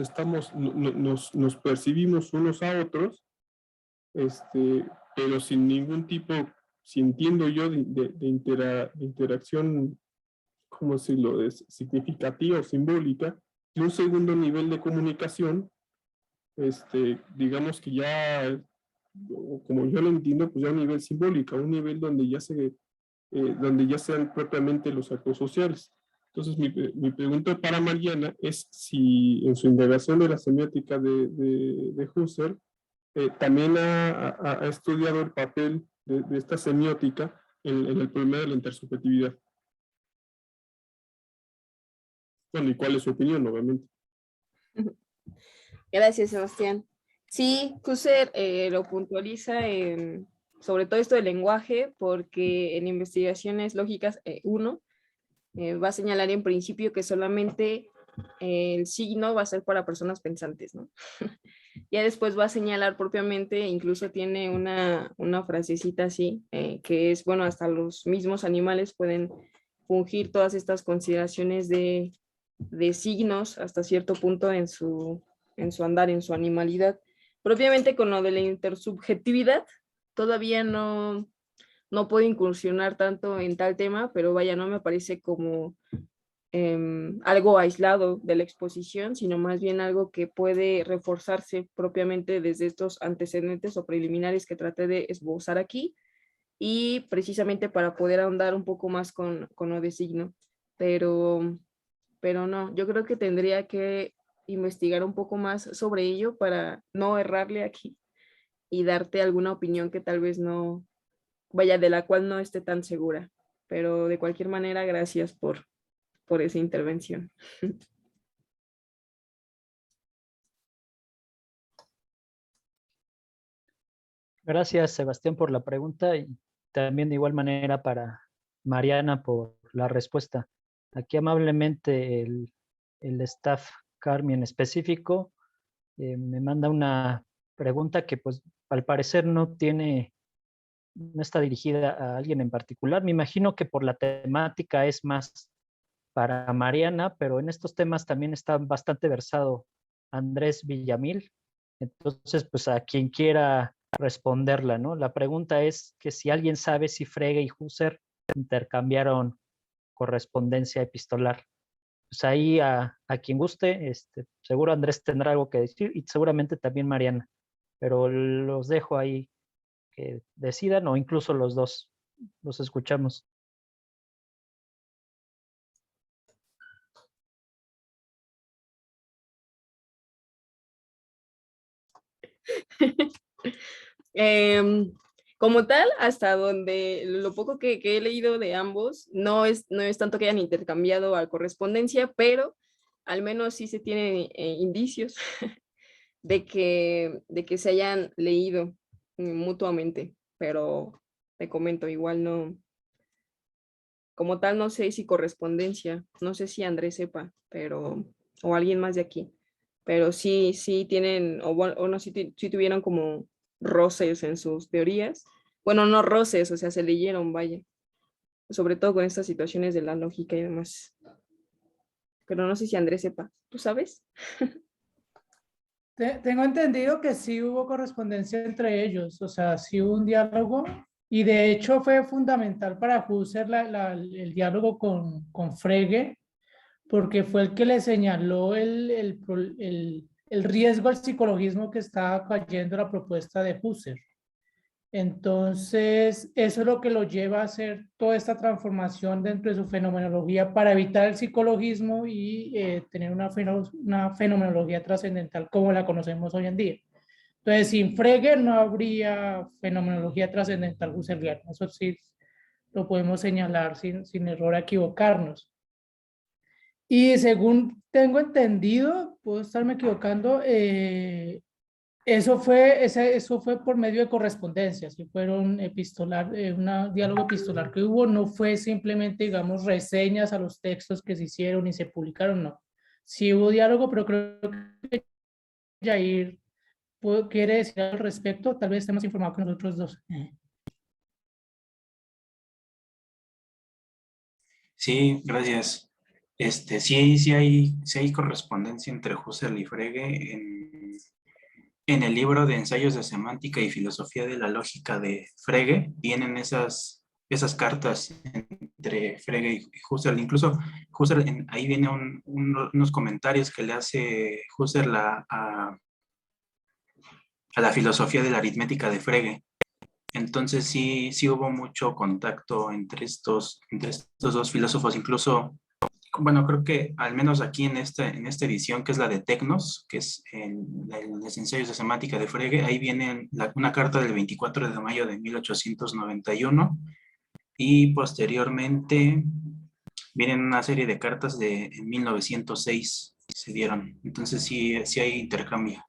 nos percibimos unos a otros, pero sin ningún tipo, si entiendo yo, de interacción, ¿cómo decirlo?, significativa o simbólica, y un segundo nivel de comunicación, digamos que ya, como yo lo entiendo, pues ya un nivel simbólico, un nivel donde ya sean propiamente los actos sociales. Entonces, mi pregunta para Mariana es si en su indagación de la semiótica de Husserl, también ha estudiado el papel de esta semiótica en el problema de la intersubjetividad. Bueno, ¿y cuál es su opinión, obviamente? Gracias, Sebastián. Sí, Husserl lo puntualiza sobre todo esto del lenguaje, porque en Investigaciones Lógicas 1 va a señalar en principio que solamente el signo va a ser para personas pensantes, ¿no? Ya después va a señalar propiamente, incluso tiene una frasecita así, que es, bueno, hasta los mismos animales pueden fungir todas estas consideraciones de signos hasta cierto punto en su andar, en su animalidad. Propiamente con lo de la intersubjetividad, todavía no puedo incursionar tanto en tal tema, pero vaya, no me parece como algo aislado de la exposición, sino más bien algo que puede reforzarse propiamente desde estos antecedentes o preliminares que traté de esbozar aquí, y precisamente para poder ahondar un poco más con lo de signo. Pero no, yo creo que tendría que investigar un poco más sobre ello para no errarle aquí y darte alguna opinión que tal vez no, vaya, de la cual no esté tan segura. Pero de cualquier manera, gracias por esa intervención. Gracias, Sebastián, por la pregunta y también de igual manera para Mariana por la respuesta. Aquí amablemente el staff Carmi en específico me manda una pregunta que pues al parecer no está dirigida a alguien en particular. Me imagino que por la temática es más para Mariana, pero en estos temas también está bastante versado Andrés Villamil. Entonces, pues a quien quiera responderla, ¿no? La pregunta es que si alguien sabe si Frege y Husserl intercambiaron correspondencia epistolar. Pues ahí a quien guste, seguro Andrés tendrá algo que decir y seguramente también Mariana, pero los dejo ahí que decidan o incluso los dos. Los escuchamos. Em, Como tal, hasta donde lo poco que he leído de ambos, no es tanto que hayan intercambiado a correspondencia, pero al menos sí se tienen indicios de que se hayan leído mutuamente, pero te comento, igual no, como tal, no sé si correspondencia, no sé si Andrés sepa, pero, o alguien más de aquí, pero sí tienen, o no, sí tuvieron como roces en sus teorías. Bueno, no roces, o sea, se leyeron, vaya, sobre todo con estas situaciones de la lógica y demás. Pero no sé si Andrés sepa, ¿tú sabes? Tengo entendido que sí hubo correspondencia entre ellos, o sea, sí hubo un diálogo y de hecho fue fundamental para Husserl el diálogo con Frege, porque fue el que le señaló el riesgo al psicologismo que estaba cayendo la propuesta de Husserl. Entonces, eso es lo que lo lleva a hacer toda esta transformación dentro de su fenomenología para evitar el psicologismo y tener una fenomenología trascendental como la conocemos hoy en día. Entonces, sin Frege no habría fenomenología trascendental husserliana. Eso sí lo podemos señalar sin error a equivocarnos. Y según tengo entendido, puedo estarme equivocando, eso fue por medio de correspondencia, si fueron epistolar, un diálogo epistolar que hubo, no fue simplemente, digamos, reseñas a los textos que se hicieron y se publicaron, no. Sí hubo diálogo, pero creo que Jair quiere decir al respecto, tal vez esté más informado que nosotros dos. Sí, gracias. Sí hay correspondencia entre Husserl y Frege en el libro de Ensayos de Semántica y Filosofía de la Lógica de Frege. Vienen esas cartas entre Frege y Husserl. Incluso Husserl, ahí vienen unos comentarios que le hace Husserl a la filosofía de la aritmética de Frege. Entonces sí hubo mucho contacto entre estos dos filósofos. Incluso, bueno, creo que al menos aquí en esta edición, que es la de Tecnos, que es en los ensayos de semántica de Frege, ahí viene una carta del 24 de mayo de 1891 y posteriormente vienen una serie de cartas de en 1906 se dieron. Entonces sí hay intercambio.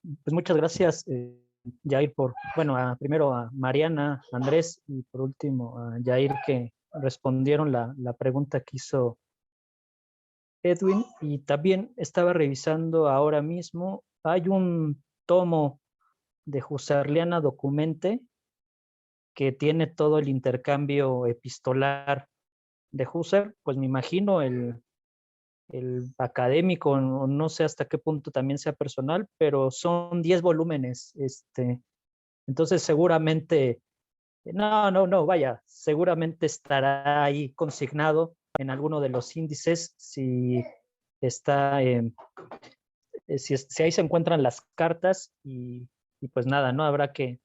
pues muchas gracias, Jair, primero a Mariana, Andrés y por último a Jair, que respondieron la pregunta que hizo Edwin. Y también estaba revisando ahora mismo, hay un tomo de Husserliana Documente que tiene todo el intercambio epistolar de Husserl. Pues me imagino el académico, no sé hasta qué punto también sea personal, pero son 10 volúmenes. Entonces seguramente, vaya, seguramente estará ahí consignado en alguno de los índices si está, si ahí se encuentran las cartas y pues nada, ¿no? Habrá que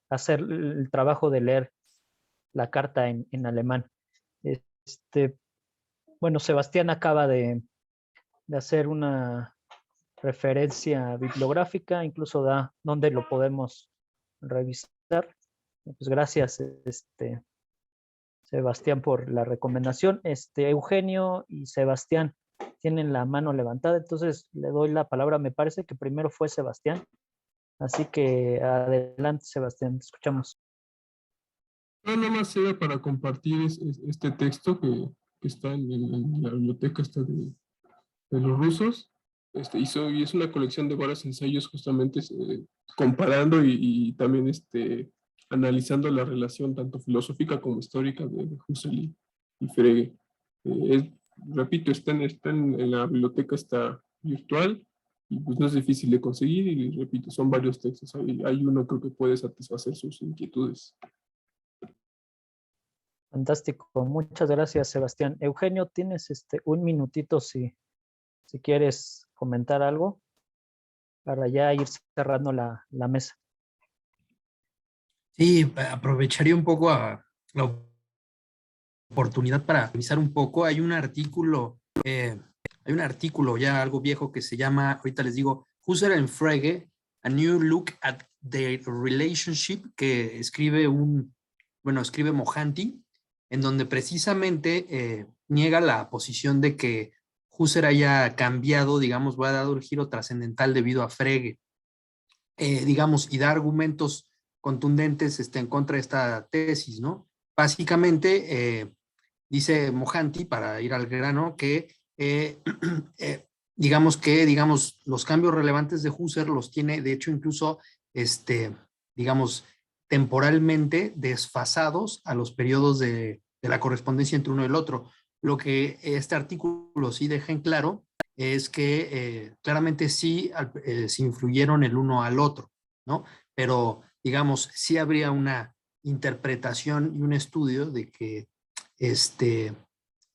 hacer el trabajo de leer la carta en alemán. Bueno, Sebastián acaba de hacer una referencia bibliográfica, incluso da dónde lo podemos revisar. Pues gracias, Sebastián, por la recomendación. Eugenio y Sebastián tienen la mano levantada, entonces le doy la palabra. Me parece que primero fue Sebastián, así que adelante, Sebastián, te escuchamos. Nada más era para compartir este texto que está en la biblioteca de los rusos. Y es una colección de varios ensayos justamente comparando y también analizando la relación tanto filosófica como histórica de Husserl y Frege. Repito, está en la biblioteca, está virtual y pues no es difícil de conseguir y repito, son varios textos. Hay uno creo que puede satisfacer sus inquietudes. Fantástico, muchas gracias, Sebastián. Eugenio, tienes un minutito si quieres comentar algo para ya ir cerrando la mesa. Sí, aprovecharía un poco la oportunidad para revisar un poco. Hay un artículo ya algo viejo que se llama, ahorita les digo, Husserl and Frege, A New Look at the Relationship, que escribe Mohanty, en donde precisamente niega la posición de que Husserl haya cambiado, digamos, ha dado el giro trascendental debido a Frege, digamos, y da argumentos contundentes en contra de esta tesis, ¿no? Básicamente, dice Mohanty, para ir al grano, que digamos, los cambios relevantes de Husserl los tiene, de hecho, incluso, digamos, temporalmente desfasados a los periodos de la correspondencia entre uno y el otro. Lo que este artículo sí deja en claro es que claramente sí se influyeron el uno al otro, ¿no? Pero, digamos, sí habría una interpretación y un estudio de que,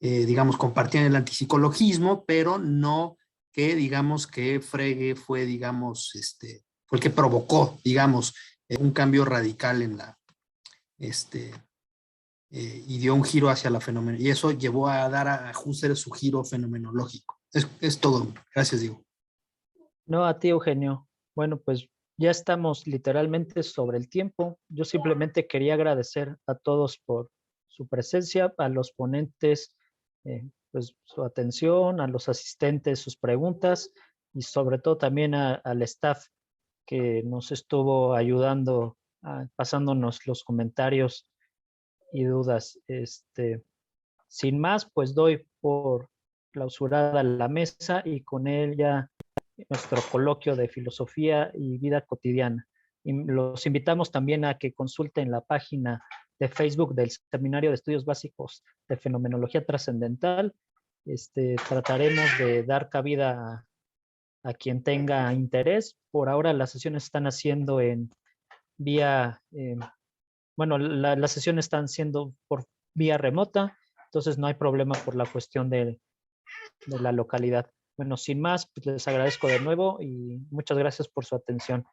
digamos, compartían el antipsicologismo, pero no que, digamos, que Frege fue, digamos, fue el que provocó, digamos, un cambio radical en la, y dio un giro hacia la fenomenología. Y eso llevó a dar a Husserl su giro fenomenológico. Es todo. Gracias, Diego. No, a ti, Eugenio. Bueno, pues ya estamos literalmente sobre el tiempo. Yo simplemente quería agradecer a todos por su presencia, a los ponentes, pues su atención, a los asistentes, sus preguntas y sobre todo también al staff que nos estuvo ayudando, pasándonos los comentarios y dudas. Sin más, pues doy por clausurada la mesa y con ella nuestro coloquio de filosofía y vida cotidiana. Y los invitamos también a que consulten la página de Facebook del Seminario de Estudios Básicos de Fenomenología Trascendental. Trataremos de dar cabida a quien tenga interés. Por ahora las sesiones están haciendo las sesiones están siendo por vía remota, entonces no hay problema por la cuestión de la localidad. Bueno, sin más, pues les agradezco de nuevo y muchas gracias por su atención.